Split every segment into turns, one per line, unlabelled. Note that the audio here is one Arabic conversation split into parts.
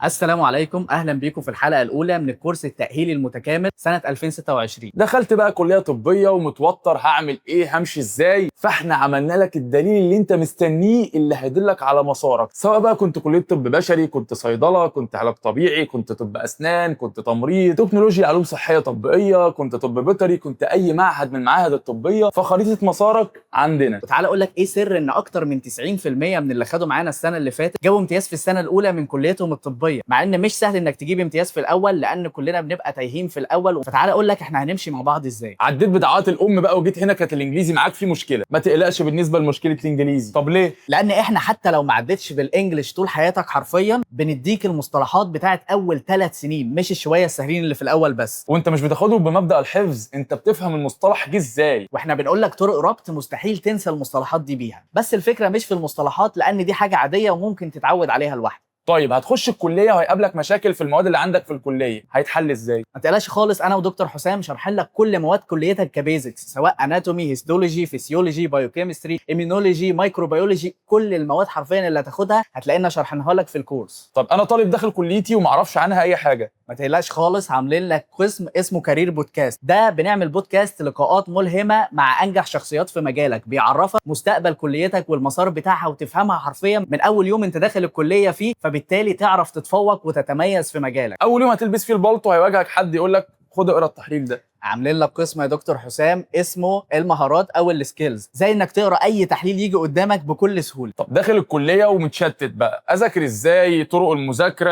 السلام عليكم، اهلا بيكم في الحلقه الاولى من الكورس التاهيلي المتكامل سنه 2026.
دخلت بقى كلية طبية ومتوتر هعمل ايه همشي ازاي، فاحنا عملنا لك الدليل اللي انت مستنيه اللي هيدلك على مسارك، سواء بقى كنت كلية طب بشري، كنت صيدلة، كنت علاج طبيعي، كنت طب اسنان، كنت تمريض، تكنولوجيا، علوم صحية طبية، كنت طب بيطري، كنت اي معهد من المعاهد الطبية، فخريطة مسارك عندنا.
وتعالى اقول لك ايه سر ان اكتر من 90% من اللي خدوا معانا السنه اللي فاتت جابوا امتياز في السنه الاولى من كليتهم الطبيه، مع ان مش سهل انك تجيب امتياز في الاول لان كلنا بنبقى تايهين في الاول. فتعالى اقول لك احنا هنمشي مع بعض ازاي.
عديت بدعوات الام بقى وجيت هنا كانت الانجليزي معاك فيه مشكله، ما تقلقش بالنسبه لمشكله الانجليزي. طب ليه؟
لان احنا حتى لو ما عدتش بالانجلش طول حياتك حرفيا بنديك المصطلحات بتاعت اول 3 سنين، مش الشويه السهلين اللي في الاول بس.
وانت مش بتاخدهم بمبدا الحفظ، انت بتفهم المصطلح جه ازاي.
واحنا بنقول لك طرق ربط مستحيل تنسى المصطلحات دي بيها، بس الفكره مش في المصطلحات لان دي حاجه عاديه وممكن تتعود عليها لوحدك.
طيب هتخش الكليه وهيقابلك مشاكل في المواد اللي عندك في الكليه، هيتحل ازاي؟
ما تقلقش خالص، انا ودكتور حسام شارحين لك كل مواد كليتك كبيزكس، سواء اناتومي، هيستولوجي، فيسيولوجي، بايوكيمستري، ايمينولوجي، مايكروبيولوجي، كل المواد حرفيا اللي هتاخدها هتلاقينا شارحينها لك في الكورس.
طب انا طالب داخل كليتي وما اعرفش عنها اي حاجه.
ما تقلقش خالص، عاملين لك قسم اسمه كارير بودكاست، ده بنعمل بودكاست لقاءات ملهمه مع انجح شخصيات في مجالك، بيعرفك مستقبل كليتك والمسار بتاعها وتفهمها حرفيا من اول يوم انت داخل الكليه فيه، فبالتالي تعرف تتفوق وتتميز في مجالك.
اول يوم هتلبس فيه البلطو هيواجهك حد يقول لك خد اقرا التحليل ده.
عاملين لك قسم يا دكتور حسام اسمه المهارات او السكيلز، زي انك تقرا اي تحليل يجي قدامك بكل سهوله.
طب داخل الكليه ومتشتت بقى، اذاكر ازاي؟ طرق المذاكره.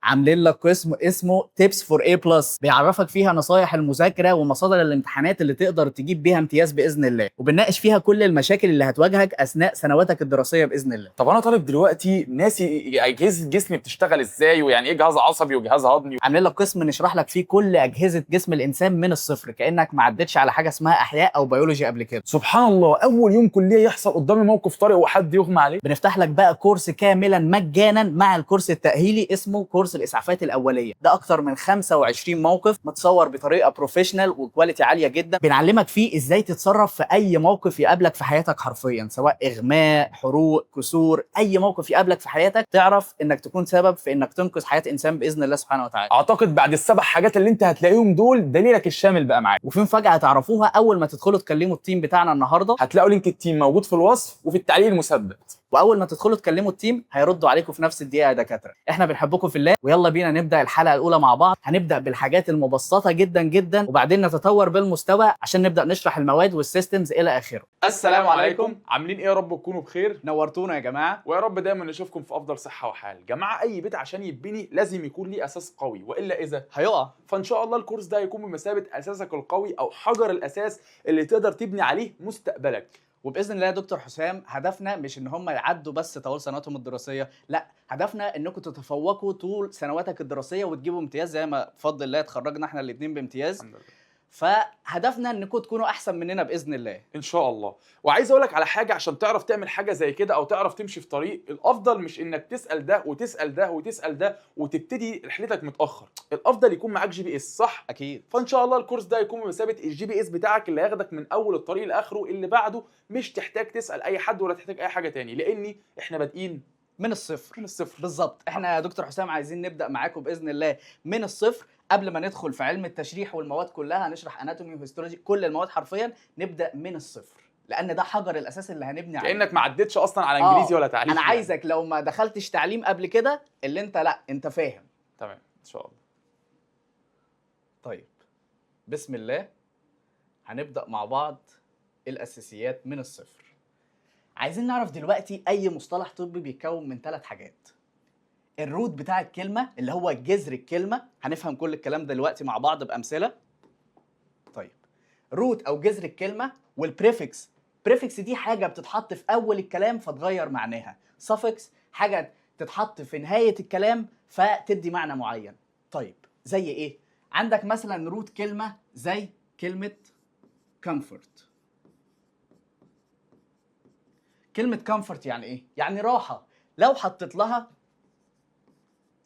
عاملين لك قسم اسمه تيبس فور اي بلس، بيعرفك فيها نصايح المذاكره ومصادر الامتحانات اللي تقدر تجيب بيها امتياز باذن الله، وبنناقش فيها كل المشاكل اللي هتواجهك اثناء سنواتك الدراسيه باذن الله.
طب انا طالب دلوقتي ناسي اجهزه جسمي بتشتغل ازاي، ويعني ايه جهاز عصبي وجهاز هضمي.
عاملين لك قسم نشرح لك فيه كل اجهزه جسم الانسان من الصفر، كانك ما عدتش على حاجه اسمها احياء او بيولوجي قبل كده.
سبحان الله، اول يوم كليه يحصل قدامي موقف طارئ وحد يغمى عليه.
بنفتح لك بقى كورس كاملا مجانا مع الكورس التأهيلي اسمه كورس الإسعافات الأولية، ده أكتر من 25 موقف متصور بطريقة بروفيشنال وكواليتي عالية جدا، بنعلمك فيه إزاي تتصرف في أي موقف يقابلك في حياتك حرفيا، سواء إغماء، حروق، كسور، أي موقف يقابلك في حياتك تعرف إنك تكون سبب في إنك تنقذ حياة إنسان بإذن الله سبحانه وتعالى.
اعتقد بعد السبع حاجات اللي انت هتلاقيهم دول دليلك الشامل بقى معاك.
وفي مفاجأة هتعرفوها أول ما تدخلوا تكلموا التيم بتاعنا النهاردة.
هتلاقوا لينك التيم موجود في الوصف وفي التعليق المثبت.
واول ما تدخلوا تكلموا التيم هيردوا عليكم في نفس الدقيقه يا دكاتره. احنا بنحبكم في الله، ويلا بينا نبدا الحلقه الاولى مع بعض. هنبدا بالحاجات المبسطه جدا جدا وبعدين نتطور بالمستوى عشان نبدا نشرح المواد والسيستمز الى اخره.
السلام عليكم، عاملين ايه؟ يا رب تكونوا بخير.
نورتونا يا جماعه،
ويا رب دايما نشوفكم في افضل صحه وحال. جماعه، اي بيت عشان يتبني لازم يكون ليه اساس قوي، والا اذا
هيقع.
فان شاء الله الكورس ده هيكون بمثابه اساسك القوي او حجر الاساس اللي تقدر تبني عليه مستقبلك.
وباذن الله يا دكتور حسام هدفنا مش ان هم يعدوا بس طول سنواتهم الدراسيه، لا، هدفنا انكم تتفوقوا طول سنواتك الدراسيه وتجيبوا امتياز زي ما بفضل الله اتخرجنا احنا الاثنين بامتياز.
الحمد لله.
فهدفنا انكم تكونوا احسن مننا باذن الله
ان شاء الله. وعايز اقول لك على حاجه، عشان تعرف تعمل حاجه زي كده او تعرف تمشي في طريق، الافضل مش انك تسال ده وتسال ده وتسال ده وتبتدي رحلتك متاخر، الافضل يكون معاك جي بي اس، صح؟
اكيد.
فان شاء الله الكورس ده يكون بمثابه الجي بي اس بتاعك اللي هياخدك من اول الطريق لاخره، اللي بعده مش تحتاج تسال اي حد ولا تحتاج اي حاجه تاني، لاني احنا بادئين
من الصفر.
من الصفر
بالظبط. احنا يا دكتور حسام عايزين نبدا معاكم باذن الله من الصفر. قبل ما ندخل في علم التشريح والمواد كلها، هنشرح اناتومي وهيستولوجي، كل المواد حرفيا نبدا من الصفر، لان ده حجر الاساس اللي هنبني عليه.
كانك ما عدتش اصلا على انجليزي ولا تعليم.
انا عايزك لو ما دخلتش تعليم قبل كده اللي انت لا انت فاهم.
تمام ان شاء الله.
طيب بسم الله، هنبدا مع بعض الاساسيات من الصفر. عايزين نعرف دلوقتي اي مصطلح طبي بيتكون من 3 حاجات. الروت بتاع الكلمه اللي هو جذر الكلمه، هنفهم كل الكلام ده دلوقتي مع بعض بامثله. طيب روت او جذر الكلمه، والبريفكس. بريفكس دي حاجه بتتحط في اول الكلام فتغير معناها. سفكس حاجه تتحط في نهايه الكلام فتدي معنى معين. طيب زي ايه؟ عندك مثلا روت كلمه زي كلمه comfort. كلمه comfort يعني ايه؟ يعني راحه. لو حطيت لها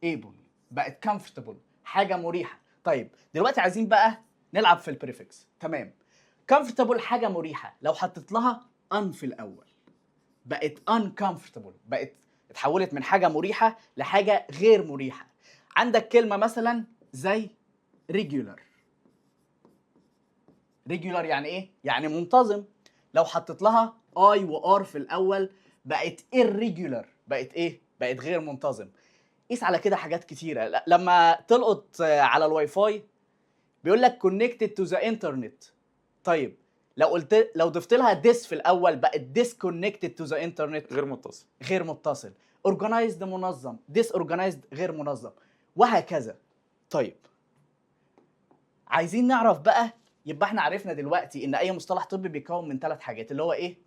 able بقت comfortable، حاجه مريحه. طيب دلوقتي عايزين بقى نلعب في البريفكس. تمام، comfortable حاجه مريحه، لو حطيت لها ان في الاول بقت uncomfortable، بقت اتحولت من حاجه مريحه لحاجه غير مريحه. عندك كلمه مثلا زي ريجولار. ريجولار يعني ايه؟ يعني منتظم. لو حطيت لها اي وار في الاول بقت irregular، بقت ايه؟ بقت غير منتظم. قيس على كده حاجات كتيره. لما تلقط على الواي فاي بيقول لك connected to the internet. طيب لو ضفت لها this في الاول بقت disconnected to the internet،
غير متصل.
غير متصل. organized منظم، disorganized غير منظم، وهكذا. طيب عايزين نعرف بقى، يبقى احنا عرفنا دلوقتي ان اي مصطلح طبي بيتكون من 3 حاجات، اللي هو ايه؟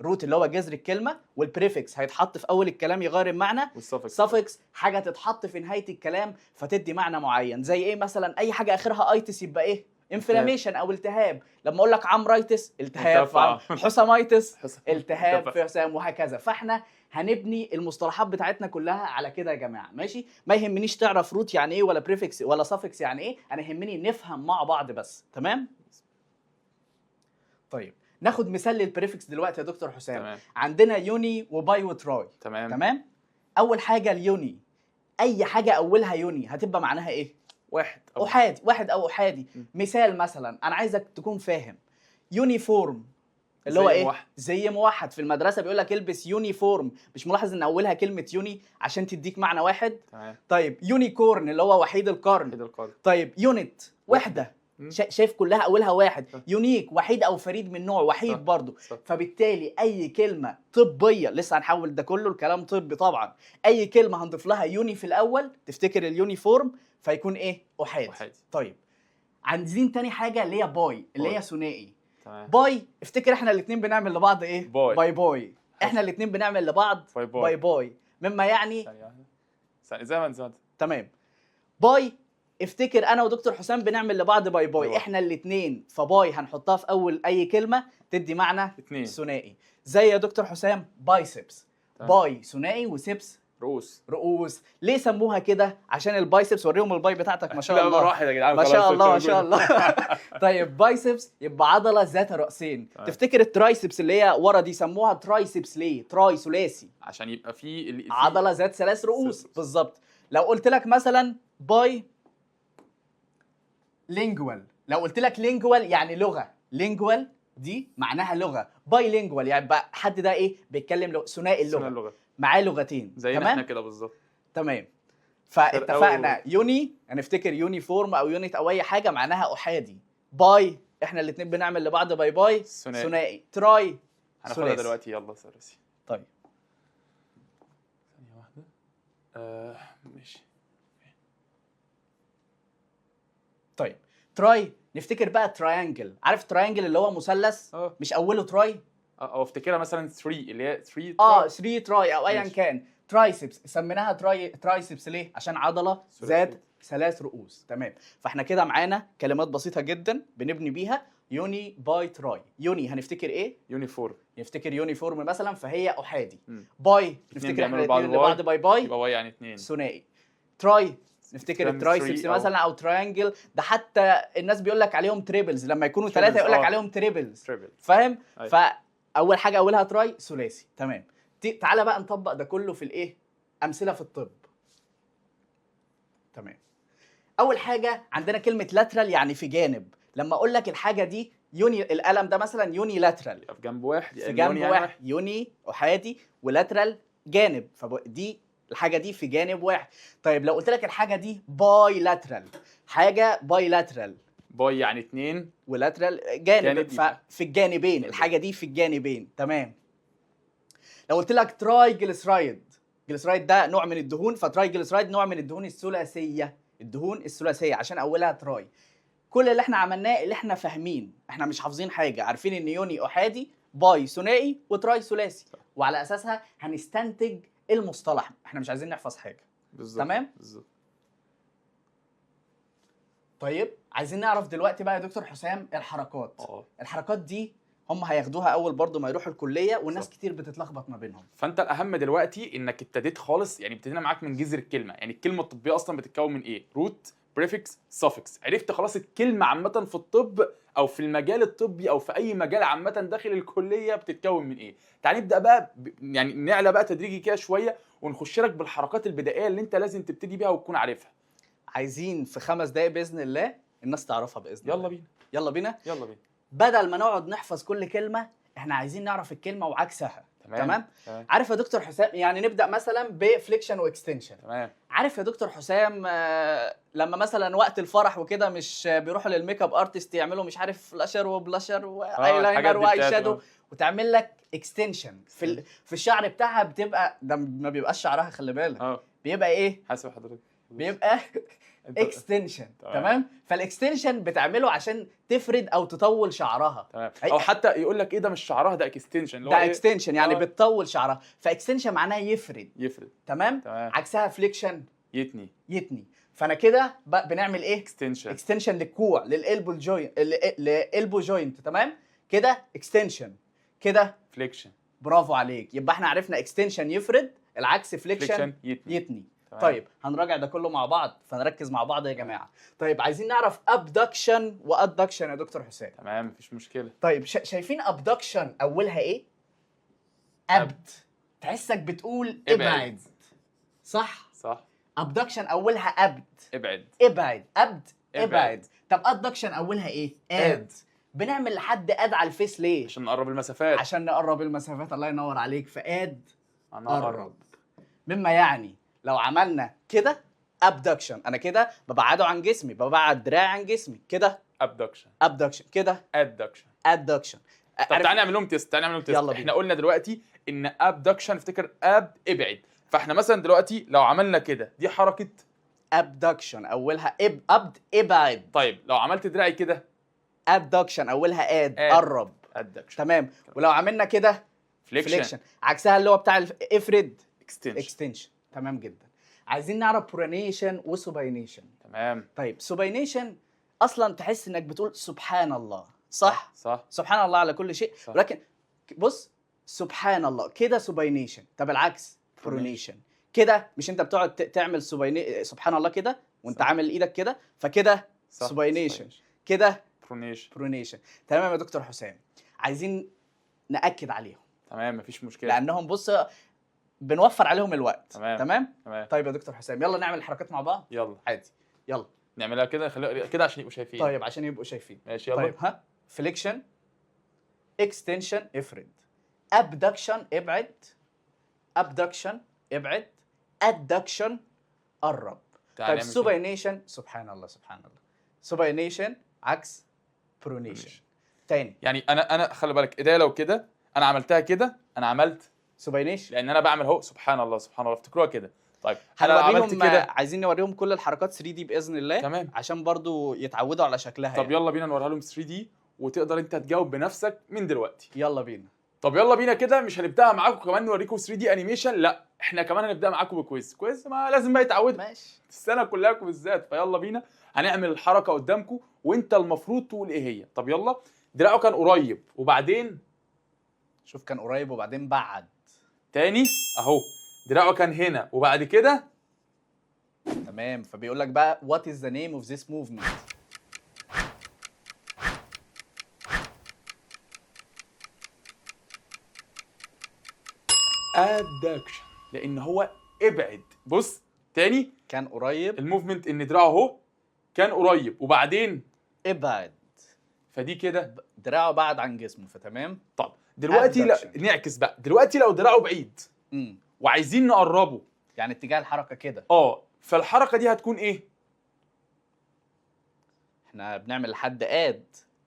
روت
اللي هو جذر الكلمه، والبريفكس هيتحط في اول الكلام يغير المعنى،
والسفكس
حاجه تتحط في نهايه الكلام فتدي معنى معين. زي ايه مثلا؟ اي حاجه اخرها ايتس يبقى ايه؟ انفلاميشن او التهاب. لما اقول لك عمرايتس التهاب في عم، حساميتس التهاب في حسام، وهكذا. فاحنا هنبني المصطلحات بتاعتنا كلها على كده يا جماعه، ماشي؟ ما يهمنيش تعرف روت يعني ايه ولا بريفكس ولا سفكس يعني ايه، انا يهمني نفهم مع بعض بس. تمام؟ طيب ناخد مثال للبريفكس دلوقتي يا دكتور حسام.
تمام.
عندنا يوني وباي وتراي. تمام. اول حاجه اليوني، اي حاجه اولها يوني هتبقى معناها ايه؟ احادي. واحد او احادي. مثال مثلا انا عايزك تكون فاهم، يونيفورم اللي هو ايه؟
موحد.
زي موحد. في المدرسه بيقول لك البس يونيفورم، مش ملاحظ ان اولها كلمه يوني عشان تديك معنى واحد؟
تمام.
طيب يونيكورن اللي هو وحيد القرن. طيب يونت وحده، شايف كلها اولها واحد. يونيك وحيد او فريد من نوع، وحيد برضه. فبالتالي اي كلمه طبيه، لسه هنحول ده كله الكلام طبي طبعا، اي كلمه هنضيف لها يوني في الاول تفتكر اليونيفورم فيكون ايه؟ احادي. طيب عايزين تاني حاجه اللي هي باي، اللي هي ثنائي. باي افتكر احنا الاثنين بنعمل لبعض ايه؟ باي. احنا الاثنين بنعمل لبعض باي مما يعني
زي ما انت.
تمام. باي افتكر انا ودكتور حسام بنعمل لبعض باي. احنا الاثنين، فباي هنحطها في اول اي كلمه تدي معنى ثنائي. زي يا دكتور حسام بايسبس. باي ثنائي وسبس رؤوس. ليه سموها كده؟ عشان البايسبس. وريهم الباي بتاعتك ما شاء الله.
راحت يا جدعان،
ما شاء الله ما شاء الله. طيب بايسبس يبقى عضله ذات راسين. تفتكر الترايسبس اللي هي ورا دي سموها ترايسبس ليه؟ تراي ثلاثي
عشان يبقى في
عضله ذات 3 رؤوس بالظبط. لو قلت لك مثلا باي لينجوال، لو قلت لك لينجوال يعني لغه، لينجوال دي معناها لغه. باي لينجوال يعني بقى حد ده ايه؟ بيتكلم ثنائي اللغه، معاه لغتين.
زينا احنا كده بالظبط.
تمام. فاتفقنا يوني هنفتكر يونيفورم او يونت او اي حاجه معناها احادي. باي احنا الاثنين بنعمل لبعض باي ثنائي. تراي
هناخدها دلوقتي، يلا سرسي.
طيب
ثانيه واحده. ماشي.
طيب تراي نفتكر بقى تراينجل. عارف تراينجل اللي هو مثلث مش اوله تراي؟
او افتكرها مثلا 3 اللي هي
3 تراي او ايا كان. ترايسبس سميناها ترايسبس ليه؟ عشان عضله ذات 3 رؤوس. تمام. فاحنا كده معانا كلمات بسيطه جدا بنبني بيها يوني باي تراي. يوني هنفتكر ايه؟
يونيفورم.
نفتكر يونيفورم مثلا فهي احادي. باي نفتكر احنا الاثنين لبعض باي
يبقى باي يعني 2
ثنائي. تراي نفتكر الترايسبس مثلا او تراينجل. ده حتى الناس بيقول لك عليهم تريبلز، لما يكونوا 3 يقول لك عليهم تريبلز. فاهم؟ فاول حاجه اولها تراي ثلاثي. تمام. تعالى بقى نطبق ده كله في الايه؟ امثله في الطب. تمام. اول حاجه عندنا كلمه لاترال يعني في جانب. لما اقول لك الحاجه دي يوني، القلم ده مثلا يوني لاترال
في جنب واحد،
في جنب واحد. يوني احادي ولاترال جانب، فدي الحاجه دي في جانب واحد. طيب لو قلت لك الحاجه دي باي لاترال، حاجه باي لاترال،
باي يعني 2
ولاترال جانب ففي الجانبين، الحاجه دي في الجانبين. تمام. لو قلت لك تراي جليسرايد، جليسرايد ده نوع من الدهون، فتراي جليسرايد نوع من الدهون الثلاثيه، الدهون الثلاثيه عشان اولها تراي. كل اللي احنا عملناه اللي احنا فاهمين، احنا مش حافظين حاجه، عارفين ان يوني احادي، باي ثنائي، وتراي ثلاثي، وعلى اساسها هنستنتج المصطلح. احنا مش عايزين نحفظ حاجه.
بالظبط.
تمام
بالظبط.
طيب عايزين نعرف دلوقتي بقى يا دكتور حسام الحركات. الحركات دي هم هياخدوها اول برضو ما يروحوا الكليه، والناس كتير بتتلخبط ما بينهم.
فانت الاهم دلوقتي انك ابتديت خالص، يعني ابتدينا معاك من جذر الكلمه. يعني الكلمه الطبيه اصلا بتتكون من ايه؟ روت، بريفكس suffix. عرفت خلاص الكلمه عامه في الطب او في المجال الطبي او في اي مجال عامه داخل الكليه بتتكون من ايه. تعال نبدا بقى يعني نعلى بقى تدريجي كده شويه ونخش لك بالحركات البدائيه اللي انت لازم تبتدي بيها وتكون عارفها.
عايزين في 5 دقايق باذن الله الناس تعرفها باذن الله.
يلا بينا
يلا بينا.
يلا بينا.
بدل ما نقعد نحفظ كل كلمه، احنا عايزين نعرف الكلمه وعكسها. تمام. عارف يا دكتور حسام، يعني نبدا مثلا بفليكشن واكستنشن.
تمام.
عارف يا دكتور حسام لما مثلا وقت الفرح وكده مش بيروحوا للميك اب ارتست يعملوا مش عارف فلاشر وبلاشر وايلاينر واي شادو وتعمل لك اكستنشن في الشعر بتاعها، بتبقى ده ما بيبقاش شعرها، خلي بالك بيبقى ايه؟
حاسب حضرتك
بيبقى اكستنشن. تمام. فالاكستنشن بتعمله عشان تفرد او تطول شعرها.
تمام. او حتى يقول لك ايه ده مش شعرها، ده اكستنشن.
ده اكستنشن يعني بتطول شعرها، فاكستنشن معناها يفرد. تمام. عكسها فليكشن يتني. فانا كده بنعمل ايه؟ اكستنشن للكوع، للالبو جوينت. تمام كده اكستنشن، كده
فليكشن.
برافو عليك. يبقى احنا عرفنا اكستنشن يفرد، العكس فليكشن يتني. طيب هنراجع ده كله مع بعض، فنركز مع بعض يا جماعه. طيب عايزين نعرف ابدكشن وادكشن يا دكتور حسام.
تمام مفيش مشكله.
طيب شايفين ابدكشن اولها ايه؟ ابد. تحسك بتقول ابعد. صح. ابدكشن اولها ابد، ابعد. ابعد. طب ادكشن اولها ايه؟ اد. بنعمل لحد اد على الفيس ليه؟
عشان نقرب المسافات. الله
ينور عليك. فاد قرب. مما يعني لو عملنا كده ابدكشن، انا كده ببعده عن جسمي، ببعد دراعي عن جسمي كده ابدكشن كده ادكشن.
طب تعالى نعمل لهم تيست. احنا قلنا دلوقتي ان ابدكشن، افتكر ابعد. فاحنا مثلا دلوقتي لو عملنا كده دي حركه
ابدكشن اولها ابعد.
طيب لو عملت دراعي كده
ابدكشن اولها قرب. تمام. ولو عملنا كده فليكشن عكسها اللي هو بتاع افرد اكستنشن. تمام جدا. عايزين نعرف برونيشن وسوباينيشن.
تمام.
طيب سوباينيشن اصلا تحس انك بتقول سبحان الله. صح. سبحان الله على كل شيء. ولكن بص، سبحان الله كده سوباينيشن. طب العكس برونيشن. كده مش انت بتقعد تعمل سبحان الله كده وانت عامل ايدك كده، فكده سوباينيشن، كده برونيشن. تمام يا دكتور حسام. عايزين نأكد عليهم.
تمام مفيش مشكله،
لانهم بص بنوفر عليهم الوقت.
تمام.
طيب يا دكتور حسام يلا نعمل الحركات مع بعض.
يلا
عادي. يلا
نعملها كده، خليها كده عشان يبقوا شايفين.
طيب عشان يبقوا شايفين.
ماشي يلا.
طيب ها، فليكشن، اكستنشن افرد، ابدكشن ابعد، ابدكشن ابعد، ادكشن قرب. طيب سوباينيشن، سبحان الله سوباينيشن عكس برونيشن. تاني
يعني انا خلي بالك ايديا لو كده انا عملتها كده، انا عملت
سوباينيشن
لان انا بعمل اهو سبحان الله افتكروها كده. طيب
انا عملت كده. عايزين نوريهم كل الحركات 3 دي باذن الله.
تمام.
عشان برضو يتعودوا على شكلها.
طب يلا بينا نوريها لهم 3 دي وتقدر انت تجاوب بنفسك من دلوقتي.
يلا بينا.
طب يلا بينا كده. مش هنبداها معاكم كمان نوريكم 3 دي انيميشن، لا احنا كمان هنبدا معاكم بكويز. ما لازم بقى يتعودوا.
ماشي.
السنه كلها بالذات. فيلا بينا هنعمل الحركه قدامكم وانت المفروض تقول ايه هي. طب يلا. دراعه كان قريب وبعدين
شوف كان قريب وبعدين بعد.
تاني اهو دراعه كان هنا وبعد كده.
تمام. فبيقول لك بقى what is the name of this movement.
adduction، لان هو ابعد. بص تاني،
كان قريب.
الموفمنت ان دراعه اهو كان قريب وبعدين
ابعد،
فدي كده
دراعه بعد عن جسمه. فتمام.
طب دلوقتي نعكس بقى. دلوقتي لو دراعه بعيد وعايزين نقربه،
يعني اتجاه الحركه كده.
فالحركه دي هتكون ايه؟
احنا بنعمل لحد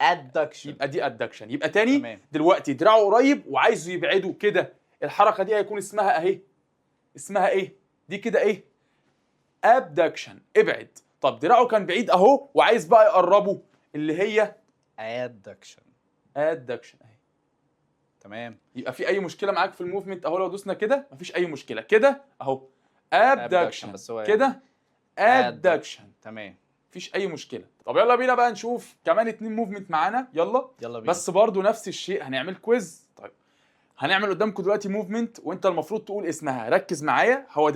adduction.
يبقى دي adduction. يبقى تاني تمام. دلوقتي دراعه قريب وعايزه يبعده كده، الحركه دي هيكون اسمها اهي. اسمها ايه دي كده؟ ايه؟ abduction، ابعد. طب دراعه كان بعيد اهو وعايز بقى يقربه، اللي هي
adduction
اهي.
تمام.
يبقى في اي مشكله معاك في الموفمنت اهو؟ لو دوسنا كده مفيش اي مشكله. كده اهو abduction
بس هو
كده adduction.
تمام
مفيش اي مشكله. طب يلا بينا بقى نشوف كمان 2 موفمنت معانا. يلا
بينا.
بس برضو نفس الشيء هنعمل كويز. طيب هنعمل قدامكم دلوقتي موفمنت وانت المفروض تقول اسمها. ركز معايا. هو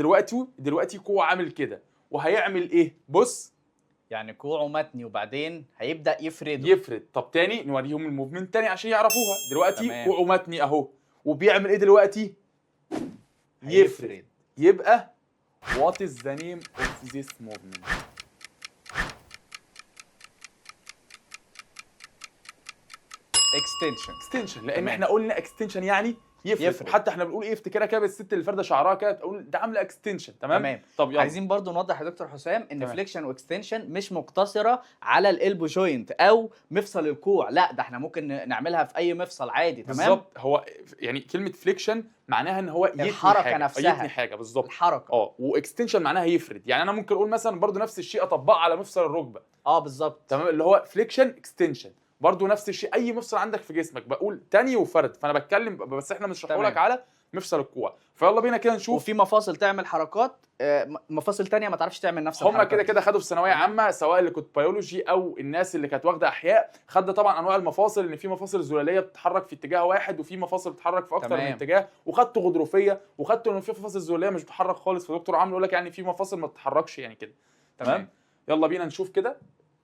دلوقتي قوه عامل كده وهيعمل ايه؟ بص
يعني كوعه متني وبعدين هيبدا يفرده.
يفرد. طب تاني نوريهم الموفمنت تاني عشان يعرفوها. دلوقتي
تمام.
كوعه متني اهو، وبيعمل ايه دلوقتي؟ يفرد. يبقى what is the name of this movement؟
اكستنشن.
لان
تمام.
احنا قلنا اكستنشن يعني يفرد. حتى احنا بنقول ايه، افتكرها كده بالست اللي فارده شعرها كده تقول ده عامله اكستنشن. تمام. طب يلا.
عايزين برضو نوضح يا دكتور حسام ان
تمام.
فليكشن واكستنشن مش مقتصره على الالبو جوينت او مفصل الكوع، لا ده احنا ممكن نعملها في اي مفصل عادي. تمام
بالظبط. هو يعني كلمه فليكشن معناها ان هو يتني
الحركة
حاجه
نفسها.
يتني حاجه بالظبط.
الحركه.
واكستنشن معناها يفرد. يعني انا ممكن اقول مثلا برضو نفس الشيء اطبقه على مفصل الركبه.
بالظبط.
تمام، اللي هو فليكشن اكستنشن. برضو نفس الشيء، اي مفصل عندك في جسمك بقول تاني وفرد. فانا بتكلم بس احنا مش هنشرحه لك على مفصل الكوع. فيلا بينا كده نشوف.
وفي مفاصل تعمل حركات، مفاصل تانية ما تعرفش تعمل نفس الحركات.
هم كده خدوا في ثانويه عامه، سواء اللي كنت بيولوجي او الناس اللي كانت واخده احياء، خد طبعا انواع المفاصل، ان في مفاصل زلاليه بتتحرك في اتجاه واحد، وفي مفاصل بتتحرك في اكتر من اتجاه، وخدت غضروفيه، وخدت ان في مفاصل زلاليه مش بتتحرك خالص. فدكتور عمرو يقول لك يعني في مفاصل ما بتتحركش يعني كده. تمام. يلا بينا نشوف كده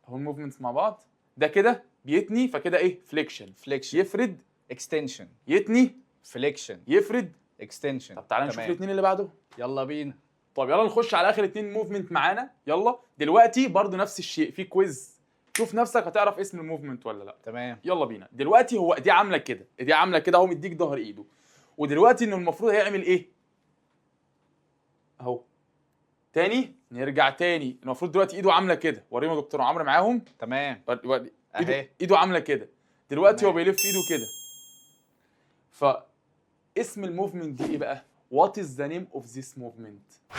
اهو الموفمنتس مع بعض. ده كده بيتني، فكده ايه؟ فليكشن. يفرد.
اكستنشن.
يتني.
فليكشن.
يفرد.
اكستنشن.
طب تعالى نشوف الاثنين اللي بعده.
يلا بينا.
طب يلا نخش على اخر 2 موفمنت معانا. يلا دلوقتي برضو نفس الشيء، في كويز. شوف نفسك هتعرف اسم الموفمنت ولا لا.
تمام.
يلا بينا. دلوقتي هو دي عامله كده، دي عامله كده اهو، مديك ظهر ايده. ودلوقتي انه المفروض هيعمل ايه؟ اهو تاني نرجع تاني. المفروض دلوقتي ايده عامله كده. ورينا دكتور عمرو معاهم.
تمام.
ايده عامله كده. دلوقتي هو بيلف ايده كده. فاسم الموفمنت دي ايه بقى؟ What is the name of this movement؟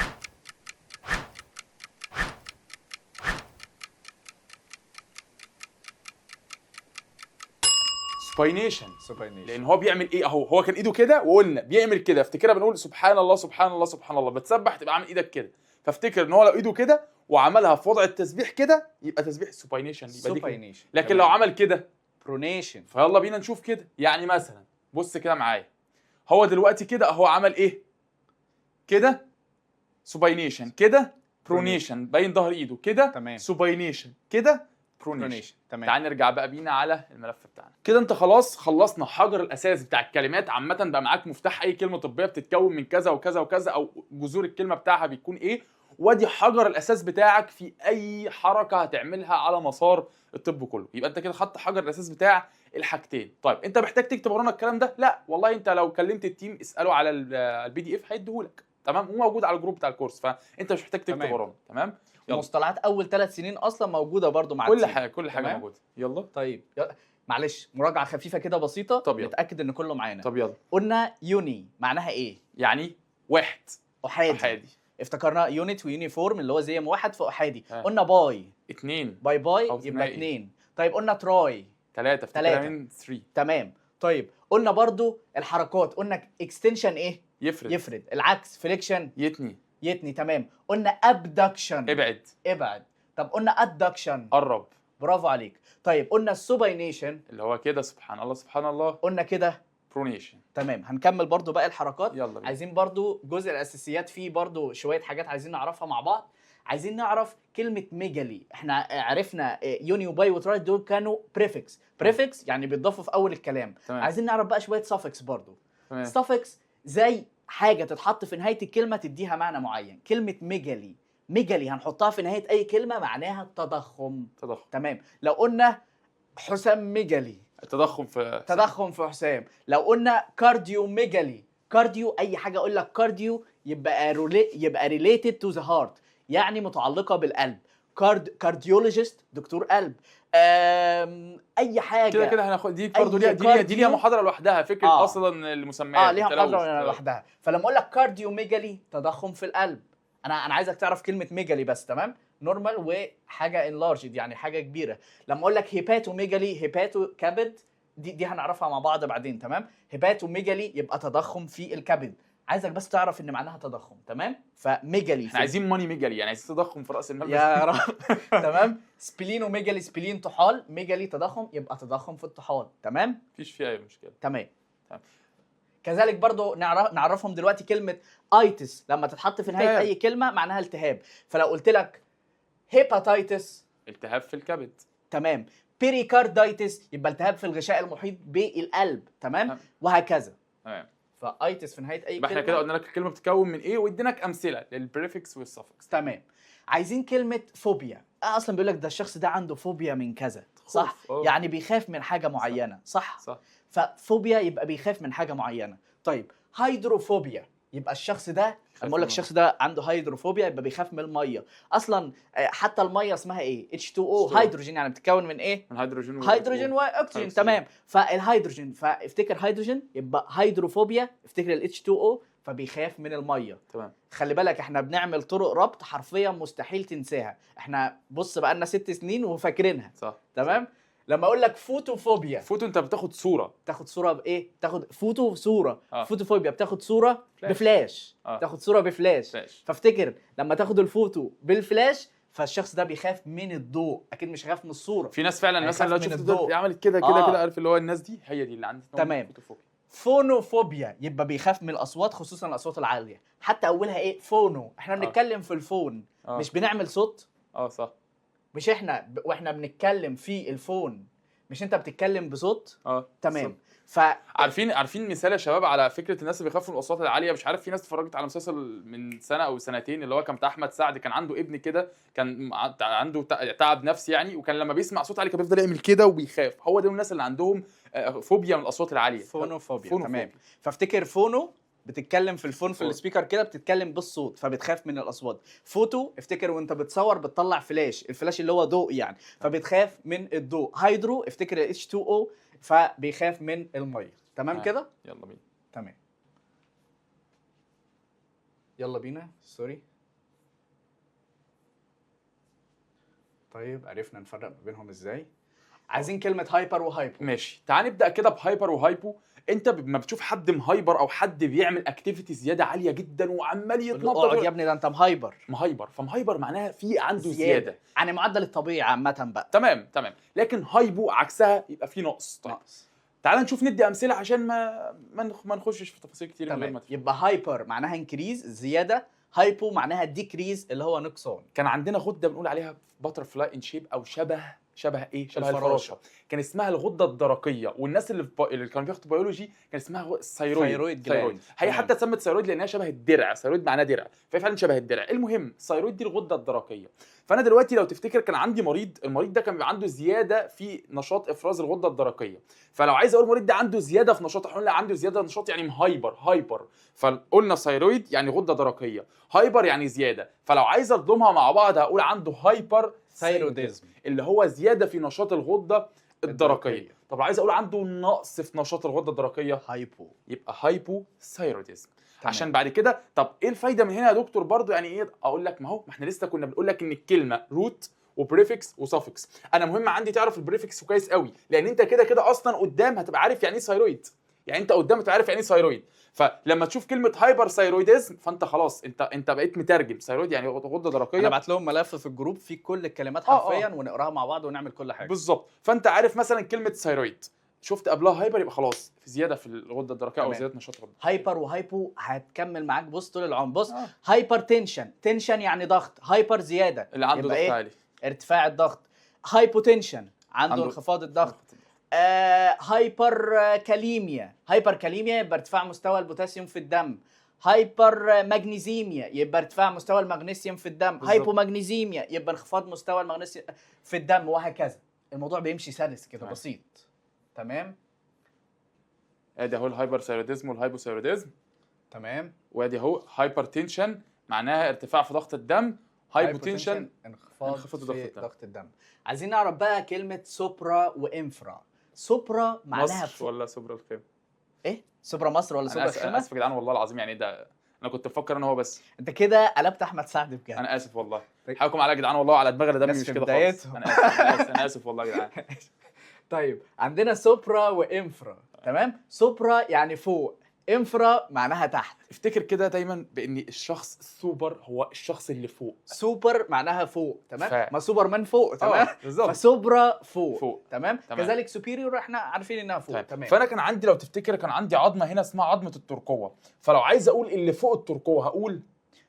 سباينيشن. لان هو بيعمل ايه اهو، هو كان ايده كده وقلنا بيعمل كده، افتكرها بنقول سبحان الله سبحان الله سبحان الله، بتسبح تبقى عامل ايدك كده. فافتكر ان هو لو ايده كده وعملها في وضع التسبيح كده يبقى تسبيح سباينيشن. يبقى دي. لكن لو عمل كده
برونيشن.
فيلا بينا نشوف كده. يعني مثلا بص كده معايا، هو دلوقتي كده اهو عمل ايه؟ كده سباينيشن، كده برونيشن، باين ظهر ايده كده. سباينيشن كده برونيشن. تعال نرجع بقى بينا على الملف بتاعنا. كده انت خلاص خلصنا حجر الاساس بتاع الكلمات. عامه بقى معاك مفتاح اي كلمه طبيه بتتكون من كذا وكذا وكذا، او جذور الكلمه بتاعها بيكون ايه. وادي حجر الاساس بتاعك في اي حركه هتعملها على مسار الطب كله. يبقى انت كده خدت حجر الاساس بتاع الحاجتين. طيب انت محتاج تكتب ورانا الكلام ده؟ لا والله، انت لو كلمت التيم اساله على البي دي اف هيديهولك. تمام، وموجود على الجروب بتاع الكورس، فانت مش محتاج تكتب ورانا. تمام.
مصطلحات اول 3 سنين اصلا موجوده برضو مع
كل حاجه موجوده. يلا.
طيب معلش مراجعه خفيفه كده بسيطه.
طب
نتاكد ان كله معانا.
طب يلا.
قلنا يوني معناها ايه؟
يعني واحد.
احادي. افتكرنا يونت ويونيفورم اللي هو زي واحد في احادي. قلنا باي
2.
باي يبقى 2. طيب قلنا تراي
3. 3.
تمام. طيب قلنا برضو الحركات، قلنا اكستنشن ايه؟ يفرد. العكس فليكشن يتني. تمام. قلنا ابدكشن ابعد. طب قلنا ادكشن
قرب.
برافو عليك. طيب قلنا السوباينيشن
اللي هو كده سبحان الله سبحان الله.
قلنا كده
برونيشن.
تمام. هنكمل برضو باقي الحركات.
يلا بينا.
عايزين برضو جزء الاساسيات فيه برضو شويه حاجات عايزين نعرفها مع بعض. عايزين نعرف كلمه ميجالي. احنا عرفنا يوني وباي وتراي دول كانوا بريفكس يعني بيتضافوا في اول الكلام. عايزين نعرف بقى شويه سافكس برضو. سافكس زي حاجه تتحط في نهايه الكلمه تديها معنى معين. كلمه ميجالي هنحطها في نهايه اي كلمه معناها التضخم. تمام. لو قلنا حسام ميجالي، تضخم في حسام. لو قلنا كارديو ميجالي، كارديو اي حاجه اقول لك كارديو يبقى ريليتد تو ذا هارت، يعني متعلقه بالقلب. كارديولوجيست دكتور قلب. اي حاجه
كده هناخد دي برضه. دي ليها محاضره لوحدها. فكره اصلا المسميات
ليها محاضره لوحدها. فلما اقول لك كارديو ميجالي تضخم في القلب، انا عايزك تعرف كلمه ميجالي بس. تمام. نورمال وحاجه انلارجد يعني حاجه كبيره. لما اقول لك هيباتو ميجالي، هيباتو كبد، دي هنعرفها مع بعض بعدين. تمام. هيباتو ميجالي يبقى تضخم في الكبد. عايزك بس تعرف ان معناها تضخم. تمام. فميجالي
احنا عايزين ماني ميجالي، يعني عايزين تضخم في راس المال
يا رب. تمام. سبلينو ميجالي، سبلين طحال، ميجالي تضخم يبقى تضخم في الطحال. تمام.
مفيش فيها اي مشكله.
تمام. كذلك برضو نعرفهم دلوقتي كلمه ايتس لما تتحط في نهايه اي كلمه معناها التهاب. فلو قلت لك هيباتايتس
التهاب في الكبد.
تمام. بيريكاردايتس يبقى التهاب في الغشاء المحيط بالقلب. تمام. وهكذا.
تمام.
فايتس في نهايه اي
يبقى
كلمه.
احنا كده قلنا لك الكلمه بتتكون من ايه، واديناك امثله للبريفكس والسفكس.
تمام. عايزين كلمه فوبيا. اصلا بيقول لك ده الشخص ده عنده فوبيا من كذا، صح؟ يعني بيخاف من حاجه معينه، صح؟
صح.
ففوبيا يبقى بيخاف من حاجه معينه. طيب هيدروفوبيا يبقى الشخص ده، لما اقول لك الشخص ده عنده هيدروفوبيا يبقى بيخاف من الميه. اصلا حتى الميه اسمها ايه؟ H2O، هيدروجين، يعني بتتكون من ايه؟
من هيدروجين
هيدروجين واكسجين. تمام. فالهيدروجين، فافتكر هيدروجين يبقى هيدروفوبيا، افتكر ال H2O، فبيخاف من الميه.
تمام.
خلي بالك احنا بنعمل طرق ربط حرفيا مستحيل تنساها. احنا بص بقى لنا 6 سنين وفاكرينها.
صح.
تمام. لما اقول لك فوتوفوبيا،
فوتو انت بتاخد صوره.
تاخد صوره بايه؟ تاخد فوتو صوره.
آه.
فوتوفوبيا بتاخد صوره
فلاش.
بفلاش.
آه.
تاخد صوره بفلاش.
فلاش.
فافتكر لما تاخد الفوتو بالفلاش فالشخص ده بيخاف من الضوء، اكيد مش هيخاف من الصوره.
في ناس فعلا مثلا لو
هيخاف من
شفت
الضوء.
دول عملت كده كده عارف اللي هو الناس دي هي دي اللي عندها
تمام.
فوتوفوبيا.
فونوفوبيا يبقى بيخاف من الاصوات، خصوصا الاصوات العاليه. حتى اولها ايه؟ فونو. احنا بنتكلم في الفون، مش بنعمل صوت.
صح.
مش احنا واحنا بنتكلم في الفون، مش انت بتتكلم بصوت. تمام.
عارفين مثال يا شباب على فكره الناس اللي بيخافوا من الاصوات العاليه. مش عارف، في ناس اتفرجت على مسلسل من سنه او سنتين اللي هو كان بتاع احمد سعد، كان عنده ابن كده كان عنده تعب نفسي يعني، وكان لما بيسمع صوت عالي كان بيفضل يعمل كده وبيخاف. هو ده الناس اللي عندهم فوبيا من الاصوات العاليه.
فونوفوبيا. تمام. فافتكر فونو بتتكلم في الفون، في السبيكر كده بتتكلم بالصوت فبتخاف من الاصوات. فوتو افتكر وانت بتصور بتطلع فلاش، الفلاش اللي هو ضوء يعني، فبتخاف من الضوء. هيدرو افتكر ال H2O فبيخاف من الميه. تمام كده.
يلا بينا.
تمام. يلا بينا. سوري. طيب عرفنا نفرق ما بينهم ازاي. عايزين كلمه هايبر وهايبو.
ماشي، تعال نبدا كده بهايبر وهايبو. انت ما بتشوف حد مهايبر او حد بيعمل اكتيفيتي زياده عاليه جدا وعمال يتنطط
اقعد يا ابني، ده انت مهايبر.
فمهايبر معناها في عنده زياده
يعني معدل الطبيعي عامه بقى.
تمام. لكن هايبو عكسها يبقى في نقص. طيب تعال نشوف ندي امثله عشان ما نخشش في تفاصيل كتير من غير ما تفهم.
يبقى هايبر معناها انكريز زياده، هايبو معناها ديكريز اللي هو نقصان.
كان عندنا غده بنقول عليها باتر فلاي ان شيب او شبه ايه؟ شبه الفراشه. كان اسمها الغده الدرقيه، والناس اللي كانوا بياخدوا بيولوجي كان اسمها الثيرويد. هي حتى اتسمت ثيرويد لانها شبه الدرع. ثيرويد معناه درع، فهي فعلا شبه الدرع. المهم الثيرويد دي الغده الدرقيه. فانا دلوقتي لو تفتكر كان عندي المريض ده كان بيبقى عنده زياده في نشاط افراز الغده الدرقيه. فلو عايز اقول المريض ده عنده زياده في نشاط، احنا قلنا عنده زياده نشاط يعني هايبر. فقلنا ثيرويد يعني غده درقيه، هايبر يعني زياده. فلو عايز اضمها مع بعض هقول عنده هايبر
ثيروديزم
اللي هو زياده في نشاط الغده الدرقيه. طب عايز اقول عنده نقص في نشاط الغده الدرقيه،
هايبو،
يبقى هايبو ثيروديزم. عشان بعد كده طب ايه الفايده من هنا يا دكتور؟ برضو يعني ايه اقول لك، ما احنا لسه كنا بنقول لك ان الكلمه روت وبريفكس وسافكس. انا مهم عندي تعرف البريفكس كويس قوي، لان انت كده اصلا قدام هتبقى عارف يعني ايه ثيرويد. يعني انت قدام هتبقى عارف يعني ايه ثيرويد. فلما تشوف كلمه هايبر ثيرويدزم فانت خلاص انت بقيت مترجم. ثيرويد يعني غده درقيه.
انا بعت لهم ملف في الجروب فيه كل الكلمات حرفيا ونقراها مع بعض ونعمل كل حاجه
بالظبط. فانت عارف مثلا كلمه ثيرويد شفت قبلها هايبر يبقى خلاص في زياده في الغده الدرقيه او زياده نشاط الغده.
هايبر وهايبو هتكمل معاك بص طول العمر. بص هايبر تنشن يعني ضغط، هايبر زياده
اللي عنده ضغط عالي،
ارتفاع الضغط. هايبوتنشن عنده انخفاض الضغط. هايبر كاليميا يبقى ارتفاع مستوى البوتاسيوم في الدم. هايبر ماجنيزيميا يبقى ارتفاع مستوى المغنيسيوم في الدم. هايبوماجنيزيميا يبقى انخفاض مستوى المغنيسيوم في الدم، وهكذا. الموضوع بيمشي سلس كده بسيط. تمام.
ادي اهو الهايبر ثيروديزم والهايبوثيروديزم.
تمام.
وادي اهو هايبر تنشن معناها ارتفاع في ضغط الدم، هايبوتنشن
انخفاض في ضغط الدم. عايزين نعرف بقى كلمه سوبرا وانفرا. سوبرا معناها
مصر ولا سوبرا الخيمه؟
ايه سوبرا مصر ولا سوبرا الخيمه؟
انا اسف يا جدعان والله العظيم، يعني ده انا كنت بفكر ان هو بس.
انت كده قلبت احمد سعد بجد.
انا اسف والله، حقكم عليا يا جدعان والله، على دماغي ده مش كده خالص. انا اسف والله يا جدعان.
طيب عندنا سوبرا وانفرا. تمام. سوبرا يعني فوق، انفرا معناها تحت.
افتكر كده دايما بان الشخص السوبر هو الشخص اللي فوق.
سوبر معناها فوق. تمام. ما سوبر مان فوق. تمام. فسوبرا فوق. تمام. كذلك سوبيريور احنا عارفين انها فوق. تمام.
فانا كان عندي لو تفتكر كان عندي عظمه هنا اسمها عظمه الترقوه. فلو عايز اقول اللي فوق الترقوه هقول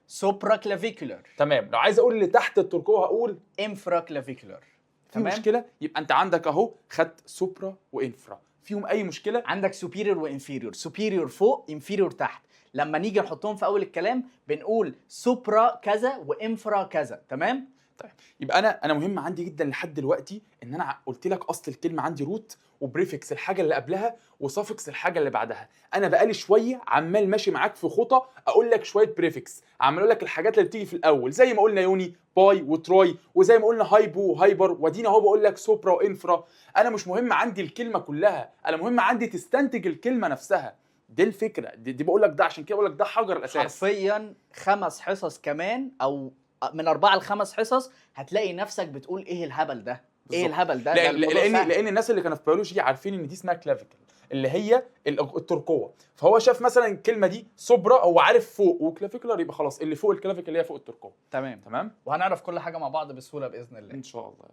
سوبرا كلافيكولار،
تمام. لو عايز اقول اللي تحت الترقوه هقول
انفرا كلافيكولار.
في مشكله؟ يبقى انت عندك اهو خدت سوبرا وانفرا، فيهم اي مشكله؟
عندك سوبيريور وانفيريور، سوبيريور فوق انفيريور تحت. لما نيجي نحطهم في اول الكلام بنقول سوبرا كذا وانفرا كذا. تمام.
طيب يبقى انا مهم عندي جدا لحد دلوقتي ان انا قلت لك اصل الكلمه عندي روت وبريفكس الحاجه اللي قبلها وسافكس الحاجه اللي بعدها. انا بقالي شويه عمال ماشي معاك في خطى اقول لك شويه بريفكس، عمال اقول لك الحاجات اللي بتيجي في الاول زي ما قلنا يوني باي وتراي، وزي ما قلنا هايبو وهايبر، وادينا اهو بقول لك سوبرا وانفرا. انا مش مهم عندي الكلمه كلها، انا مهم عندي تستنتج الكلمه نفسها. دي الفكره، دي بقول لك ده، عشان كده بقول لك ده حجر الاساس.
حرفيا 5 حصص كمان او من 4 ل5 حصص هتلاقي نفسك بتقول ايه الهبل ده، ايه الهبل ده.
لان الناس اللي كانوا في بيولوجي عارفين ان دي اسمها كلافيكل اللي هي الترقوه، فهو شاف مثلا الكلمه دي سوبرا هو عارف فوق، وكلافيكولار يبقى خلاص اللي فوق الكلافيكل اللي هي فوق الترقوه.
تمام. وهنعرف كل حاجه مع بعض بسهوله باذن الله
ان شاء الله.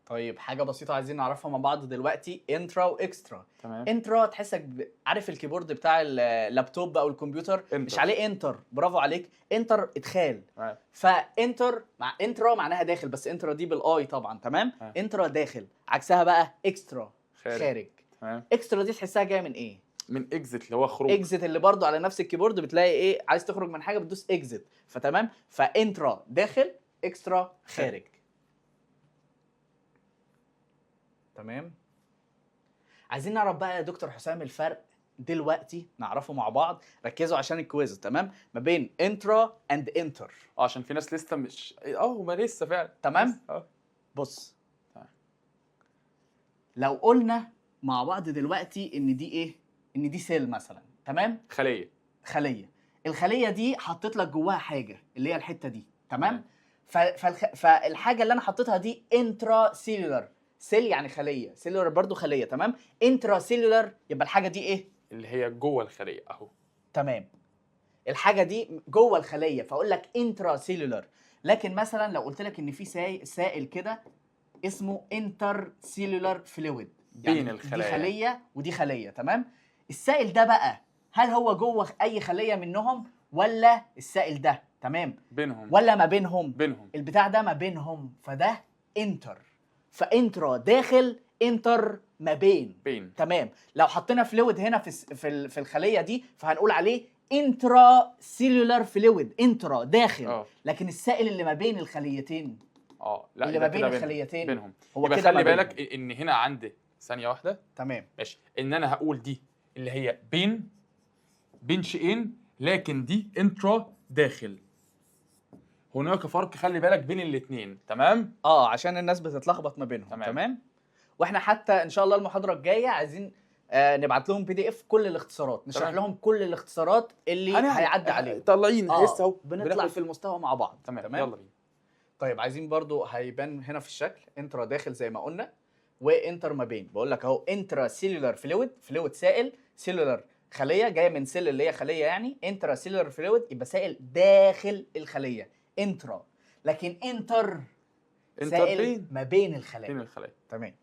طيب حاجه بسيطه عايزين نعرفها مع بعض دلوقتي، انترا واكسترا.
تمام.
انترا تحسك عارف الكيبورد بتاع اللابتوب او الكمبيوتر مش عليه انتر، برافو عليك، انتر ادخال. فانتر مع انترا معناها داخل، بس انترا دي بالاي طبعا. تمام. انترا داخل، عكسها بقى اكسترا خارج.
تمام.
اكسترا دي تحسها جايه من ايه؟
من اكزيت اللي هو خروج.
اكزيت اللي برضو على نفس الكيبورد بتلاقي ايه، عايز تخرج من حاجه بتدوس اكزيت. فتمام. فانترا داخل، اكسترا خارج. تمام. عايزين نعرف بقى يا دكتور حسام الفرق دلوقتي، نعرفه مع بعض، ركزوا عشان الكويز. تمام. ما بين انترا اند انتر.
عشان في ناس لسه مش هما لسه فعلا.
تمام. بص لو قلنا مع بعض دلوقتي ان دي ايه، ان دي سيل مثلا. تمام. خليه. الخليه دي حطيت لك جواها حاجه اللي هي الحته دي. تمام. فالحاجه اللي انا حطيتها دي انترا سيلولار. سيل يعني خليه، سيلولار برضو خليه. تمام. انترا سيلولار يبقى الحاجه دي ايه؟
اللي هي جوه الخليه اهو.
تمام. الحاجه دي جوه الخليه فاقول لك انترا سيلولار. لكن مثلا لو قلت لك ان في سائل كده اسمه انتر سيلولار فلويد،
بين الخلايا،
دي خليه ودي خليه. تمام. السائل ده بقى هل هو جوه اي خليه منهم ولا السائل ده تمام
بينهم
ولا ما بينهم؟
البتاع
ده ما بينهم، فده انتر. فانترا داخل، انتر ما بين. تمام. لو حطينا فلويد هنا في الخليه دي فهنقول عليه انترا سيلولار فلويد، انترا داخل. لكن السائل اللي ما بين الخليتين
لا
اللي ما بين الخليتين
بينهم
هو
كده. خلي بالك ان هنا عندي ثانيه واحده.
تمام
ماشي. ان انا هقول دي اللي هي بين شيئين، لكن دي انترا داخل. هناك فرق خلي بالك بين الاثنين. تمام.
عشان الناس بتتلخبط ما بينهم. تمام. واحنا حتى ان شاء الله المحاضره الجايه عايزين نبعت لهم PDF كل الاختصارات، نشرح لهم كل الاختصارات اللي هيعدي عليهم.
طالعين لسه اهو
بنطلع في المستوى مع بعض.
تمام. يلا بينا.
طيب عايزين برضو هيبان هنا في الشكل انترا داخل زي ما قلنا، وانتر ما بين. بقول لك اهو انترا سيلولار فلويد سائل، سيلولار خليه جايه من سيل اللي هي خليه يعني، انترا سيلولار فلويد يبقى سائل داخل الخليه انترا. لكن انتر سائل ما بين الخلايا. تمام.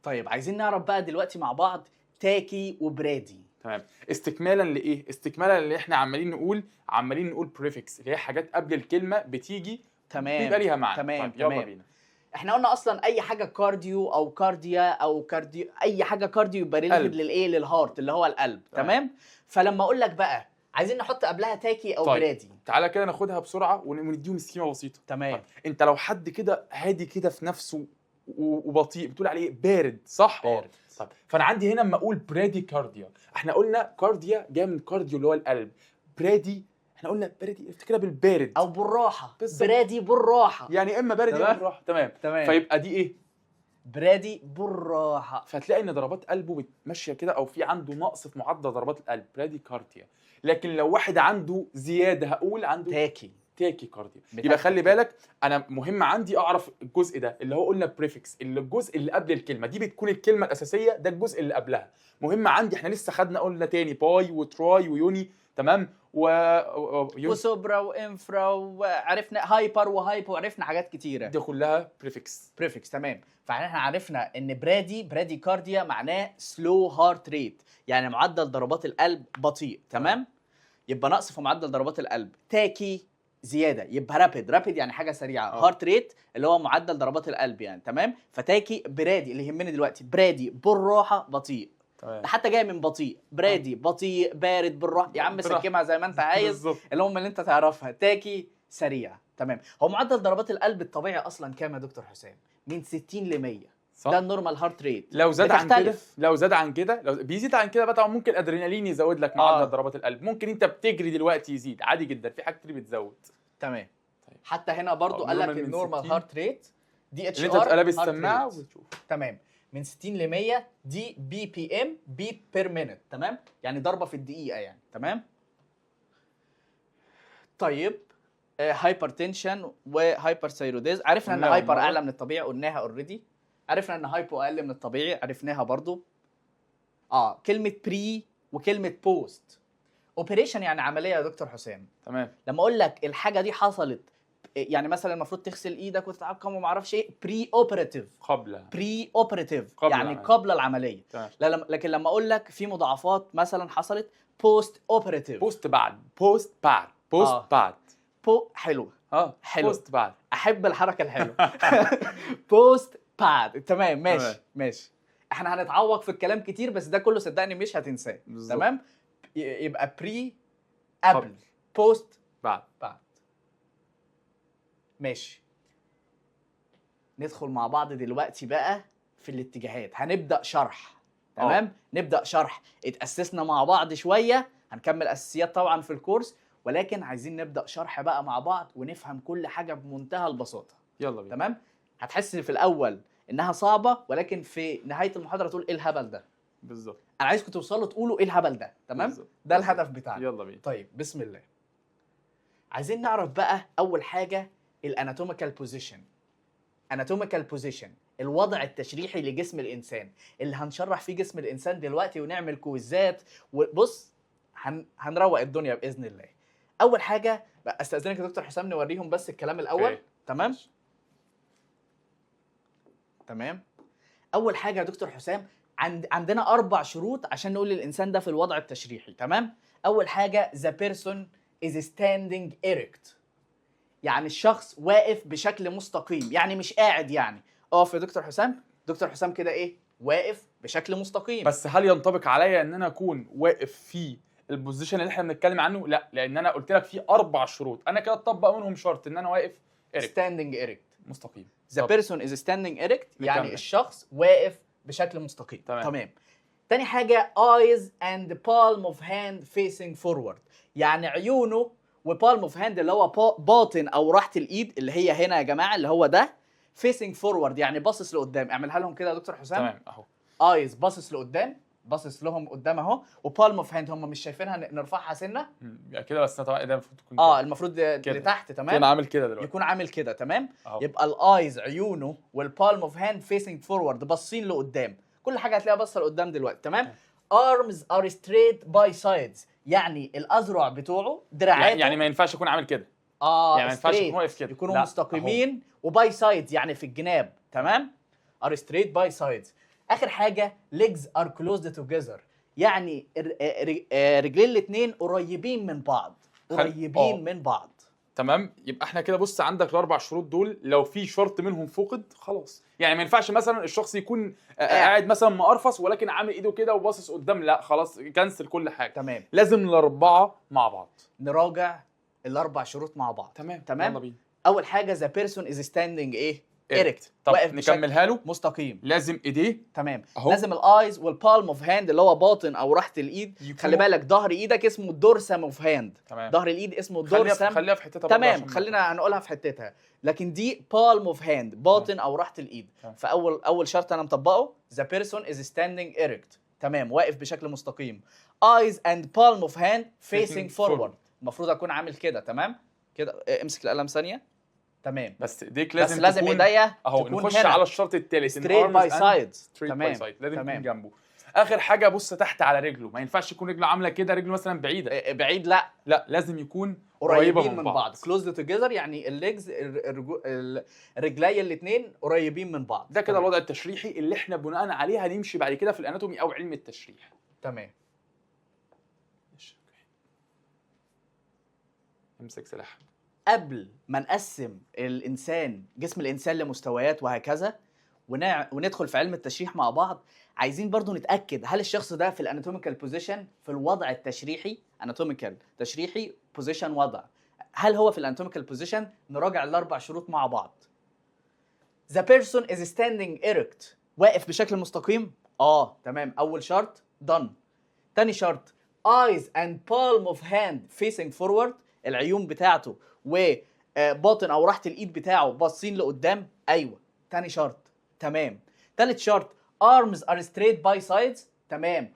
طيب عايزين نعرف بقى دلوقتي مع بعض تاكي وبرادي.
تمام. استكمالا لايه؟ استكمالا اللي احنا عمالين نقول بريفكس اللي هي حاجات قبل الكلمه بتيجي.
تمام.
بيبقى ليها معنى.
تمام.
طيب يلا بينا.
احنا قلنا اصلا اي حاجه كارديو او كارديا او كارديو، اي حاجه كارديو يبقى ريليتد للايه، للهارت اللي هو القلب. تمام. فلما اقول لك بقى عايزين نحط قبلها تاكي او برادي.
تعالى كده ناخدها بسرعه ونديهم سكيمه بسيطه.
تمام.
انت لو حد كده هادي كده في نفسه وبطيء بتقول عليه بارد، صح؟
بارد.
طيب فانا عندي هنا لما اقول برادي كارديا، احنا قلنا كارديا جايه من كارديو اللي هو القلب. برادي احنا قلنا برادي افتكرها بالبارد
او بالراحه. برادي بالراحه
يعني اما بارد يا بالراحه. تمام. فيبقى دي ايه؟
برادي بالراحه.
فتلاقي ان ضربات قلبه ماشيه كده او في عنده نقص في معدل ضربات القلب، برادي كارديا. لكن لو واحد عنده زياده هقول عنده تاكي كارديا. يبقى خلي بالك انا مهم عندي اعرف الجزء ده اللي هو قلنا بريفكس، اللي الجزء اللي قبل الكلمه دي بتكون الكلمه الاساسيه، ده الجزء اللي قبلها. مهم عندي احنا لسه خدنا قلنا تاني باي وتراي ويوني، تمام
وسوبرا وانفرا، وعرفنا هايبر وهايبو، وعرفنا حاجات كتيره
دي كلها بريفكس.
بريفكس. تمام. فاحنا عرفنا ان برادي كارديا معناه سلو هارت ريت، يعني معدل ضربات القلب بطيء. تمام. يبقى نقص في معدل ضربات القلب. تاكي زياده يبقى رابيد يعني حاجه سريعه. هارت ريت اللي هو معدل ضربات القلب يعني. تمام. فتاكي برادي اللي يهمني دلوقتي برادي بالراحه بطيء. ده حتى جاي من بطيء. برادي بطيء بارد بالراحه. يا عم سكمها زي ما انت عايز، المهم اللي انت تعرفها. تاكي سريع. تمام. هو معدل ضربات القلب الطبيعي اصلا كام يا دكتور حسام؟ من 60 ل 100. صح. ده النورمال هارت ريت.
لو زاد عن كده لو بيزيد عن كده بقى طبعا ممكن ادرينالين يزود لك معدل ضربات القلب. ممكن انت بتجري دلوقتي يزيد عادي جدا، في حاجات كتير بتزود.
تمام. طيب. حتى هنا برضو قال لك النورمال هارت ريت دي اتش ار
اللي انت بتبقى لابس سماعه وتشوف.
تمام. من 60 ل 100 دي بي بي ام، بيت بير مينت. تمام. يعني ضربه في الدقيقه يعني. تمام. طيب هايبرتنشن وهايبرثايروديز. عرفنا ان هايبر اعلى من الطبيعي، قلناها اوريدي. عرفنا ان هايبو اقل من الطبيعي، عرفناها برضو. كلمه بري وكلمه بوست. اوبريشن يعني عمليه يا دكتور حسام.
تمام.
لما اقول لك الحاجه دي حصلت، يعني مثلا المفروض تغسل ايدك وتتعقم وما اعرفش ايه، بري اوبراتيف. بري اوبراتيف يعني قبل العمليه. لكن لما اقول لك في مضاعفات مثلا حصلت، بوست اوبراتيف.
بوست بعد.
حلو. حلو.
بوست بعد.
احب الحركه الحلوه. بوست بعد. تمام. ماشي. احنا هنتعوق في الكلام كتير، بس ده كله صدقني مش هتنساه. تمام. يبقى بري قبل، بوست
بعد.
ماشي. ندخل مع بعض دلوقتي بقى في الاتجاهات. هنبدأ شرح. تمام. نبدأ شرح. اتأسسنا مع بعض شوية، هنكمل أساسيات طبعا في الكورس، ولكن عايزين نبدأ شرح بقى مع بعض ونفهم كل حاجة بمنتهى البساطة.
يلا بينا.
تمام. هتحس في الأول إنها صعبة، ولكن في نهاية المحاضرة تقول إيه الهبل ده.
بالظبط.
أنا عايزكم توصلوا تقولوا إيه الهبل ده. تمام. بالزبط. ده الهدف بتاعنا.
يلا بينا.
طيب بسم الله. عايزين نعرف بقى أول حاجة الاناتوميكال بوزيشن. اناتوميكال بوزيشن الوضع التشريحي لجسم الانسان، اللي هنشرح فيه جسم الانسان دلوقتي ونعمل كويزات. وبص هنروق الدنيا باذن الله. اول حاجه استاذنك يا دكتور حسام نوريهم بس الكلام الاول. تمام. تمام. اول حاجه يا دكتور حسام عندنا 4 شروط عشان نقول للانسان ده في الوضع التشريحي. تمام. اول حاجه the person is standing erect، يعني الشخص واقف بشكل مستقيم، يعني مش قاعد. يعني اقف يا دكتور حسام. دكتور حسام كده ايه؟ واقف بشكل مستقيم.
بس هل ينطبق عليا ان انا اكون واقف في البوزيشن اللي احنا بنتكلم عنه؟ لا، لان انا قلت لك في 4 شروط، انا كده اطبق منهم شرط ان انا واقف
ستاندنج ايركت
مستقيم.
The person is standing erect يعني الشخص واقف بشكل مستقيم. تمام. تاني حاجة eyes and palm of hand facing forward، يعني عيونه وبالم اوف هاند اللي هو باطن او راحة الايد اللي هي هنا يا جماعة اللي هو ده، فيسنج فورورد يعني باصص لقدام. اعملها لهم كده يا دكتور حسام.
تمام اهو.
ايز باصص لقدام، باصص لهم قدام اهو، وبالم اوف هاند هم مش شايفينها نرفعها سنة
كده بس. طبعا ده المفروض تكون
المفروض لتحت. تمام.
انا عامل كده دلوقتي،
يكون عامل كده. تمام. يبقى الايز عيونه والبالم اوف هاند فيسنج فورورد باصين لقدام. كل حاجة هتلاقيها باصة لقدام دلوقتي. تمام. arms are straight by sides، يعني الاذرع بتوعه دراعاته
يعني ما ينفعش يكون عامل كده. يعني ما ينفعش يكون واقف كده،
يكونوا مستقيمين. وباي سايدز يعني في الجناب. تمام. are straight by sides. اخر حاجه legs are closed together، يعني رجلين الاثنين قريبين من بعض. من بعض.
تمام. يبقى احنا كده بص، عندك ال4 شروط دول، لو في شرط منهم فقد خلاص. يعني ما ينفعش مثلا الشخص يكون قاعد مثلا مقرفص ولكن عامل ايده كده وباصص قدام، لا خلاص كنسل كل حاجه.
تمام.
لازم ال4 مع بعض.
نراجع ال4 شروط مع بعض.
تمام.
يلا بينا. اول حاجه the person is standing erect،
طب نكملها له.
مستقيم.
لازم ايديه.
تمام. لازم الايز والبالم اوف هاند اللي هو باطن او راحه الايد. خلي بالك ظهر ايدك اسمه الدورسم اوف هاند. ظهر الايد اسمه الدورسم.
خليها في حتتها.
تمام. خلينا هنقولها في حتتها، لكن دي بالم اوف هاند باطن او راحه الايد. فاول شرط انا مطبقه the person is standing erect. تمام. واقف بشكل مستقيم. eyes and palm of hand facing forward. المفروض اكون عامل كده. تمام كده. امسك القلم ثانيه. تمام.
بس ايديك
لازم ايديا
اهو.
تكون
نخش
هنا
على الشرط الثالث
straight by sides.
تمام. لازم تكون جنبه. اخر حاجه بص تحت على رجله، ما ينفعش يكون رجله عامله كده، رجله مثلا بعيده،
بعيد لا،
لا لازم يكون
قريبين من بعض. كلوز توجذر يعني الليجز الرجلي الاثنين قريبين من بعض.
ده كده الوضع التشريحي اللي احنا بناء عليه هنمشي بعد كده في الاناتومي او علم التشريح.
تمام.
امسك سلاح.
قبل ما نقسم جسم الانسان لمستويات وهكذا وندخل في علم التشريح مع بعض، عايزين برضو نتاكد هل الشخص ده في الاناتوميكال بوزيشن، في الوضع التشريحي، اناتوميكال تشريحي بوزيشن وضع، هل هو في الاناتوميكال بوزيشن؟ نراجع الاربع شروط مع بعض. The person is standing erect، واقف بشكل مستقيم. تمام، اول شرط done. تاني شرط eyes and palm of hand facing forward، العيون بتاعته وباطن او راحة الايد بتاعه باصين لقدام. ايوه، تاني شرط تمام. تالت شرط arms are straight by sides، تمام،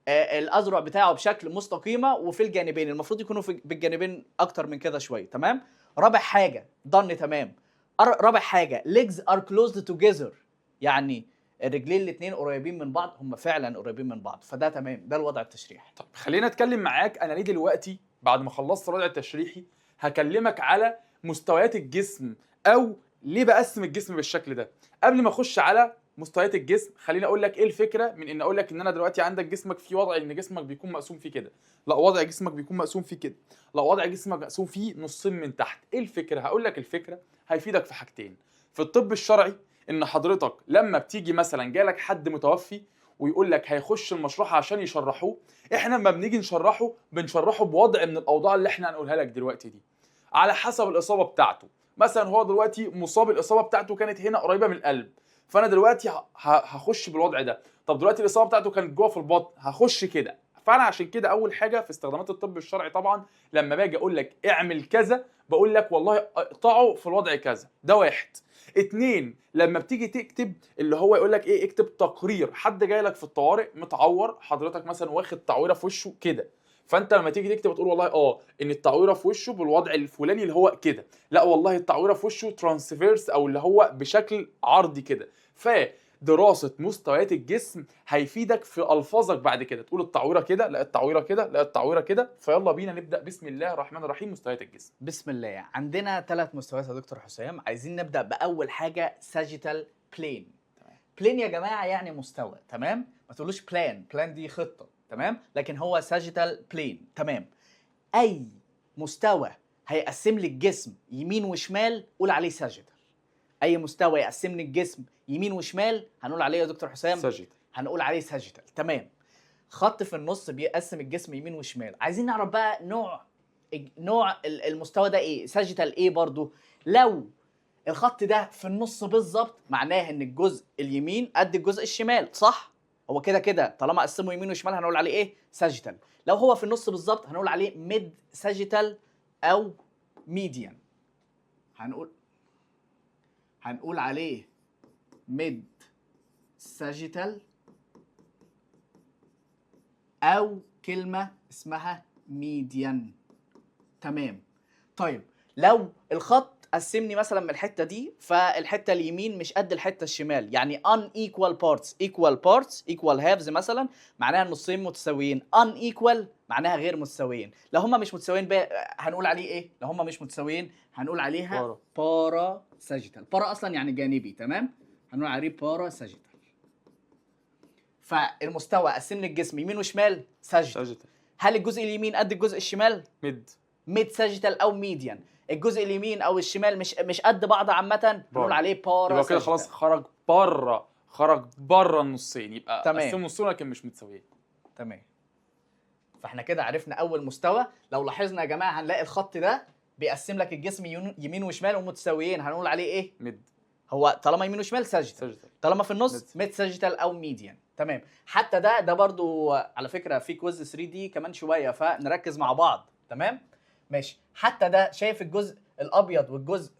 الاذرع بتاعه بشكل مستقيمه وفي الجانبين، المفروض يكونوا بالجانبين اكتر من كده شويه. تمام. رابع حاجه ضن. تمام. رابع حاجه legs are closed together، يعني الرجلين الاثنين قريبين من بعض، هم فعلا قريبين من بعض، فده تمام، ده الوضع التشريحي.
طب خلينا اتكلم معاك انا ليه دلوقتي بعد ما خلصت الوضع التشريحي هكلمك على مستويات الجسم، او ليه بقسم الجسم بالشكل ده. قبل ما اخش على مستويات الجسم خليني اقول لك ايه الفكره من ان اقول لك ان انا دلوقتي عندك جسمك في وضع ان جسمك بيكون مقسوم فيه كده، لا وضع جسمك بيكون مقسوم فيه كده، لا وضع جسمك مقسوم فيه نصين من تحت. ايه الفكره؟ هقول لك الفكره هيفيدك في حاجتين. في الطب الشرعي ان حضرتك لما بتيجي مثلا جالك حد متوفي ويقول لك هيخش المشرحه عشان يشرحوه، احنا لما بنيجي نشرحه بنشرحه بوضع من الاوضاع اللي احنا هنقولها لك دلوقتي دي على حسب الاصابه بتاعته. مثلا هو دلوقتي مصاب، الاصابه بتاعته كانت هنا قريبه من القلب، فانا دلوقتي هخش بالوضع ده. طب دلوقتي الاصابه بتاعته كانت جوه في البطن، هخش كده. فانا عشان كده اول حاجه في استخدامات الطب الشرعي طبعا لما باجي اقول لك اعمل كذا بقول لك والله اقطعه في الوضع كذا. ده واحد. اتنين، لما بتيجي تكتب اللي هو يقول لك ايه، اكتب تقرير حد جاي لك في الطوارئ متعور، حضرتك مثلا واخد تعويره في وشه كده، فانت لما تيجي تكتب تقول والله ان التعويره في وشه بالوضع الفلاني اللي هو كده، لا والله التعويره في وشه ترانسفيرس او اللي هو بشكل عرضي كده. فدراسه مستويات الجسم هيفيدك في الفاظك بعد كده، تقول التعويره كده، لا التعويره كده، لا التعويره كده. فيلا بينا نبدا. بسم الله الرحمن الرحيم. مستويات الجسم.
بسم الله. عندنا 3 مستويات يا دكتور حسام. عايزين نبدا باول حاجه ساجيتال بلين. بلين يا جماعه يعني مستوى، تمام؟ ما تقولوش بلان دي خطه، تمام؟ لكن هو ساجيتال بلين. تمام. اي مستوى هيقسم لي الجسم يمين وشمال قول عليه ساجيتال. اي مستوى يقسم لي الجسم يمين وشمال هنقول عليه يا دكتور حسام
ساجيتال.
هنقول عليه ساجيتال. تمام. خط في النص بيقسم الجسم يمين وشمال. عايزين نعرف بقى نوع المستوى ده ايه، ساجيتال ايه برضو. لو الخط ده في النص بالظبط معناه ان الجزء اليمين قد الجزء الشمال، صح؟ هو كده كده طالما قسمه يمين وشمال هنقول عليه ايه؟ ساجيتال. لو هو في النص بالظبط هنقول عليه ميد ساجيتال او ميديان. هنقول عليه ميد ساجيتال او كلمه اسمها ميديان. تمام. طيب لو الخط قسمني مثلا من الحته دي، فالحته اليمين مش قد الحته الشمال، يعني unequal parts equal halves مثلا، معناها النصين متساويين. unequal معناها غير متساويين. لو هما مش متساويين هنقول عليه ايه؟ لو هما مش متساويين هنقول عليها بارا ساجيتال. بارا اصلا يعني جانبي، تمام؟ هنقول عليه بارا ساجيتال. فالمستوى قسم لي الجسم يمين وشمال ساجيتال. هل الجزء اليمين قد الجزء الشمال؟ ميد ساجيتال او ميديان. الجزء اليمين او الشمال مش قد بعض عامه نقول عليه بارا.
يبقى كده خلاص خرج بره النصين، يبقى قسم نصين لكن مش متساويين.
تمام. فاحنا كده عرفنا اول مستوى. لو لاحظنا يا جماعه هنلاقي الخط ده بيقسم لك الجسم يمين وشمال ومتساويين، هنقول عليه ايه؟
ميد.
هو طالما يمين وشمال ساجيتال، طالما في النص ميد ساجيتال او ميديان. تمام. حتى ده برضو على فكره في كويز 3 دي كمان شويه، فنركز مع بعض. تمام ماشي. حتى ده شايف الجزء الابيض والجزء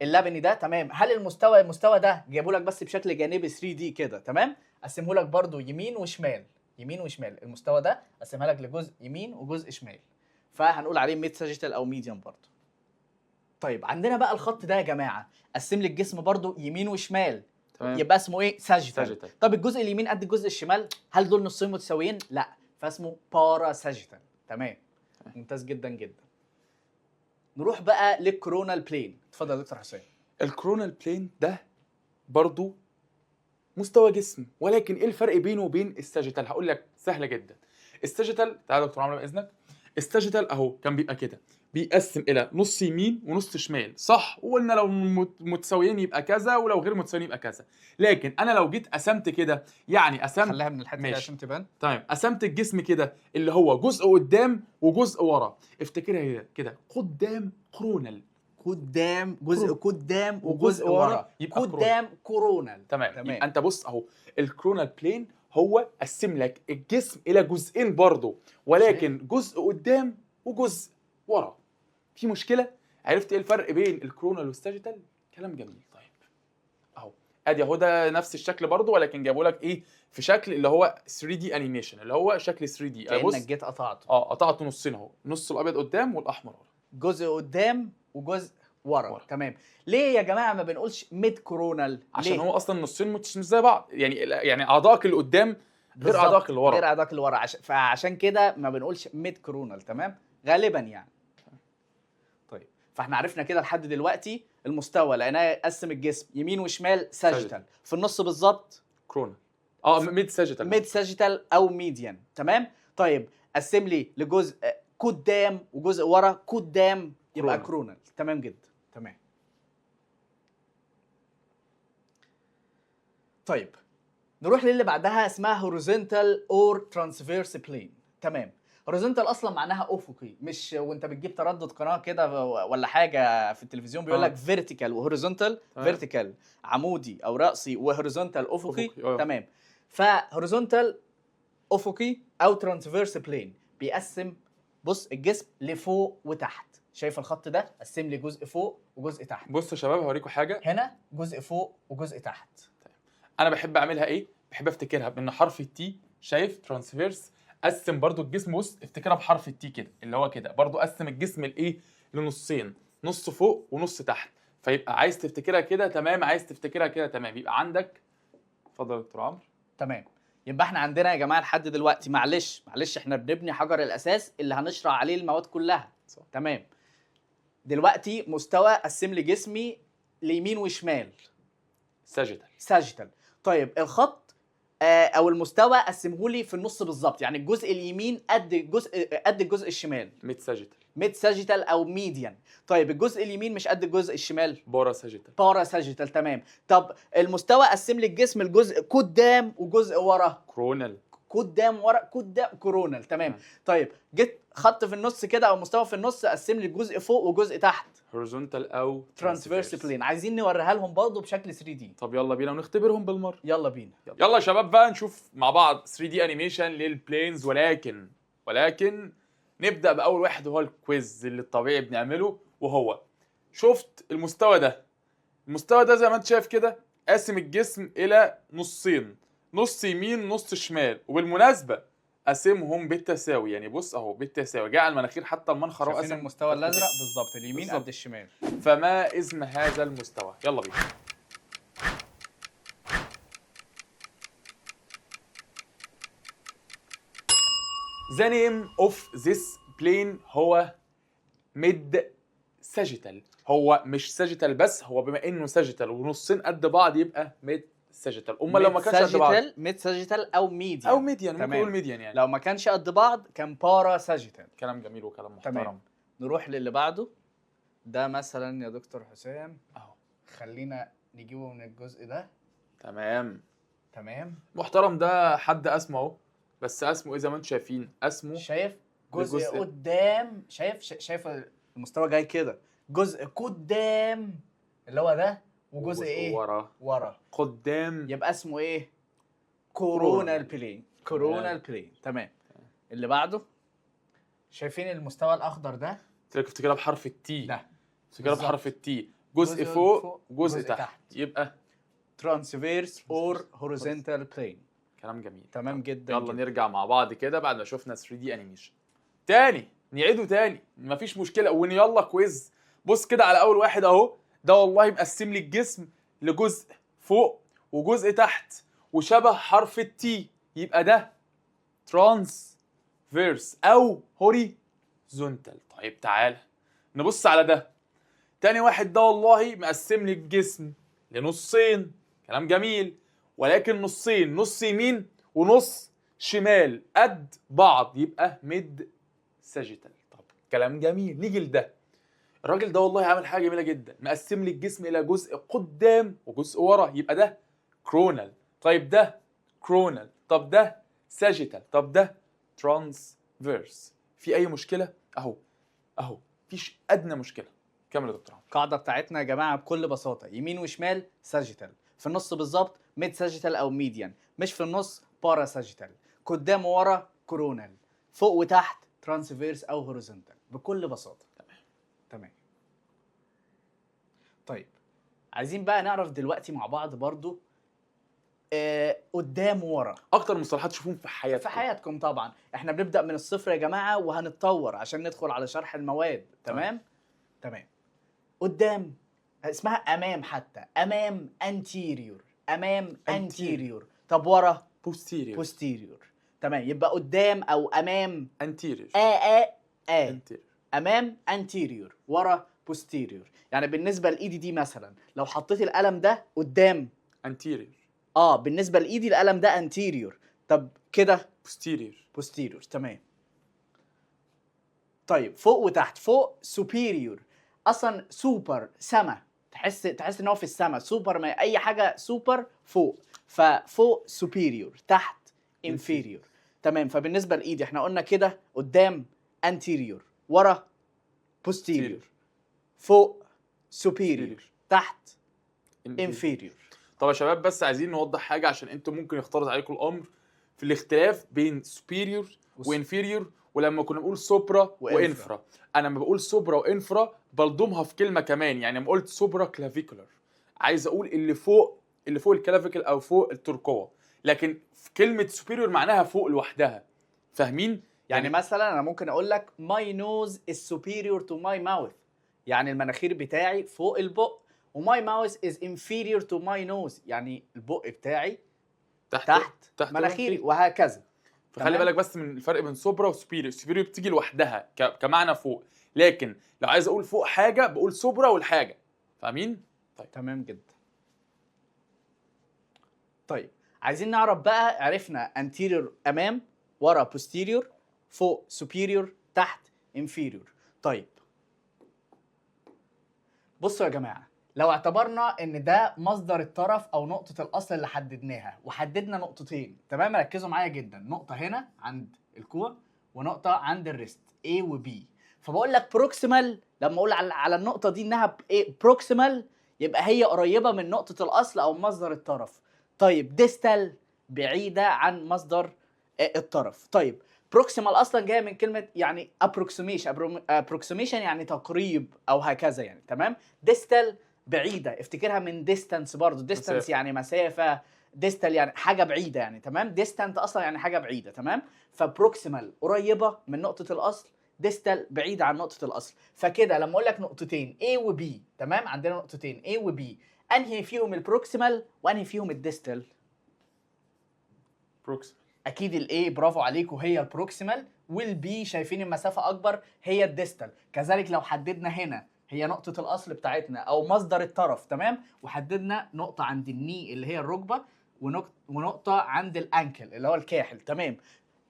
اللبني ده، تمام؟ هل المستوى ده جايبه لك بس بشكل جانبي 3 دي كده، تمام؟ قسمه لك برضو يمين وشمال. المستوى ده قسمها لك لجزء يمين وجزء شمال، فهنقول عليه ميد ساجيتال او ميديان برضو. طيب عندنا بقى الخط ده يا جماعه قسم لي الجسم برضو يمين وشمال.
تمام.
يبقى اسمه ايه؟ ساجيتال.
ساجيتال.
طب الجزء اليمين قد الجزء الشمال، هل دول نصين متساويين؟ لا، فاسمه بارا ساجيتال. تمام، ممتاز جدا جدا. نروح بقى للكورونال بلين. اتفضل يا دكتور حسين.
الكورونال بلين ده برضو مستوى جسم، ولكن ايه الفرق بينه وبين الساجيتال؟ هقول لك سهله جدا. الساجيتال، تعالى يا دكتور عمرو باذنك. الساجيتال اهو كان بيبقى كده، بيقسم الى نص يمين ونص شمال، صح؟ وقلنا لو متساويين يبقى كذا، ولو غير متساويين يبقى كذا. لكن انا لو جيت قسمت كده، يعني قسمت،
خليها من الحته دي
ماشي.
عشان تبان.
تمام، قسمت الجسم كده اللي هو جزء قدام وجزء ورا. افتكرها كده، قدام كورونال،
قدام جزء قدام
وجزء
وجزء
ورا،
ورا،
يبقى
قدام كورونال.
تمام. يبقى انت بص اهو، الكورونال بلين هو قسم لك الجسم الى جزئين برضه، ولكن جزء قدام وجزء ورا. في مشكله؟ عرفت ايه الفرق بين الكورونال والساجيتال؟ كلام جميل. طيب اهو ادي اهو، ده نفس الشكل برضه، ولكن جابوا لك ايه في شكل اللي هو 3 دي انيميشن، اللي هو شكل 3 دي.
كأنك جيت قطعته.
قطعته نصين اهو، نص الابيض قدام والاحمر ورا.
جزء قدام وجزء ورا. تمام. ليه يا جماعه ما بنقولش ميد كورونال؟
عشان
ليه؟
هو اصلا النصين مش زي بعض، يعني اعضائك اللي قدام غير اعضائك اللي ورا.
غير اعضائك اللي ورا، فعشان كده ما بنقولش ميد كورونال. تمام، غالبا يعني. طيب، فاحنا عرفنا كده لحد دلوقتي المستوى، لقيناه قسم الجسم يمين وشمال ساجيتال، في النص بالظبط
كورونال. ميد ساجيتال.
ميد ساجيتال او ميديان. تمام. طيب قسم لي لجزء قدام وجزء ورا، قدام يبقى كورونال. تمام جدا. تمام. طيب نروح للي بعدها، اسمها horizontal or transverse plane. تمام. horizontal اصلا معناها افقي، مش وانت بتجيب تردد قناه كده ولا حاجه في التلفزيون بيقول لك vertical وهوريزونتال. vertical عمودي او راسي، وهوريزونتال افقي. تمام. فهوريزونتال افقي او ترانسفيرس بلين بيقسم، بص، الجسم لفوق وتحت. شايف الخط ده؟ قسم لي جزء فوق وجزء تحت.
بصوا يا شباب هوريكم حاجه،
هنا جزء فوق وجزء تحت.
انا بحب اعملها ايه، بحب افتكرها بان حرف التي، شايف ترانسفيرس، قسم برضو الجسم. بص افتكرها بحرف التي كده، اللي هو كده برضو قسم الجسم لايه، لنصين، نص فوق ونص تحت. فيبقى عايز تفتكرها كده تمام، عايز تفتكرها كده تمام، يبقى عندك. اتفضل يا دكتور عمرو.
تمام. يبقى احنا عندنا يا جماعه لحد دلوقتي، معلش احنا بنبني حجر الاساس اللي هنشرح عليه المواد كلها. صح. تمام. دلوقتي مستوى قسم لي جسمي ليمين وشمال،
ساجيتال.
طيب الخط او المستوى قسمه لي في النص بالظبط، يعني الجزء اليمين قد الجزء الشمال، ميد ساجيتال او ميديان. طيب الجزء اليمين مش قد الجزء الشمال، بارا ساجيتال. تمام. طب المستوى قسم لي الجسم الجزء قدام وجزء ورا،
كورونال.
قدام ورا، قدام كورونال. تمام. طيب جيت خط في النص كده او مستوى في النص قسم لي جزء فوق وجزء تحت،
هوريزونتال او
ترانسفيرس بلين. عايزين نوريها لهم برضه بشكل 3 دي.
طب يلا بينا ونختبرهم بالمره.
يلا بينا.
يلا يا شباب بقى نشوف مع بعض 3 دي انيميشن للبلينز، ولكن نبدا باول واحد وهو الكويز اللي الطبيعي بنعمله، وهو شفت المستوى ده زي ما انت شايف كده قاسم الجسم الى نصين، نص يمين نص شمال، وبالمناسبه قاسمهم بالتساوي. يعني بص اهو بالتساوي، جاء على المناخير حتى المنخر
قاسم المستوى الازرق بالظبط، اليمين قد الشمال.
فما اسم هذا المستوى؟ يلا بينا. The name of this plane هو ميد ساجيتال. هو مش ساجيتال بس، هو بما انه ساجيتال ونصين قد بعض يبقى ميد ساجيتال. امال لو ما كانش قد بعض،
ميد ساجيتال او ميديان
ممكن نقول ميديان يعني.
لو ما كانش قد بعض كان بارا ساجيتال.
كلام جميل وكلام محترم.
تمام. نروح للي بعده. ده مثلا يا دكتور حسام
اهو،
خلينا نجيبه من الجزء ده.
تمام
محترم.
ده حد اسمه اهو، بس اسمه ايه زي ما انتم شايفين، اسمه
شايف جزء قدام، شايف المستوى جاي كده، جزء قدام اللي هو ده، وجزء ايه ورا
قدام،
يبقى اسمه ايه؟ كورونال بلين. تمام. اللي بعده، شايفين المستوى الاخضر ده؟
افتكرها بحرف التي
ده،
افتكرها بحرف التي، جزء فوق وجزء تحت، يبقى
ترانسفيرس اور هوريزونتال بلين.
كلام جميل.
تمام جدا.
يلا نرجع مع بعض كده بعد ما شفنا 3 دي انيميشن تاني، نعيده تاني مفيش مشكله. يلا كويز. بص كده على اول واحد اهو، ده والله مقسم لي الجسم لجزء فوق وجزء تحت وشبه حرف التي، يبقى ده ترانسفيرس او هوريزونتال. طيب تعالى نبص على ده. تاني واحد ده والله مقسم لي الجسم لنصين، كلام جميل، ولكن نصين، نص يمين ونص شمال قد بعض، يبقى ميد ساجيتال. طب كلام جميل. نيجي لده. الراجل ده والله عامل حاجه جميله جدا، مقسم لي الجسم الى جزء قدام وجزء ورا، يبقى ده كرونال. طيب ده كرونال، طب ده ساجيتال، طب ده ترانسفيرس. في اي مشكله؟ اهو مفيش ادنى مشكله. كمل يا دكتور عمرو.
القاعده بتاعتنا يا جماعه بكل بساطه يمين وشمال ساجيتال، في النص بالظبط ميد ساجيتال او ميديان، مش في النص بارا ساجيتال، قدام وورا كورونال، فوق وتحت ترانسفيرس او هوريزونتال، بكل بساطه. تمام. طيب عايزين بقى نعرف دلوقتي مع بعض برضو قدام وورا.
اكتر مصطلحات تشوفون في حياتكم.
في حياتكم طبعا. احنا بنبدأ من الصفر يا جماعة وهنتطور عشان ندخل على شرح المواد. تمام؟ تمام. قدام اسمها امام، حتى امام anterior، امام anterior. طب ورا posterior. تمام، يبقى قدام او امام
anterior.
anterior. امام anterior، ورا posterior. يعني بالنسبة لايدي دي مثلا لو حطيت القلم ده قدام
anterior.
بالنسبة لايدي القلم ده anterior. طب كده posterior. تمام. طيب فوق وتحت. فوق superior، اصلا سوبر سما، تحس ان هو في السما. سوبر، ما اي حاجه سوبر فوق، ففوق superior، تحت inferior. تمام. فبالنسبه لايدي احنا قلنا كده قدام anterior، ورا posterior، فوق superior، تحت inferior.
طب يا شباب بس عايزين نوضح حاجه عشان انتم ممكن يختلط عليكم الامر في الاختلاف بين superior وانفيريور. ولما كنا بنقول سوبرا وانفرا، انا لما بقول سوبرا وانفرا بلضمها في كلمه كمان. يعني لما قلت سوبرا كلافيكولار عايز اقول اللي فوق الكلافيكل او فوق الترقوه، لكن في كلمه سوبيريور معناها فوق لوحدها. فاهمين؟
يعني مثلا انا ممكن اقول لك my nose is superior to my mouth، يعني المناخير بتاعي فوق البق، وماي ماوس is inferior to my nose، يعني البق بتاعي تحت مناخيري، وهكذا.
فخلي بالك بس من الفرق بين سوبرا وسوبيريور. سوبيريور بتيجي لوحدها كمعنى فوق، لكن لو عايز اقول فوق حاجه بقول سوبرا والحاجه. فاهمين؟ طيب
تمام جدا. طيب عايزين نعرف بقى، عرفنا anterior امام، ورا posterior، فوق superior، تحت inferior. طيب بصوا يا جماعه، لو اعتبرنا ان ده مصدر الطرف او نقطه الاصل اللي حددناها، وحددنا نقطتين، تمام؟ ركزوا معايا جدا. نقطه هنا عند الكوع، ونقطه عند الريست A و B. فبقول لك بروكسيمال، لما اقول على النقطه دي انها بروكسيمال يبقى هي قريبه من نقطه الاصل او مصدر الطرف. طيب ديستال، بعيده عن مصدر الطرف. طيب بروكسيمال اصلا جايه من كلمه يعني approximation يعني تقريب او هكذا يعني. تمام. ديستال بعيده، افتكرها من ديستانس برضه. ديستانس يعني مسافه، ديستال يعني حاجه بعيده يعني. تمام. ديستانت اصلا يعني حاجه بعيده. تمام. فبروكسيمال قريبه من نقطه الاصل، ديستال بعيده عن نقطه الاصل. فكده لما اقول لك نقطتين A و B، تمام، عندنا نقطتين A و B، انهي فيهم البروكسيمال وانهي فيهم الديستال؟
بروكسيمال.
اكيد الاي، برافو عليكم، هي البروكسيمال، والبي شايفين المسافه اكبر هي الديستال. كذلك لو حددنا هنا هي نقطه الاصل بتاعتنا او مصدر الطرف، تمام، وحددنا نقطه عند الني اللي هي الركبه، ونقطه عند الانكل اللي هو الكاحل، تمام،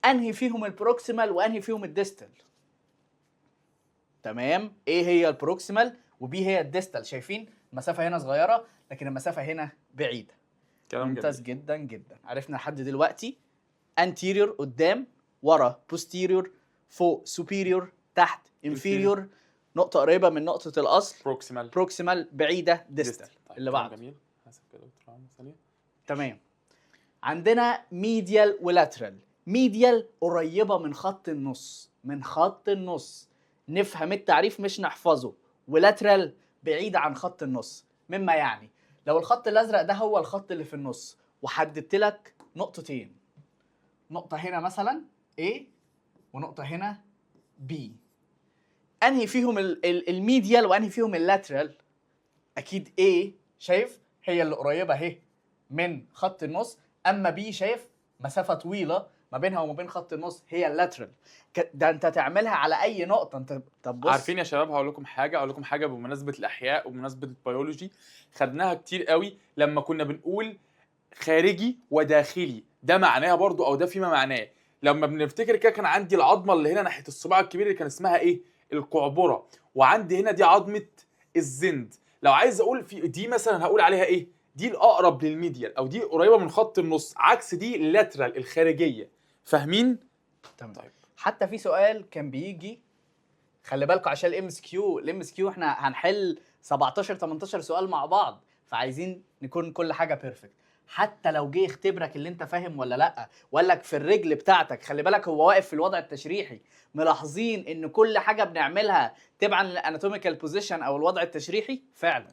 انهي فيهم البروكسيمال وانهي فيهم الديستال؟ تمام. ايه هي البروكسيمال وبي هي الديستال. شايفين المسافه هنا صغيره لكن المسافه هنا بعيده.
كلام
ممتاز جدا جدا. عرفنا لحد دلوقتي anterior قدام، ورا posterior، فوق superior، تحت inferior، نقطة قريبة من نقطة الأصل proximal، بعيدة distal.
طيب.
اللي بعده.
جميل. حسب كده دكتور عمرو ثانية.
تمام. عندنا medial ولاترال. medial قريبة من خط النص، من خط النص، نفهم التعريف مش نحفظه. ولاترال بعيدة عن خط النص. مما يعني لو الخط الأزرق ده هو الخط اللي في النص، وحددت لك نقطتين، نقطة هنا مثلا A ونقطة هنا B، أنهي فيهم الميديال وأنهي فيهم اللاترال؟ أكيد A، شايف هي اللي قريبة أهي من خط النص، اما بي شايف مسافه طويله ما بينها وما بين خط النص هي اللاترال. ده انت تعملها على اي نقطه. انت طب بص،
عارفين يا شباب، هقول لكم حاجه بمناسبه الاحياء وبمناسبه البيولوجي، خدناها كتير قوي لما كنا بنقول خارجي وداخلي، ده معناها برضو او ده فيما معناه. لما بنفتكر كده كان عندي العظمه اللي هنا ناحيه الصباع الكبير اللي كان اسمها ايه؟ القعبره، وعندي هنا دي عظمه الزند. لو عايز اقول في دي مثلا هقول عليها ايه؟ دي الاقرب للميديال او دي قريبه من خط النص، عكس دي اللاترال الخارجيه. فاهمين؟
تمام.
طيب.
حتى في سؤال كان بيجي، خلي بالكم عشان الام اس كيو احنا هنحل 17 18 سؤال مع بعض، فعايزين نكون كل حاجه بيرفكت. حتى لو جه يختبرك اللي انت فاهم ولا لا، وقال لك في الرجل بتاعتك خلي بالك هو واقف في الوضع التشريحي، ملاحظين ان كل حاجه بنعملها تبعا للاناتوميكال بوزيشن او الوضع التشريحي فعلا.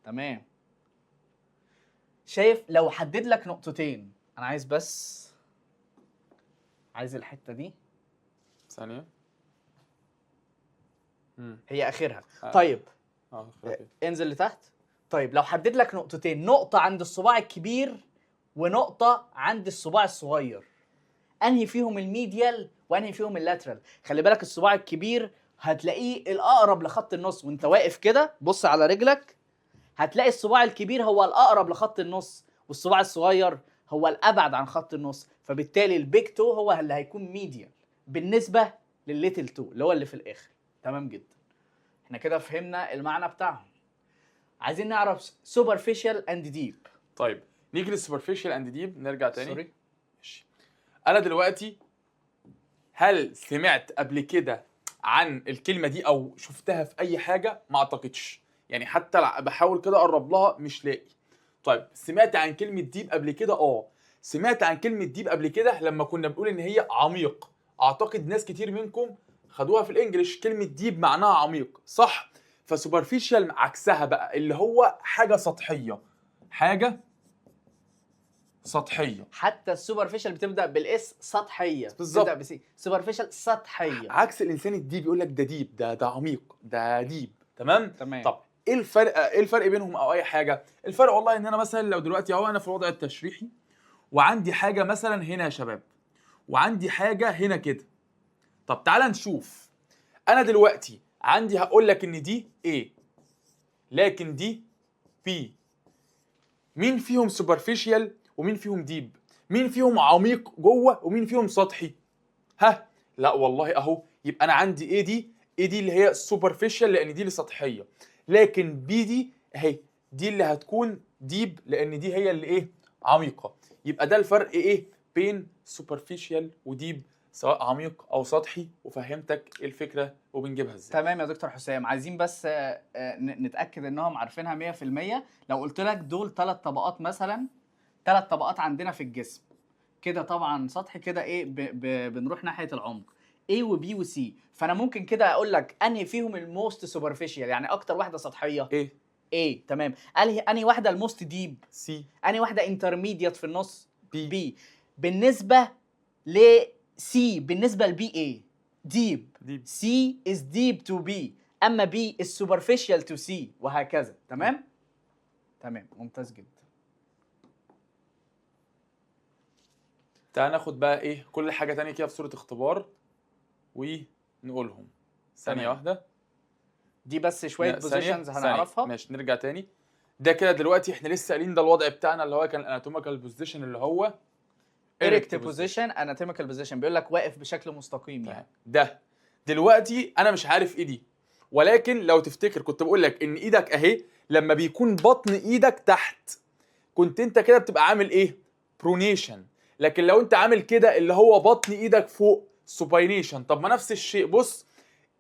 تمام. شايف لو حدد لك نقطتين، انا عايز الحته دي
ثانيه.
هي اخرها. طيب انزل لتحت. طيب لو حدد لك نقطتين، نقطة عند الصباع الكبير ونقطة عند الصباع الصغير، انهي فيهم الميديال وانهي فيهم اللاترال؟ خلي بالك الصباع الكبير هتلاقيه الاقرب لخط النص، وانت واقف كده بص على رجلك هتلاقي الصباع الكبير هو الاقرب لخط النص والصباع الصغير هو الابعد عن خط النص، فبالتالي البيج تو هو اللي هيكون ميديال بالنسبة للليتل تو اللي هو اللي في الاخر. تمام جدا. احنا كده فهمنا المعنى بتاعهم. عايزين نعرف superficial and deep.
طيب نيجي للسوبرفيشال اند ديب، نرجع تاني.
سوري.
ماشي. انا دلوقتي هل سمعت قبل كده عن الكلمه دي او شفتها في اي حاجه؟ ما اعتقدش، يعني حتى بحاول كده اقرب لها مش لاقي. طيب سمعت عن كلمه ديب قبل كده؟ سمعت عن كلمه ديب قبل كده لما كنا بنقول ان هي عميق. اعتقد ناس كتير منكم خدوها في الانجليش، كلمه ديب معناها عميق، صح؟ فسوبرفيشال عكسها بقى، اللي هو حاجه سطحيه. حاجه سطحيه.
حتى السوبرفيشال بتبدا بالاس، سطحيه
بالظبط.
بتبدا بسي، سوبرفيشال سطحيه.
عكس الانسان الديب يقول لك ده ديب، ده عميق، ده ديب. تمام.
تمام.
طب ايه الفرق بينهم او اي حاجه؟ الفرق والله ان انا مثلا لو دلوقتي اهو انا في الوضع التشريحي وعندي حاجه مثلا هنا يا شباب وعندي حاجه هنا كده. طب تعالى نشوف. انا دلوقتي عندي هقول لك ان دي A لكن دي B. مين فيهم سوبرفيشال ومين فيهم ديب؟ مين فيهم عميق جوه ومين فيهم سطحي؟ ها؟ لا والله اهو. يبقى انا عندي ايه دي اللي هي سوبرفيشال لان دي اللي سطحيه، لكن بي دي اهي دي اللي هتكون ديب لان دي هي اللي ايه؟ عميقه. يبقى ده الفرق ايه بين سوبرفيشال وديب، سواء عميق او سطحي، وفهمتك ايه الفكره وبنجيبها ازاي.
تمام يا دكتور حسام. عايزين بس نتاكد انهم عارفينها 100%. لو قلت لك دول 3 طبقات مثلا، 3 طبقات عندنا في الجسم كده، طبعا سطحي كده ايه بنروح ناحيه العمق A و B و C، فانا ممكن كده اقول لك انهي فيهم الموست سوبرفيشال، يعني اكتر واحده سطحيه
ايه؟
A. تمام. انهي واحده الموست ديب؟
C.
انهي واحده انترميديت في النص؟
B.
بالنسبه ل C، بالنسبه ل B A deep. C is deep to B، اما B is superficial to C، وهكذا. تمام. تمام ممتاز جدا.
تعال ناخد بقى ايه كل حاجه تانية كده في صوره اختبار ونقولهم. ثانيه واحده.
دي بس شويه بوزيشنز هنعرفها.
ماشي نرجع تاني. ده كده دلوقتي احنا لسه قايلين ده الوضع بتاعنا اللي هو كان الاناتوميكال بوزيشن اللي هو
erect position anatomical position، بيقول لك واقف بشكل مستقيم يعني.
ده دلوقتي انا مش عارف ايه دي، ولكن لو تفتكر كنت بقول لك ان ايدك اهي لما بيكون بطن ايدك تحت كنت انت كده بتبقى عامل ايه؟ برونيشن. لكن لو انت عامل كده اللي هو بطن ايدك فوق، سوباينيشن. طب ما نفس الشيء. بص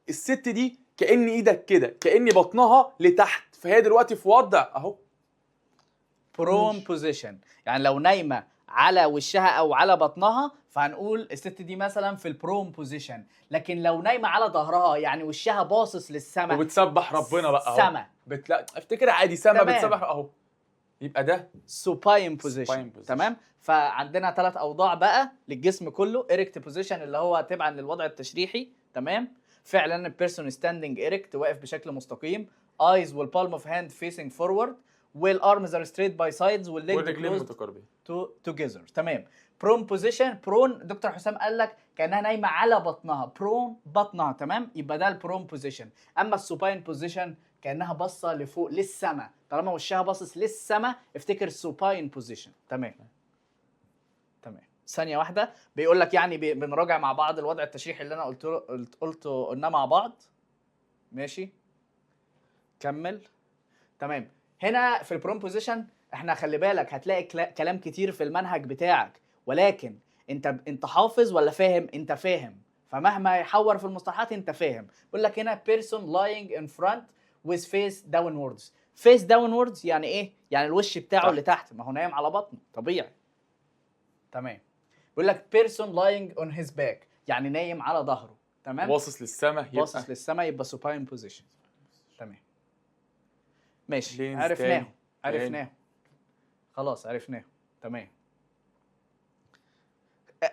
الست دي كأن ايدك كده كأن بطنها لتحت، فهي دلوقتي في وضع اهو
prone position، يعني لو نايمه على وشها او على بطنها فهنقول الست دي مثلا في البروم بوزيشن. لكن لو نايمه على ظهرها يعني وشها باصص للسماء
وبتسبح ربنا بقى اهو
سما،
افتكر عادي سما بتسبح اهو، يبقى ده
supine position. تمام. فعندنا 3 اوضاع بقى للجسم كله. erect position اللي هو تبعا للوضع التشريحي. تمام. فعلا البيرسون ستاندينج erect واقف بشكل مستقيم. eyes والبالم اوف هاند facing forward، والارمز ار ستريت باي سايدز والليج
والرجلين
كلوزد
متقاربين.
توجذر. تمام. برون بوزيشن، برون دكتور حسام قال لك كانها نايمه على بطنها، برون بطنها، تمام، يبقى ده البرون بوزيشن. اما السوباين بوزيشن كانها باصه لفوق للسماء، طالما وشها باصص للسماء افتكر السوباين بوزيشن. تمام. تمام. ثانيه واحده، بيقول لك يعني بنراجع مع بعض الوضع التشريحي اللي انا قلناه مع بعض. ماشي كمل. تمام. هنا في البرون بوزيشن احنا خلي بالك هتلاقي كلام كتير في المنهج بتاعك، ولكن انت حافظ ولا فاهم؟ انت فاهم، فمهما يحور في المصطلحات انت فاهم. بيقول لك هنا person lying in front with face downwards. face downwards يعني ايه؟ يعني الوش بتاعه
تحت.
اللي تحت، ما هو نايم على بطنه طبيعي. تمام. بيقول لك person lying on his back يعني نايم على ظهره، تمام،
باصص للسماء، يبقى
باصص للسماء، يبقى supine position. تمام. ماشي، عرفناه خلاص عرفناه. تمام.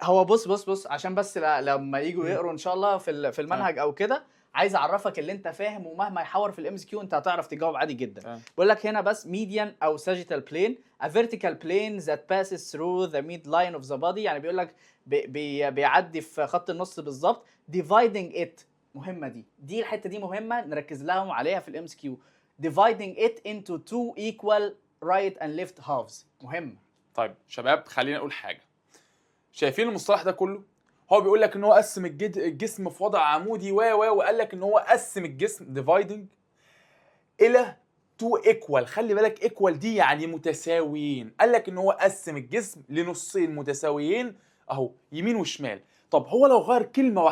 هو بص عشان بس لما يجوا يقروا ان شاء الله في المنهج او كده، عايز اعرفك اللي انت فاهم، ومهما يحور في الام اس كيو انت هتعرف تجاوب عادي جدا. بقول لك هنا بس median او sagittal plane a vertical plane that passes through the midline of the body، يعني بيقول لك بيعدي في خط النص بالظبط. dividing it مهمه، دي الحته دي مهمه نركز لهم عليها في الام اس كيو. dividing it into two equal right and left halves مهمه.
طيب شباب خلينا نقول حاجه. شايفين المصطلح ده كله؟ هو بيقول لك ان هو قسم الجسم في وضع عمودي وقال لك ان هو قسم الجسم ديفايدنج الى تو ايكوال. خلي بالك ايكوال دي يعني متساويين. قال لك ان هو قسم الجسم لنصين متساويين اهو، يمين وشمال. طب هو لو غير كلمه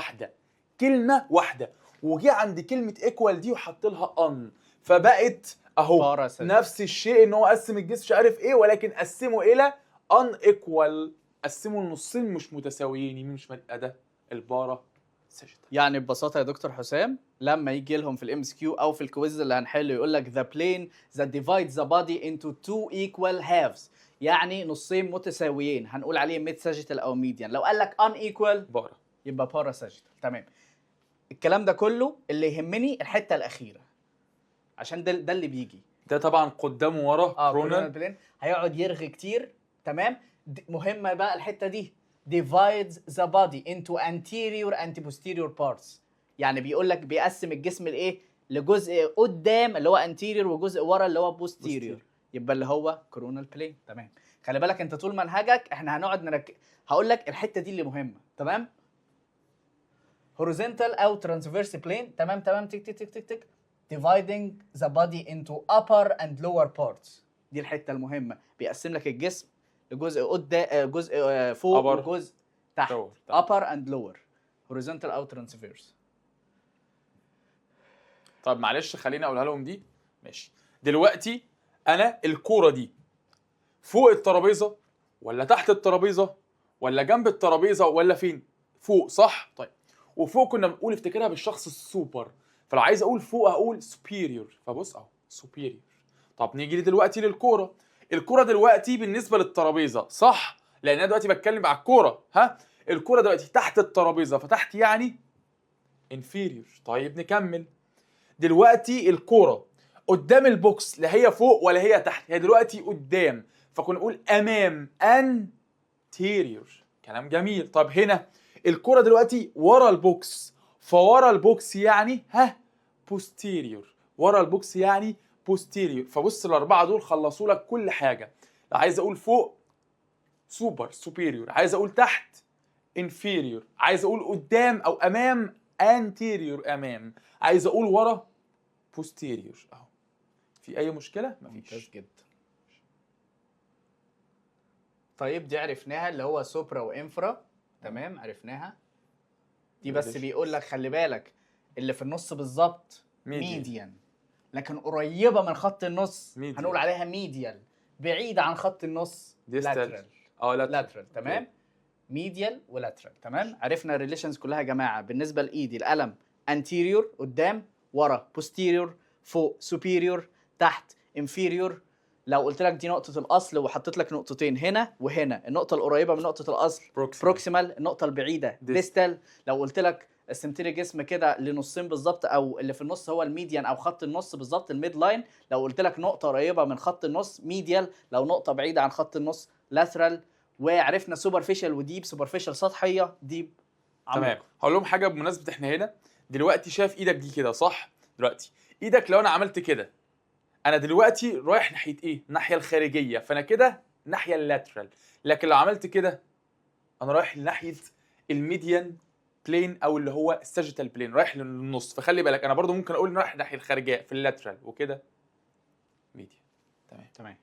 واحده وجي عند كلمه ايكوال دي وحط لها ان، فبقت اهو نفس الشيء، ان هو قسم الجسم مش عارف ايه، ولكن قسمه الى ان ايكوال، قسموا النصين مش متساويين يمين وشمال. ده البارا ساجيتال.
يعني ببساطه يا دكتور حسام لما يجي لهم في الام اس كيو او في الكويز اللي هنحله يقول لك the plane that divides the body into two equal halves، يعني نصين متساويين، هنقول عليه ميد ساجيتال او ميديان. لو قال لك unequal
بارا
يبقى بارا ساجيتال. تمام. الكلام ده كله اللي يهمني الحته الاخيره، عشان ده اللي بيجي
ده طبعا قدام ورا
كورونال بلين هيقعد يرغي كتير. تمام. مهمه بقى الحته دي divides the body into anterior and posterior parts، يعني بيقول لك بيقسم الجسم لايه؟ لجزء قدام اللي هو anterior وجزء ورا اللي هو posterior، يبقى اللي هو coronal plane. تمام. خلي بالك انت طول منهجك احنا هنقعد هقول لك الحته دي اللي مهمه. تمام. horizontal او transverse plane. تمام تك تك تك تك dividing the body into upper and lower parts، دي الحته المهمه، بيقسم لك الجسم لجزء قدام، جزء فوق وجزء تحت، upper and lower، horizontal او transverse.
طب معلش خليني اقولها لهم دي. ماشي. دلوقتي انا الكوره دي فوق الترابيزه ولا تحت الترابيزه ولا جنب الترابيزه ولا فين؟ فوق، صح؟ طيب وفوق كنا بنقول افتكرها بالشخص السوبر، فلو عايز اقول فوق هقول superior، فبص اهو superior. طب نيجي دلوقتي للكوره. الكوره دلوقتي بالنسبه للترابيزه، صح؟ لان انا دلوقتي بتكلم على الكوره، ها؟ الكوره دلوقتي تحت الترابيزه، فتحت يعني inferior. طيب نكمل. دلوقتي الكوره قدام البوكس، لا هي فوق ولا هي تحت، هي دلوقتي قدام، فكنا نقول امام anterior. كلام جميل. طب هنا الكرة دلوقتي ورا البوكس، فورا البوكس يعني posterior، ورا البوكس يعني posterior. فبص الأربعة دول خلصوا لك كل حاجة. عايز أقول فوق superior، عايز أقول تحت inferior، عايز أقول قدام أو أمام anterior أمام، عايز أقول ورا posterior. أهو في أي مشكلة؟
ممتاز جدا. طيب دي عرفناها اللي هو سوبرا وانفرا. تمام عرفناها دي. بس بيقول لك خلي بالك اللي في النص بالظبط ميديان، لكن قريبه من خط النص هنقول عليها ميديال، بعيده عن خط النص لاترال. لاترال. تمام. ميديال ولاترال. تمام. عرفنا الريليشنز كلها يا جماعه. بالنسبه لايدي القلم انتيريور قدام، ورا posterior، فوق superior، تحت inferior. لو قلت لك دي نقطة الأصل وحطيت لك نقطتين هنا وهنا، النقطة القريبة من نقطة الأصل proximal، النقطة البعيدة distal. لو قلت لك قسمت لي جسم كده لنصين بالظبط، او اللي في النص هو الميديان او خط النص بالظبط، الميد لاين. لو قلت لك نقطه قريبه من خط النص ميديال، لو نقطه بعيده عن خط النص لاترال. وعرفنا سوبرفيشال وديب. سوبرفيشال سطحيه، ديب
تمام.
عميق.
هقول لهم حاجه بمناسبه احنا هنا دلوقتي. شايف ايدك دي كده صح؟ دلوقتي ايدك لو انا عملت كده، انا دلوقتي رايح ناحيه ايه؟ الناحيه الخارجيه، فانا كده ناحيه اللاترال. لكن لو عملت كده انا رايح ناحيه الميديان بلين، او اللي هو الساجيتال بلين، رايح للنص. فخلي بالك انا برضو ممكن اقول رايح ناحيه الخارجيه في اللاترال وكده ميديان.
تمام.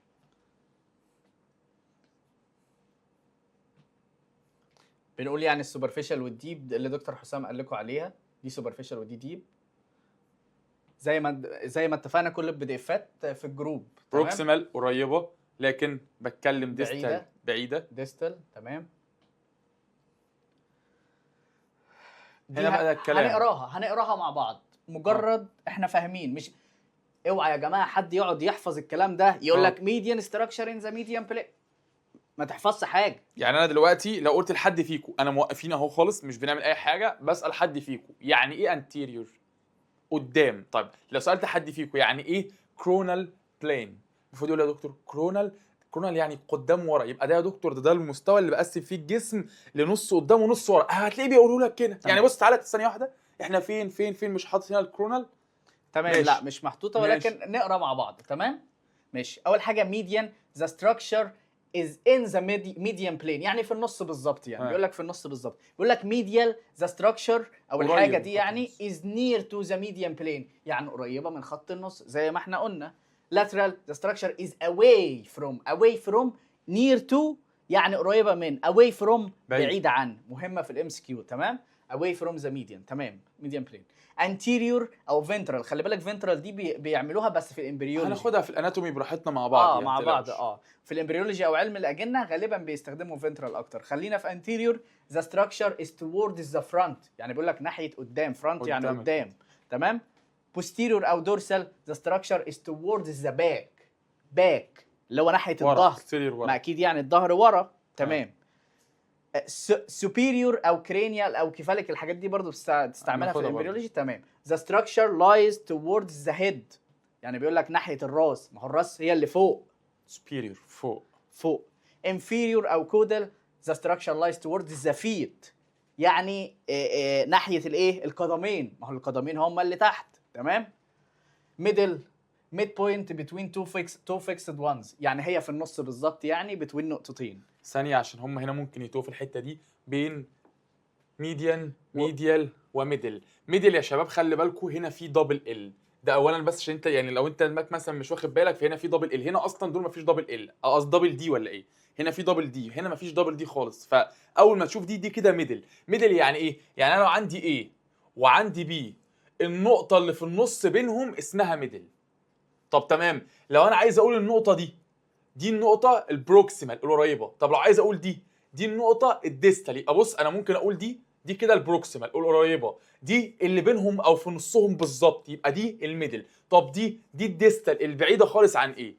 بنقول يعني السوبرفيشال والديب اللي دكتور حسام قال لكم عليها، دي سوبرفيشال ودي ديب. زي ما اتفقنا كل البي دي افات في الجروب.
بروكسيمال قريبه، لكن بتكلم ديستال بعيده.
ديستال تمام.
هنا بقى ده الكلام.
هنقراها مع بعض مجرد احنا فاهمين. مش اوعى يا جماعه حد يقعد يحفظ الكلام ده يقول لك ميديان ستراكشر ان ذا ميديان بلاي، ما تحفظش حاجه.
يعني انا دلوقتي لو قلت لحد فيكم، انا موقفين اهو خالص مش بنعمل اي حاجه، بسال حد فيكم يعني ايه انتيريور قدام. طيب لو سالت حد فيكم يعني ايه كرونال بلين، المفروض يقول يا دكتور كرونال يعني قدام ورا. يبقى ده يا دكتور ده المستوى اللي بقسم فيه الجسم لنص قدام ونص ورا. هتلاقيه بيقولوا لك كده. يعني بص تعالى ثانيه واحده، احنا فين مش حاطط هنا الكرونال.
تمام ماشي. لا مش محطوطه ولكن نقرا مع بعض. تمام ماشي. اول حاجه ميديان ذا ستراكشر is in the median plane، يعني في النص بالظبط. يعني بيقول لك في النص بالظبط. بيقول لك medial the structure او الحاجه دي يعني is near to the median plane، يعني قريبه من خط النص زي ما احنا قلنا. lateral the structure is away from near to يعني قريبه من، away from بعيده عن. مهمه في الام اس كيو. تمام. away from the median. تمام. median plane. anterior او ventral، خلي بالك ventral دي بيعملوها بس في الامبريولوجي.
هناخدها في الاناتومي براحتنا مع بعض.
مع بعض. في الامبريولوجي او علم الاجنه غالبا بيستخدموا ventral اكتر. خلينا في anterior the structure is towards the front، يعني بيقول لك ناحيه قدام. front يعني قدام. تمام. posterior او dorsal the structure is towards the back اللي هو ناحيه الظهر. ما اكيد يعني الظهر ورا. تمام. superior او cranial او كفالك، الحاجات دي برضو تستعملها في الامبريولوجي. تمام. the structure lies towards the head، يعني بيقول لك ناحيه الراس. ما هو الراس هي اللي فوق.
superior فوق.
inferior او caudal the structure lies towards the feet، يعني ناحيه الايه؟ القدمين. ما هو القدمين هم اللي تحت. تمام. mid point between two fixed ones، يعني هي في النص بالظبط، يعني between نقطتين.
ثانيه عشان هم هنا ممكن يتوه في الحته دي بين ميديال وميدل. ميدل يا شباب خلي بالكم هنا في دبل ال. ده اولا بس عشان انت يعني لو انت مثلا مش واخد بالك، فهنا في دبل ال. هنا اصلا دول مفيش دبل ال، قصدي دبل دي ولا ايه. هنا في دبل دي، هنا مفيش دبل دي خالص. فاول ما تشوف دي كده ميدل. يعني ايه؟ يعني انا لو عندي A وعندي B، النقطه اللي في النص بينهم اسمها ميدل. طب تمام. لو انا عايز اقول النقطه دي النقطه البروكسيمال القريبه. طب لو عايز اقول دي النقطه الديستال، يبقى بص انا ممكن اقول دي كده البروكسيمال القريبه، دي اللي بينهم او في نصهم بالظبط، يبقى دي الميدل. طب دي الديستال البعيده خالص عن ايه.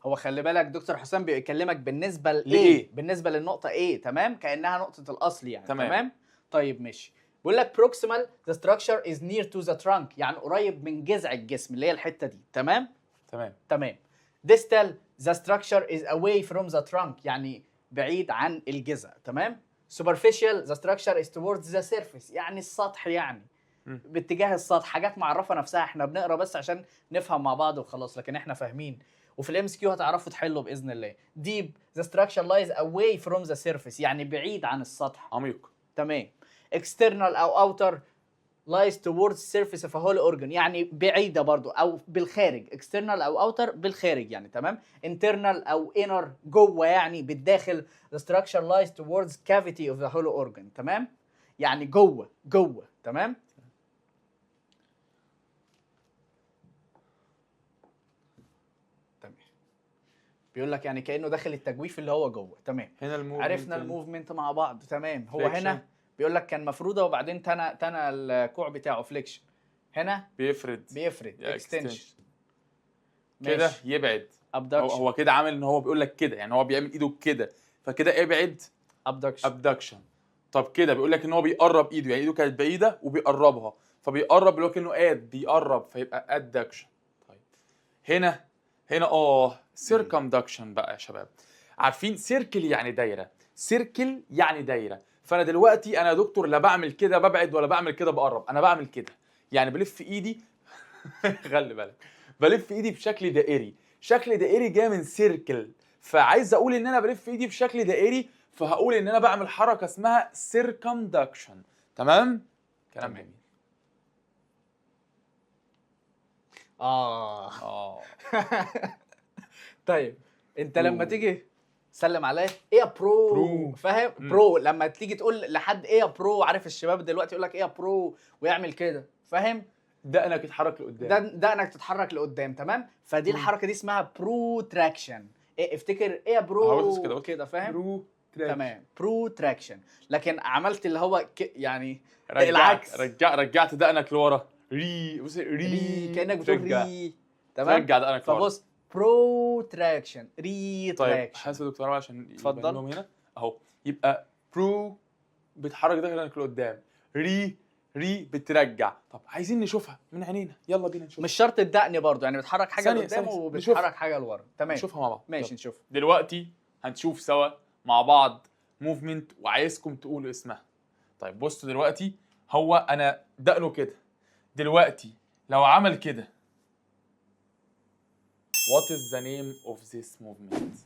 هو خلي بالك دكتور حسام بيكلمك بالنسبه لايه؟ بالنسبه للنقطه ايه. تمام. كانها نقطه الاصل يعني. تمام. طيب ماشي. بيقول لك proximal the structure is near to the trunk، يعني قريب من جذع الجسم اللي هي الحته دي. تمام. distal the structure is away from the trunk، يعني بعيد عن الجذع. تمام. superficial the structure is towards the surface، يعني السطح، يعني باتجاه السطح. حاجات معرفه نفسها، احنا بنقرا بس عشان نفهم مع بعض وخلاص، لكن احنا فاهمين. وفي الام اس كيو هتعرفوا تحلوا باذن الله. deep the structure lies away from the surface، يعني بعيد عن السطح،
عميق.
تمام. external او outer lies towards surface of a whole organ، يعني بعيده برضو او بالخارج. external او outer بالخارج يعني. تمام. internal او inner جوه، يعني بالداخل. the structure lies towards cavity of the whole organ. تمام. يعني جوه. تمام. بيقول لك يعني كانه داخل التجويف اللي هو جوه. تمام.
هنا
عرفنا الموفمنت مع بعض. تمام. هو هنا بيقول لك كان مفروده وبعدين تنى الكوع بتاعه فليكشن. هنا بيفرد اكستنشن
كده يبعد. هو كده عامل ان هو بيقول لك كده، يعني هو بيعمل ايده كده، فكده ابعد ابدكشن. طب كده بيقول لك ان هو بيقرب ايده، يعني ايده كانت بعيده وبيقربها، فبيقرب اللي هو كانه بيقرب، فيبقى ادكشن. طيب هنا سيركمدكشن بقى يا شباب. عارفين سيركل يعني دايره، سيركل يعني دايره. فانا دلوقتي انا يا دكتور لا بعمل كده ببعد ولا بعمل كده بقرب، انا بعمل كده، يعني بلف ايدي خلي بالك، بلف ايدي بشكل دائري. شكل دائري جاي من سيركل، فعايز اقول ان انا بلف ايدي بشكل دائري، فهقول ان انا بعمل حركه اسمها سيركمدكشن. تمام؟ كلام
تمام.
جميل.
اه.
اه
طيب انت
برو.
لما تيجي سلم عليا ايه يا برو،
برو.
فاهم؟ برو لما تيجي تقول لحد ايه يا برو، عارف الشباب دلوقتي يقول لك ايه يا برو ويعمل كده، فاهم؟
دقنك يتحرك لقدام.
ده انك تتحرك لقدام، تمام؟ فدي
برو.
الحركه دي اسمها برو تراكشن. ايه افتكر ايه يا
قلت كده،
برو
قلت
كده، فاهم؟
برو تراكشن.
تمام، برو تراكشن. لكن عملت اللي هو يعني
رجعت
العكس،
رجعت دقنك لورا، بص
ري، كانك بتقول
ترجع،
ري. تمام.
ترجع دقنك لورا.
فبص، برو تراكشن، ري
طيب
تراكشن.
حاسب يا دكتور عشان يبان
اتفضل.
لهم هنا اهو. يبقى برو بتحرك دقنك لقدام، ري بترجع. طب عايزين نشوفها من عينينا، يلا بينا نشوفها.
مش شرط الدقن برضو، يعني بتحرك حاجه
ثانية
لقدام
ثانية نشوفها،
وبتحرك حاجه لورا. تمام،
نشوفها مع بعض.
ماشي
يلا.
نشوف.
دلوقتي هنشوف سوا مع بعض موفمنت وعايزكم تقولوا اسمها. طيب بصوا دلوقتي، هو انا دقنه كده، دلوقتي لو عمل كده، what is the name of this movement؟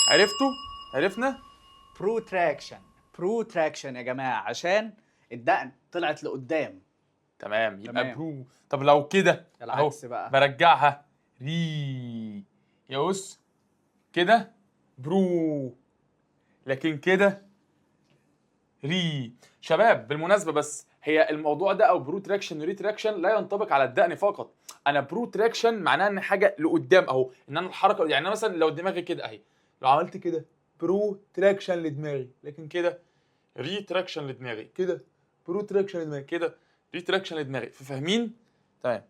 عرفتوا؟ عرفنا؟
برو تراكشن، برو تراكشن يا جماعه، عشان الدقن طلعت لقدام.
تمام، يبقى
تمام.
برو. طب لو كده اهو
العكس بقى.
برجعها ري، يا بص كده برو، لكن كده ري. شباب بالمناسبه، بس هي الموضوع ده او برو تراكشن وري تراكشن لا ينطبق على الدقن فقط. انا برو تراكشن معناها ان حاجه لقدام اهو، ان انا الحركه، يعني انا مثلا لو دماغي كده اهي، لو عملت كده برو تراكشن لدماغي، لكن كده ري تراكشن لدماغي، كده برو تراكشن لدماغي، كده ري تراكشن لدماغي. فاهمين؟ تمام.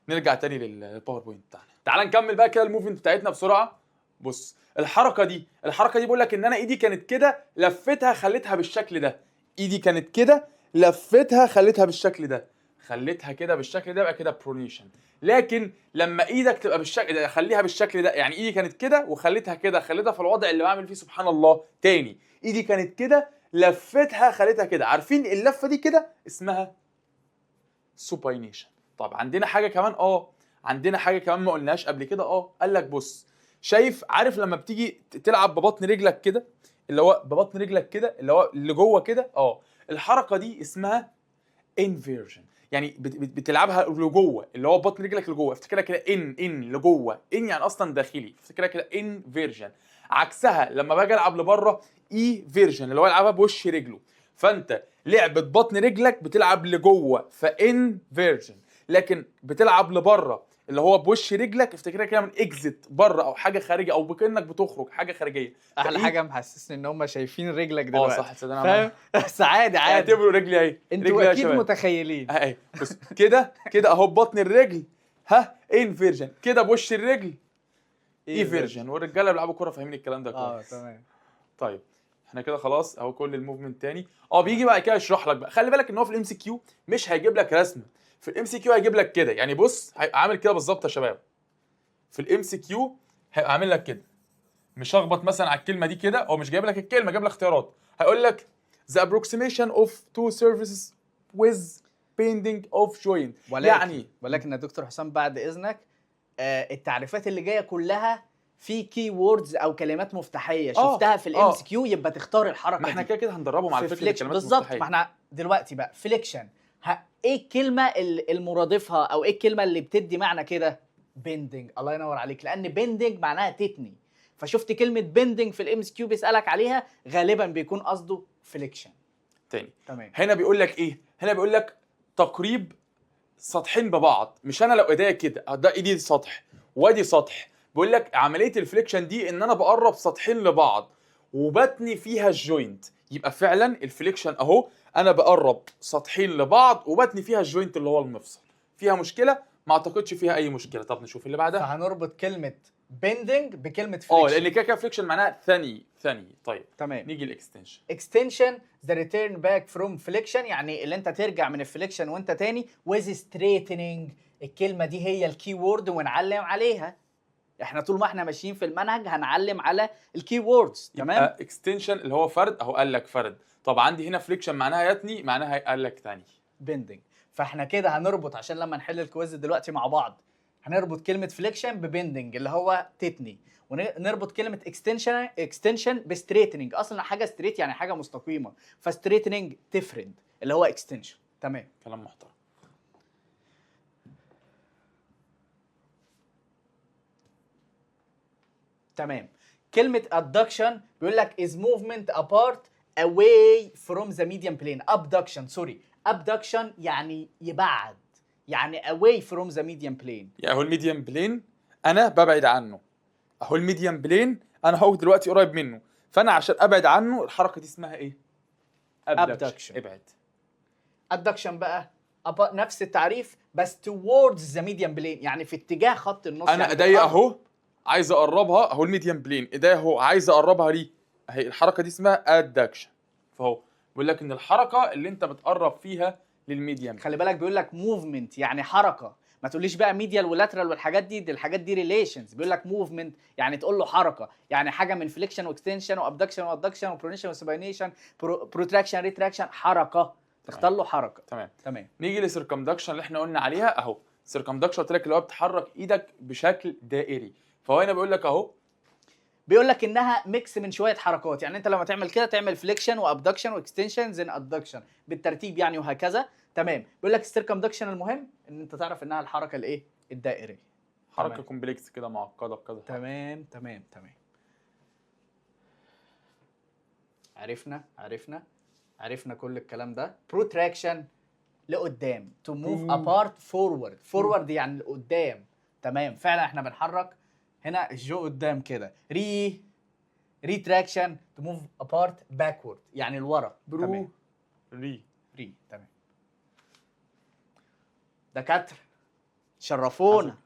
نرجع تاني للباوربوينت بتاعنا، تعال نكمل بقى كده الموفمنت بتاعتنا بسرعه. بص الحركه دي بقول لك ان انا ايدي كانت كده لفتها خليتها بالشكل ده، ايدي كانت كده لفتها خليتها بالشكل ده، خليتها كده بالشكل ده، يبقى كده برونيشن. لكن لما ايدك تبقى بالشكل ده، خليها بالشكل ده، يعني ايدي كانت كده وخليتها كده، خليتها في الوضع اللي بعمل فيه سبحان الله. تاني، ايدي كانت كده لفتها خليتها كده، عارفين اللفه دي كده اسمها سوباينيشن. طب عندنا حاجه كمان، عندنا حاجه كمان ما قلناش قبل كده. قال لك بص، شايف، عارف لما بتيجي تلعب ببطن رجلك كده، اللي هو ببطن رجلك كده، اللي هو اللي جوه كده، الحركه دي اسمها انفيرجن. يعني بتلعبها لجوه، اللي هو بطن رجلك لجوه، افتكرها كده ان لجوه، ان يعني اصلا داخلي، افتكرها كده انفيرجن. عكسها لما باجي العب لبره، اي فيرجن، اللي هو العبها بوش رجله. فانت لعبه بطن رجلك بتلعب لجوه فان فيرجن، لكن بتلعب لبره اللي هو بوش رجلك، افتكرها كده من اكزيت، بره او حاجه خارجيه، او بكانك بتخرج حاجه خارجيه.
احلى حاجه محسسني ان هم شايفين رجلك
اه
دلوقتي.
صح، تصدق
فاهم؟ بس عادي عادي،
اعتبروا رجلي اهي،
انتوا
رجلي يا
اكيد
شباب
متخيلين.
اهي. بص كده كده اهو بطن الرجل انفيرجن، كده بوش الرجل اي فيرجن. والرجاله بيلعبوا كوره فاهمين الكلام ده كويس.
تمام.
طيب احنا كده خلاص اهو كل الموفمنت تاني. بيجي بقى كده يشرح لك بقى، خلي بالك ان هو في الام سي كيو مش هيجيب لك رسمه، في الام سي كيو هيجيب لك كده، يعني بص هيبقى عامل كده بالظبط يا شباب. في الام سي كيو هيبقى عامل لك كده، مشخبط مثلا على الكلمه دي كده، او مش جايب لك الكلمه، جايب لك اختيارات. هيقول لك the approximation of two surfaces with bending of joint.
ولكن يا دكتور حسام بعد اذنك، التعريفات اللي جايه كلها في كي ووردز او كلمات مفتاحيه شفتها في الام سي كيو، يبقى تختار الحركه
ما احنا
دي.
كده هندربهم على فكره الكلمات
بالظبط.
المفتاحيه.
ما احنا دلوقتي بقى فليكشن، ايه الكلمه المرادفها او ايه الكلمه اللي بتدي معنى كده؟ بيندنج. الله ينور عليك، لان بيندنج معناها تتني، فشفت كلمه بيندنج في الام اس كيو بيسالك عليها، غالبا بيكون قصده فليكشن.
تاني
تمام.
هنا بيقول لك ايه؟ هنا بيقول لك تقريب سطحين ببعض. مش انا لو ايديا كده، ده ايدي سطح وادي سطح، بيقول لك عمليه الفليكشن دي ان انا بقرب سطحين لبعض وبتني فيها الجوينت. يبقى فعلا الفليكشن اهو، انا بقرب سطحين لبعض وبتني فيها الجوينت اللي هو المفصل. فيها مشكله؟ ما اعتقدش فيها اي مشكله. طب نشوف اللي بعدها.
فهنربط كلمه bending بكلمه
لان
friction.
كده كده فليكشن معناها ثاني. طيب
تمام.
نيجي الاكستنشن.
extension the return back from flexion، يعني اللي انت ترجع من الفليكشن وانت تاني with straightening. الكلمه دي هي الكي وورد ونعلم عليها. احنا طول ما احنا ماشيين في المنهج هنعلم على الكي ووردز. تمام.
اكستنشن اللي هو فرد اهو، قال لك فرد. طب عندي هنا فليكشن معناها يتني، معناها قال لك تاني.
bending. فاحنا كده هنربط عشان لما نحل الكويز دلوقتي مع بعض هنربط كلمه فليكشن ببندنج اللي هو تتني، ونربط كلمه اكستنشن بستريتنينج. اصلا حاجه ستريت يعني حاجه مستقيمه، فستريتنينج تفرد اللي هو اكستنشن. تمام.
كلام محترم.
تمام. كلمه adduction بيقول لك is movement apart away from the median plane. abduction يعني يبعد، يعني away from the median plane.
يعني اهو الميديان بلين انا ببعد عنه، اهو الميديان بلين انا هو دلوقتي قريب منه، فانا عشان ابعد عنه الحركه دي اسمها ايه؟
abduction.
ابعد.
adduction بقى نفس التعريف بس towards the median plane، يعني في اتجاه خط النص.
انا
يعني
ايديا اهو عايز اقربها، اهو الميديان بلين ايديا اهو عايز اقربها ليه، اهي الحركه دي اسمها ادكشن. فهو بيقول لك ان الحركه اللي انت بتقرب فيها للميديان.
خلي بالك بيقول لك موفمنت يعني حركه، ما تقوليش بقى ميديال ولاترال والحاجات دي الحاجات دي ريليشنز. بيقول لك موفمنت يعني تقول له حركه، يعني حاجه من فليكشن واكستنشن وابدكشن وادكشن وبرونيشن وسباينيشن بروتراكشن ريتراكشن، حركه تختار له حركه.
تمام. نيجي للسيركمدكشن اللي احنا قلنا عليها اهو. سيركمدكشن قلت لك اللي هو بتحرك ايدك بشكل دائري، فهو هنا بيقول لك اهو
بيقول لك انها ميكس من شويه حركات. يعني انت لما تعمل كده تعمل فليكشن وابدكشن واكستنشن زين ادكشن بالترتيب يعني وهكذا. تمام. بيقول لك السيركمدكشن المهم ان انت تعرف انها الحركه الايه الدائريه،
حركه كومبلكس كده معقده بكذا.
تمام. عرفنا كل الكلام ده. بروتراكشن لقدام to move apart forward يعني لقدام. تمام. فعلا احنا بنحرك هنا الجو قدام كده. ريتراكشن to move apart backward يعني لورا. تمام. تمام. دكاتره شرفونا.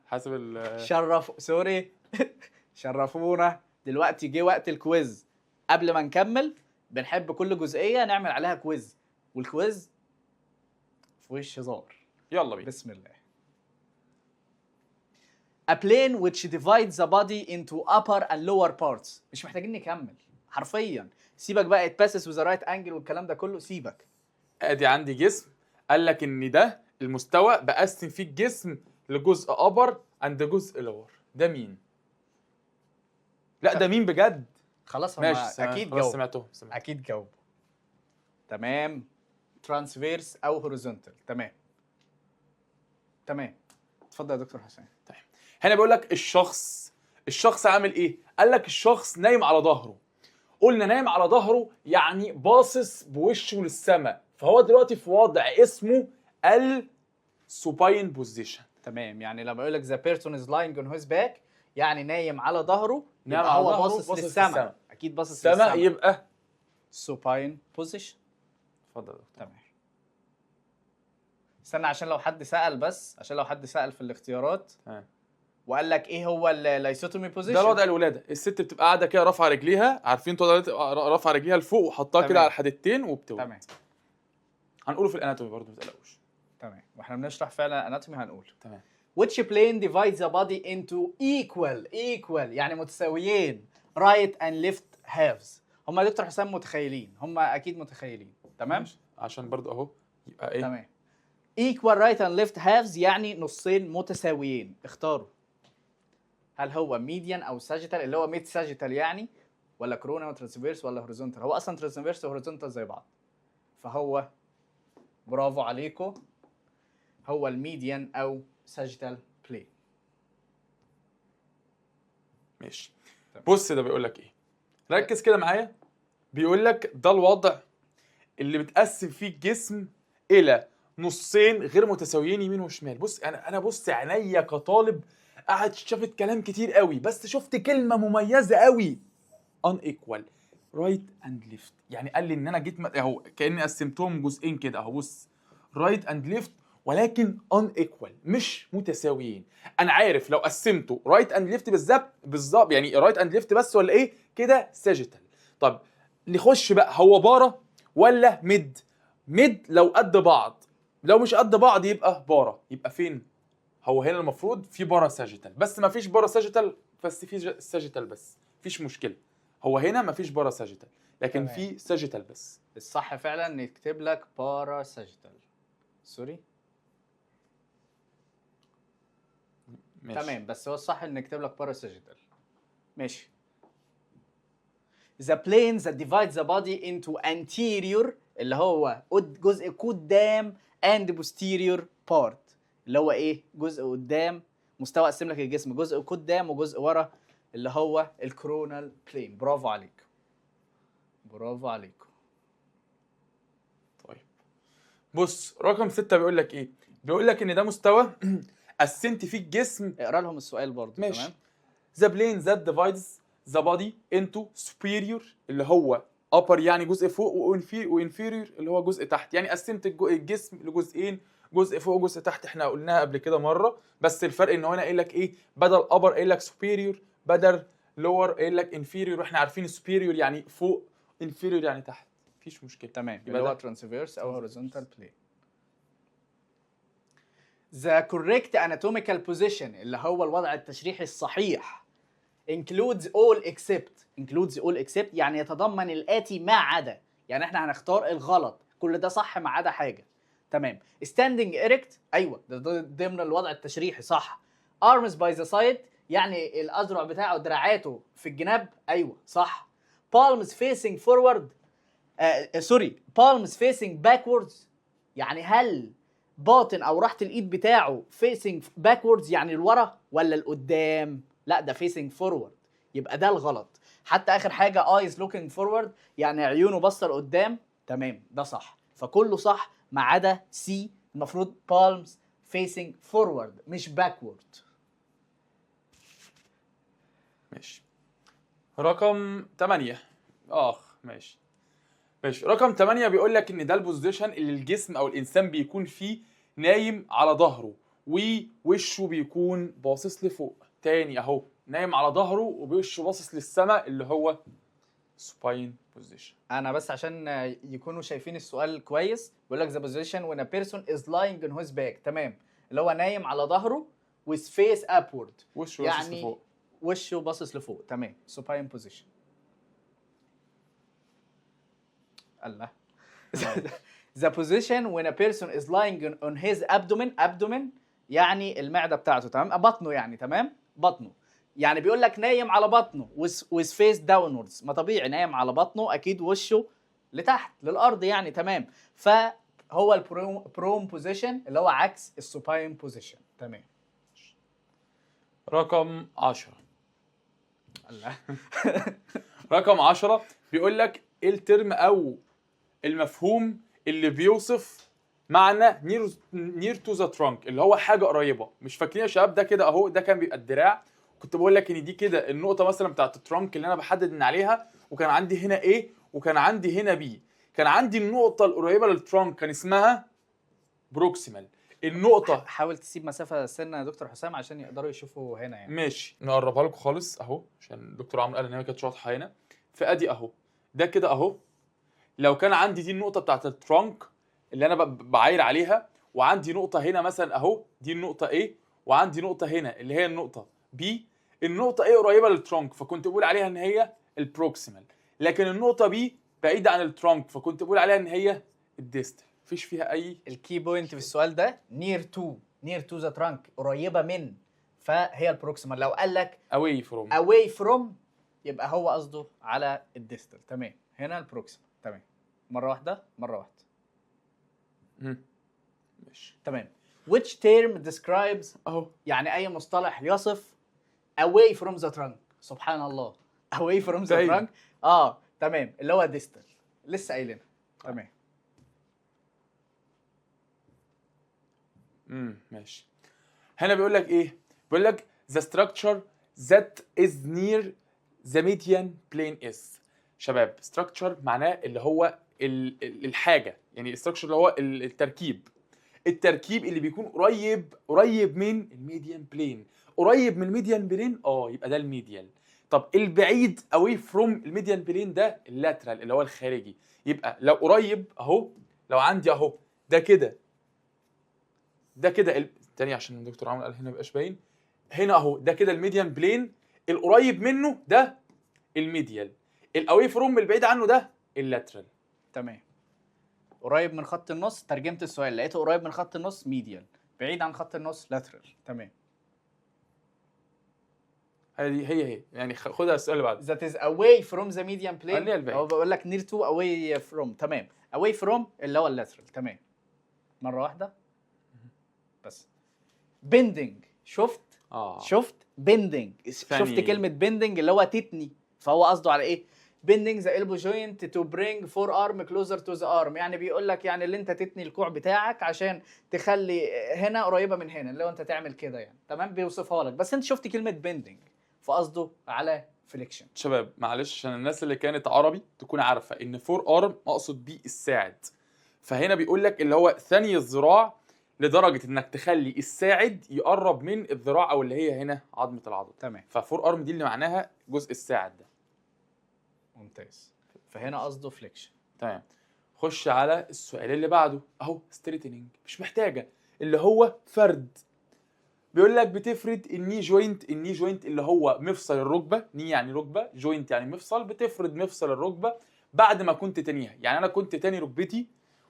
شرفونا. دلوقتي جه وقت الكويز. قبل ما نكمل بنحب كل جزئيه نعمل عليها كويز، والكويز في وش هزار.
يلا بينا.
بسم الله. A plane which divides the body into upper and lower parts. مش محتاجين نكمل حرفيا. سيبك بقى it passes with the right angle والكلام ده كله، سيبك.
ادي عندي جسم، قال لك ان ده المستوى بقسم فيه الجسم لجزء upper عند جزء lower. ده مين؟ لا ده مين بجد؟
خلاص هم اكيد جاوبوا.
سمعتهم.
اكيد جاوبوا. تمام. ترانسفيرس او هوريزونتال. تمام. اتفضل يا دكتور حسين.
طيب هنا بيقول لك الشخص عامل ايه؟ قال لك الشخص نايم على ظهره. قلنا نايم على ظهره يعني باصص بوشه للسماء، فهو دلوقتي في وضع اسمه السوباين بوزيشن.
تمام. يعني لما يقول لك the person is lying on his back يعني نايم على ظهره،
نايم
يبقى
على
هو
ظهره
باصص للسماء. اكيد باصص
للسماء، يبقى
سوباين بوزيشن.
اتفضل.
تمام. استنى عشان لو حد سأل في الاختيارات وقال لك ايه هو اللايسوتومي بوزيشن.
ده الوضع الولاده. الست بتبقى قاعده كده رافعه رجليها، عارفين رافعه رجليها لفوق وحطها كده على الحدتين وبتولد.
تمام.
هنقوله في الاناتومي برضه ما تقلقوش.
تمام. واحنا بنشرح فعلا اناتومي هنقول.
تمام.
Which plane divides the body into equal يعني متساويين right and left halves. هم يا دكتور حسام متخيلين، هم اكيد متخيلين. تمام.
عشان برضه اهو يبقى ايه؟
تمام. equal right and left halves يعني نصين متساويين. اختاروا. هل هو ميديان او ساجيتال اللي هو ميد ساجيتال يعني، ولا كورونا وترانسفيرس، ولا هوريزونتال؟ هو اصلا ترانسفيرس وهوريزونتال زي بعض، فهو برافو عليكم هو الميديان او ساجيتال بلين.
ماشي. بص ده بيقول لك ايه، ركز كده معايا. بيقول لك ده الوضع اللي بتقسم فيه الجسم الى نصين غير متساويين يمين وشمال. بص انا بص عينيا كطالب قعد شافت كلام كتير قوي، بس شفت كلمه مميزه قوي unequal right and left. يعني قال لي ان انا جيت اهو كاني قسمتهم جزئين كده اهو. بص right and left ولكن unequal مش متساويين. انا عارف لو قسمته رايت اند ليفت بالظبط يعني رايت اند ليفت بس ولا ايه كده ساجيتال. طب نخش بقى، هو بارا ولا ميد؟ ميد لو قد بعض، لو مش قد بعض يبقى بارا. يبقى فين؟ هو هنا المفروض في بارا ساجيتال، بس ما فيش بارا ساجيتال، بس في ساجيتال بس، مفيش مشكله. هو هنا ما فيش بارا ساجيتال لكن
تمام.
في ساجيتال بس.
الصح فعلا نكتب لك بارا ساجيتال. سوري.
ماشي.
تمام، بس هو الصح ان نكتب لك بارا ساجيتال. ماشي. The plane that divides the body into anterior اللي هو جزء قدام and posterior part اللي هو ايه؟ جزء قدام، مستوى قسم لك الجسم جزء قدام وجزء ورا اللي هو الكرونال بلين. برافو عليك، برافو عليكم.
طيب بص رقم 6 بيقول لك ايه؟ بيقول لك ان ده مستوى قسمت فيه الجسم.
اقرا لهم السؤال برضو.
ماشي.
تمام.
The plane that divides the body into superior اللي هو upper يعني جزء فوق، وانفيريور اللي هو جزء تحت. يعني قسمت الجسم لجزئين، جزء فوق وجزء تحت. احنا قلناها قبل كده مره، بس الفرق ان هو هنا قايل لك ايه؟ بدل upper قايل لك superior، بدل lower قايل لك inferior. واحنا عارفين superior يعني فوق، inferior يعني تحت. مفيش مشكله.
تمام،
يبقى
اللي هو
ده
transverse او horizontal plane. The correct anatomical position اللي هو الوضع التشريحي الصحيح includes all except يعني يتضمن الآتي ما عدا. يعني احنا هنختار الغلط، كل ده صح ما عدا حاجة. تمام. standing erect ايوه ده ضمن الوضع التشريحي صح. arms by the side يعني الأذرع بتاعه دراعاته في الجناب ايوه صح. palms facing forward palms facing backwards يعني هل باطن او راحة الايد بتاعه facing backwards يعني لورا ولا لقدام؟ لا ده facing forward، يبقى ده الغلط. حتى اخر حاجة eyes looking forward يعني عيونه باصة لقدام. تمام ده صح، فكله صح ما عدا سي. المفروض palms facing forward مش backward.
ماشي. رقم 8 ماشي. رقم 8 بيقول لك ان ده البوزيشن اللي الجسم او الانسان بيكون فيه نايم على ظهره ووشه بيكون باصص لفوق. تاني اهو، نايم على ظهره وبوشه باصص للسماء اللي هو supine position.
انا بس عشان يكونوا شايفين السؤال كويس، بيقول لك the position when a person is lying on his back. تمام، اللي هو نايم على ظهره with face upward
وشه باصص
يعني
لفوق.
وشه باصص لفوق. تمام supine position. الله. The position when a person is lying on his abdomen يعني المعدة بتاعته. تمام، بطنه يعني. تمام، بطنه يعني بيقول لك نايم على بطنه with face downwards. ما طبيعي نايم على بطنه اكيد وشه لتحت للارض يعني. تمام، فهو البروم بوزيشن اللي هو عكس السوباين بوزيشن. تمام.
رقم 10.
الله.
رقم 10 بيقول لك ايه الترم او المفهوم اللي بيوصف معنى near to the trunk اللي هو حاجه قريبه. مش فاكرين يا شباب؟ ده كده اهو، ده كان بيبقى الدراع. كنت بقول لك ان دي كده النقطه مثلا بتاعت الترانك اللي انا بحدد من عليها، وكان عندي هنا A وكان عندي هنا B. كان عندي النقطه القريبه للترانك كان اسمها بروكسيمال. النقطه
حاول تسيب مسافه سنه يا دكتور حسام عشان يقدروا يشوفوا هنا يعني.
ماشي، نقربها لكم خالص اهو عشان الدكتور عمرو قال ان هي كانت واضحه هنا. فادي اهو، ده كده اهو. لو كان عندي دي النقطه بتاعت الترانك اللي انا بعاير عليها، وعندي نقطه هنا مثلا اهو دي النقطه A، وعندي نقطه هنا اللي هي النقطه B. النقطه A قريبه للترانك فكنت بقول عليها ان هي البروكسيمال، لكن النقطه B بعيده عن الترانك فكنت بقول عليها ان هي الديستال. مفيش فيها اي.
الكي بوينت في السؤال ده near to ذا ترانك قريبه من، فهي البروكسيمال. لو قال لك away from يبقى هو قصده على الديستال. تمام، هنا البروكسيمال. تمام، مره واحده.
ماشي
تمام. which term describes
اهو،
يعني اي مصطلح يصف away from the trunk. سبحان الله، away from the trunk. تمام، اللي هو distal لسه قايلينها. تمام.
ماشي. هنا بيقول لك ايه؟ بيقول لك the structure that is near the median plane is. شباب structure معناه اللي هو الحاجه، يعني structure اللي هو التركيب. التركيب اللي بيكون قريب من الميديان بلين. قريب من الميديان بلين يبقى ده الميديال. طب البعيد away from الميديان بلين ده اللاترال اللي هو الخارجي. يبقى لو قريب اهو، لو عندي اهو ده كده تاني عشان الدكتور عمرو قال هنا مبقاش باين. هنا اهو ده كده الميديان بلين، القريب منه ده الميديال، الاواي فروم البعيد عنه ده اللاترال.
تمام. قريب من خط النص، ترجمت السؤال لقيته قريب من خط النص ميديال، بعيد عن خط النص لاترال. تمام.
هي يعني خدها السؤال اللي بعده.
that is away from the median plane.
اللي هي البعيد.
هو بقول لك near to away from. تمام. away from اللي هو اللاترال. تمام. مرة واحدة بس. bending. شفت bending. شفت كلمة bending اللي هو تتني، فهو قصده على ايه؟ bending the elbow joint to bring forearm closer to the arm. يعني بيقول لك يعني اللي انت تتني الكوع بتاعك عشان تخلي هنا قريبة من هنا، اللي هو انت تعمل كده يعني. تمام. بيوصفها لك، بس انت شفت كلمة bending فقصده على فليكشن.
شباب معلش عشان الناس اللي كانت عربي تكون عارفه ان فور ارم اقصد بيه الساعد، فهنا بيقول لك اللي هو ثاني الذراع لدرجه انك تخلي الساعد يقرب من الذراع او اللي هي هنا عظمه العضد.
تمام.
ففور ارم دي اللي معناها جزء الساعد ده.
ممتاز. فهنا قصده فليكشن.
تمام. خش على السؤال اللي بعده اهو ستريتنينج، مش محتاجه، اللي هو فرد. بيقول لك بتفرد الني جوينت اللي هو مفصل الركبه، ني يعني ركبه، جوينت يعني مفصل، بتفرد مفصل الركبه بعد ما كنت تانيها. يعني انا كنت تاني ركبتي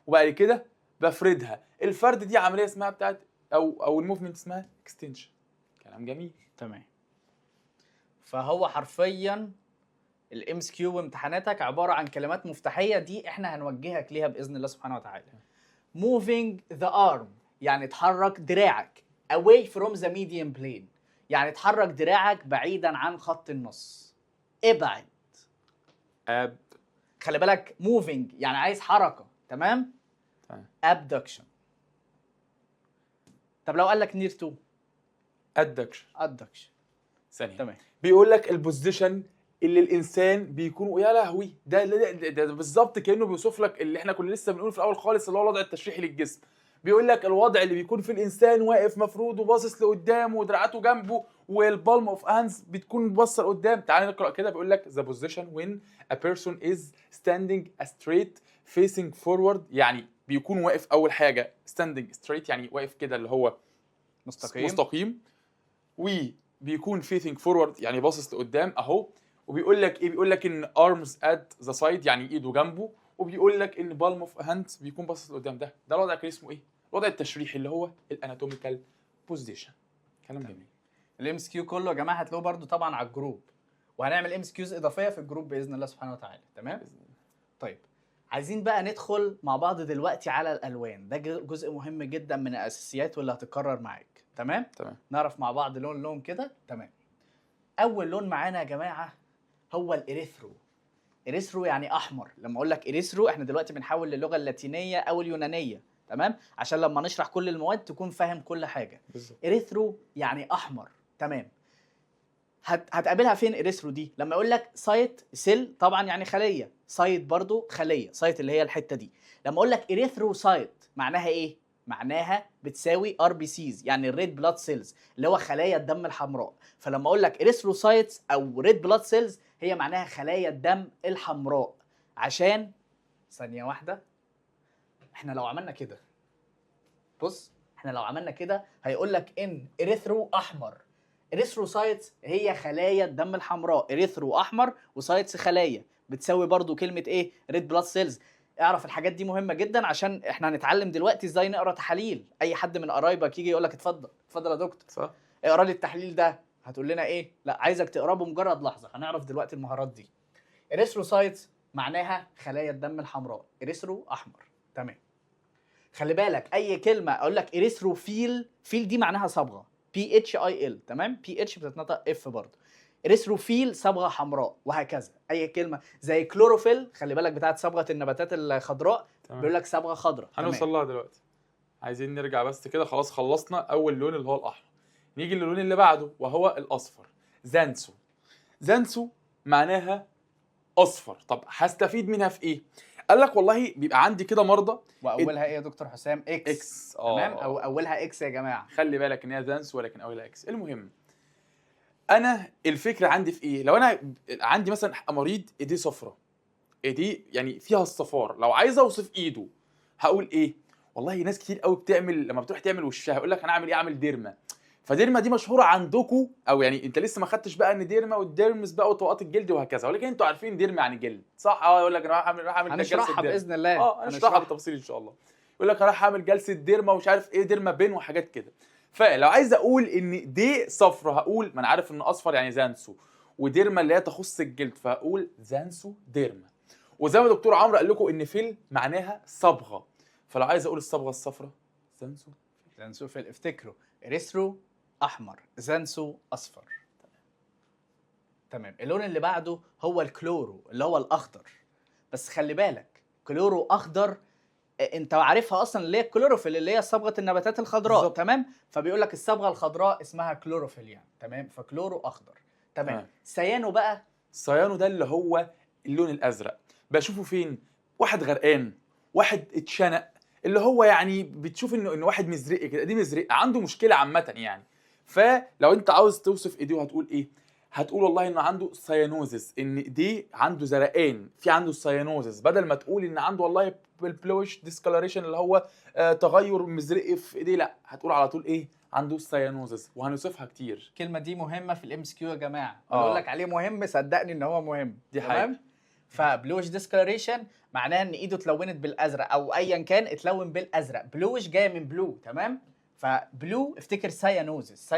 وبعد كده بفردها. الفرد دي عمليه اسمها بتاعت او الموفمنت اسمها اكستنشن. كلام جميل.
تمام. فهو حرفيا الام اس كيو بامتحاناتك عباره عن كلمات مفتاحيه، دي احنا هنوجهك ليها باذن الله سبحانه وتعالى. moving the arm يعني تحرك دراعك away from the median plane، يعني تحرك دراعك بعيدا عن خط النص. ابعد. خلي بالك moving يعني عايز حركه. تمام. abduction. طب لو قال لك near to adduction.
ثانيه.
تمام.
بيقول لك البوزيشن اللي الانسان بيكون، يا لهوي ده بالظبط كانه بيوصف لك اللي احنا كنا لسه بنقول في الاول خالص اللي هو الوضع التشريحي للجسم. بيقول لك الوضع اللي بيكون في الانسان واقف مفرود وباصص لقدام ودراعاته جنبه والبالم اوف هاندز بتكون باصه لقدام. تعال نقرا كده. بيقول لك the position when a person is standing straight facing forward، يعني بيكون واقف اول حاجه standing straight يعني واقف كده اللي هو مستقيم، وبيكون facing forward يعني باصص لقدام اهو. وبيقول لك ايه؟ بيقول لك ان arms at the side يعني ايده جنبه، وبيقول لك ان بالم اوف هاندز بيكون باصص لقدام. ده الوضع كان اسمه ايه؟ الوضع التشريحي اللي هو الاناتوميكال بوزيشن. كلام جميل.
الام اس كيو كله يا جماعه هتلاقوه برده طبعا على الجروب، وهنعمل ام اس كيوز اضافيه في الجروب باذن الله سبحانه وتعالى. تمام. طيب عايزين بقى ندخل مع بعض دلوقتي على الالوان. ده جزء مهم جدا من الاساسيات واللي هتتكرر معاك. تمام. نعرف مع بعض لون كده. تمام. اول لون معانا يا جماعه هو الاريثرو. اريثرو يعني احمر. لما اقول لك اريثرو احنا دلوقتي بنحول للغه اللاتينيه او اليونانيه. تمام. عشان لما نشرح كل المواد تكون فاهم كل حاجه. اريثرو يعني احمر. تمام. هتقابلها فين اريثرو دي؟ لما اقول لك سايت سيل طبعا يعني خليه، سايت برضو خليه، سايت اللي هي الحته دي. لما اقول لك اريثرو سايت معناها ايه؟ معناها بتساوي ار بي سيز يعني الريد بلاد سيلز اللي هو خلايا الدم الحمراء. فلما اقول لك اريثروسايتس او ريد بلاد سيلز هي معناها خلايا الدم الحمراء. عشان ثانيه واحده، احنا لو عملنا كده، بص احنا لو عملنا كده هيقول لك ان اريثرو احمر، اريثروسايتس هي خلايا الدم الحمراء، اريثرو احمر وسايتس خلايا، بتساوي برضو كلمه ايه؟ ريد بلاد سيلز. اعرف الحاجات دي مهمه جدا عشان احنا هنتعلم دلوقتي ازاي نقرا تحاليل. اي حد من قرايبك يجي يقول لك اتفضل يا دكتور
صح
اقرا لي التحليل ده، هتقول لنا ايه؟ لا عايزك تقراه بمجرد لحظه. هنعرف دلوقتي المهارات دي. اريثروسايتس معناها خلايا الدم الحمراء، اريثرو احمر. تمام. خلي بالك اي كلمه اقول لك اريثروفيل، فيل دي معناها صبغه PHIL. تمام. PH بتتنطق F برضه. اريثروفيل صبغه حمراء، وهكذا. اي كلمه زي كلوروفيل خلي بالك بتاعت صبغه النباتات الخضراء بيقول لك صبغه خضراء.
هنوصل لها دلوقتي. عايزين نرجع بس كده. خلاص خلصنا اول لون اللي هو الاحمر. نيجي للون اللي بعده وهو الاصفر. زانسو معناها اصفر. طب هستفيد منها في ايه؟ قال لك والله بيبقى عندي كده مرضى
واولها ايه يا دكتور حسام؟
اكس.
تمام، او اولها اكس يا جماعه.
خلي بالك ان هي زانس ولكن اولها اكس. المهم انا الفكره عندي في ايه؟ لو انا عندي مثلا مريض ايديه صفرة، ايديه يعني فيها الصفار، لو عايز اوصف ايده هقول ايه؟ والله ناس كتير قوي بتعمل لما بتروح تعمل وشها يقول لك انا اعمل ايه؟ اعمل ديرما. فديرما دي مشهوره عندكم، او يعني انت لسه ما خدتش بقى ان ديرما والديرمس بقى وطبقات الجلد وهكذا، ولكن انتوا عارفين ديرما يعني جلد صح؟ يقول لك انا راح اعمل
هنشرحها
ديرما.
باذن الله.
هنشرحها بالتفصيل ان شاء الله. يقول لك انا راح اعمل جلسه ديرما ومش عارف ايه ديرما بين وحاجات كده. فلو عايز اقول ان دي صفرة هقول، ما انا عارف ان اصفر يعني زانسو، وديرما اللي هي تخص الجلد فهقول زانسو ديرما. وزي ما دكتور عمرو قال لكم ان فيل معناها صبغه، فلو عايز اقول الصبغه الصفراء زانسو.
زانسوفيل افتكروا، اريثرو احمر، زانسو اصفر. تمام. اللون اللي بعده هو الكلورو اللي هو الاخضر، بس خلي بالك كلورو اخضر انت عارفها اصلا اللي هي الكلوروفيل اللي هي صبغه النباتات الخضراء
بالظبط.
تمام. فبيقول لك الصبغه الخضراء اسمها كلوروفيل يعني تمام، فكلورو اخضر تمام. سيانو بقى،
الصيانو ده اللي هو اللون الازرق، بشوفه فين؟ واحد غرقان، واحد اتشنق، اللي هو يعني بتشوف انه واحد مزرق كده، دي مزرق عنده مشكله عامه يعني. فلو انت عاوز توصف ايديه هتقول ايه؟ هتقول والله انه عنده سيانوزس، ان ايديه عنده زرقان، في عنده سيانوزس، بدل ما تقول ان عنده والله بالبلوش ديسكولاريشن اللي هو تغير مزرق في ايديه، لا هتقول على طول ايه؟ عنده سيانوزس. وهنوصفها كتير.
الكلمه دي مهمه في الام اس كيو يا جماعه، بقول لك عليه مهم، صدقني ان هو مهم.
دي
تمام
حقيقة.
فبلوش ديسكولاريشن معناها ان ايده اتلونت بالازرق او ايا كان اتلون بالازرق. بلوش جايه من بلو تمام، فبلو افتكر سيانوزس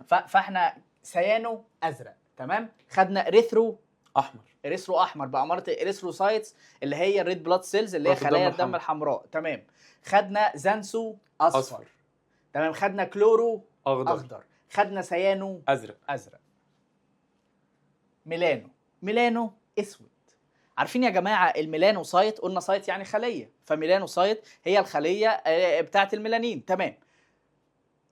فاحنا سيانو ازرق تمام. خدنا اريثرو
احمر،
اريثرو احمر بأمارة الاريثروسايتس اللي هي الريد بلاد سيلز اللي هي خلايا الدم الحمراء تمام. خدنا زانسو اصفر تمام. خدنا كلورو اخضر. خدنا سيانو ازرق. ميلانو اسود. عارفين يا جماعه الميلانوسايت؟ قلنا سايت يعني خليه، فميلانوسايت هي الخليه بتاعه الميلانين تمام.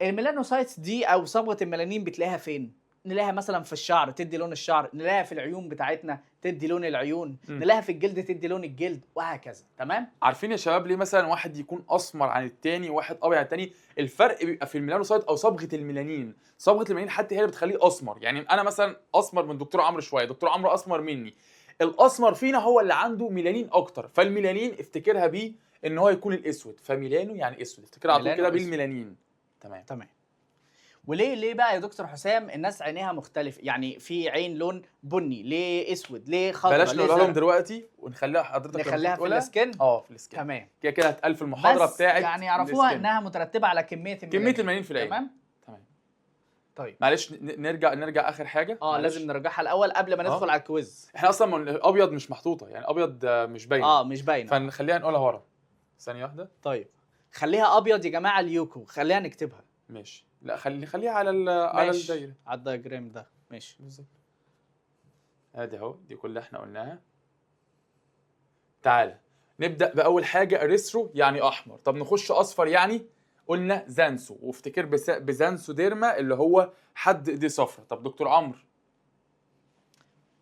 الميلانوسايتس دي او صبغه الميلانين بتلاقيها فين؟ نلاقيها مثلا في الشعر تدي لون الشعر، نلاقيها في العيون بتاعتنا تدي لون العيون، نلاقيها في الجلد تدي لون الجلد وهكذا تمام.
عارفين يا شباب ليه مثلا واحد يكون اسمر عن التاني وواحد ابيض عن التاني؟ الفرق بيبقى في الميلانوسايت او صبغه الميلانين. صبغه الميلانين حتى هي اللي بتخليه اسمر. يعني انا مثلا اسمر من دكتور عمرو شويه، دكتور عمرو اسمر مني. الاسمر فينا هو اللي عنده ميلانين اكتر، فالميلانين افتكرها بيه ان هو يكون الاسود، فميلانو يعني اسود، افتكرها على طول كده بالميلانين.
تمام. وليه بقى يا دكتور حسام الناس عينيها مختلف؟ يعني في عين لون بني، ليه اسود، ليه خضراء؟
بلاش نقولها لهم دلوقتي ونخليها حضرتك
نخليها في السكن.
في السكن
تمام
كده كده هتقال في المحاضره بتاعت
يعني يعرفوها انها مترتبه على كميه
الميلانين في العين.
تمام. طيب
معلش نرجع اخر حاجه.
لازم نرجعها الاول قبل ما ندخل على الكويز.
احنا اصلا الابيض مش محطوطه، يعني ابيض مش باينه.
مش باينه،
فنخليها نقولها ورا. ثانيه واحده.
طيب خليها ابيض يا جماعه اليوكو، خليها نكتبها.
ماشي. لا خليها على الدايره،
على الدايجرام ده. ماشي
بالظبط. ادي اهو، دي كلها احنا قلناها. تعالى نبدا باول حاجه اريثرو يعني احمر. طب نخش اصفر يعني قلنا زانسو، وافتكر بزانسو ديرما اللي هو حد دي صفرة. طب دكتور عمرو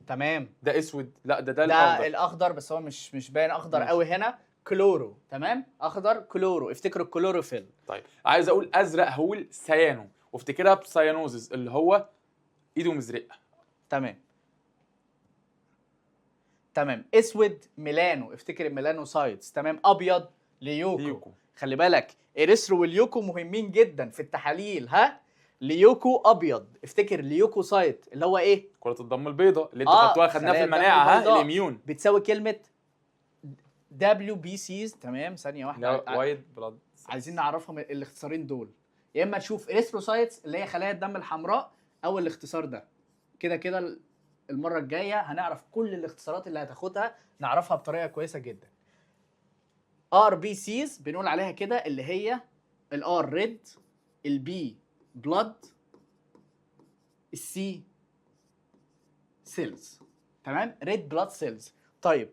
تمام
ده اسود؟ لا ده
الاخضر بس هو مش باين اخضر قوي هنا. كلورو تمام، اخضر كلورو، افتكروا الكلوروفيل.
طيب عايز اقول ازرق هقول سيانو، وافتكرها بسيانوزز اللي هو ايده مزرقه.
تمام. اسود ميلانو، افتكر الميلانوسايتس تمام. ابيض ليوكو. خلي بالك اريثرو واليوكو مهمين جدا في التحاليل. ليوكو ابيض، افتكر ليوكوسايت اللي هو ايه؟
كرة الدم البيضاء اللي انتوا خدتوها خدناها في المناعه. الاميون
بتساوي كلمه دبليو بي سيز تمام. ثانيه واحده،
وايت بلاد.
عايزين نعرفهم الاختصارين دول، يا اما تشوف اريثروسايتس اللي هي خلايا الدم الحمراء او الاختصار ده. كده المره الجايه هنعرف كل الاختصارات اللي هتاخدها، نعرفها بطريقه كويسه جدا. ار بي سيز بنقول عليها كده اللي هي الار ريد، البي بلاد، السي سيلز تمام، ريد بلاد سيلز. طيب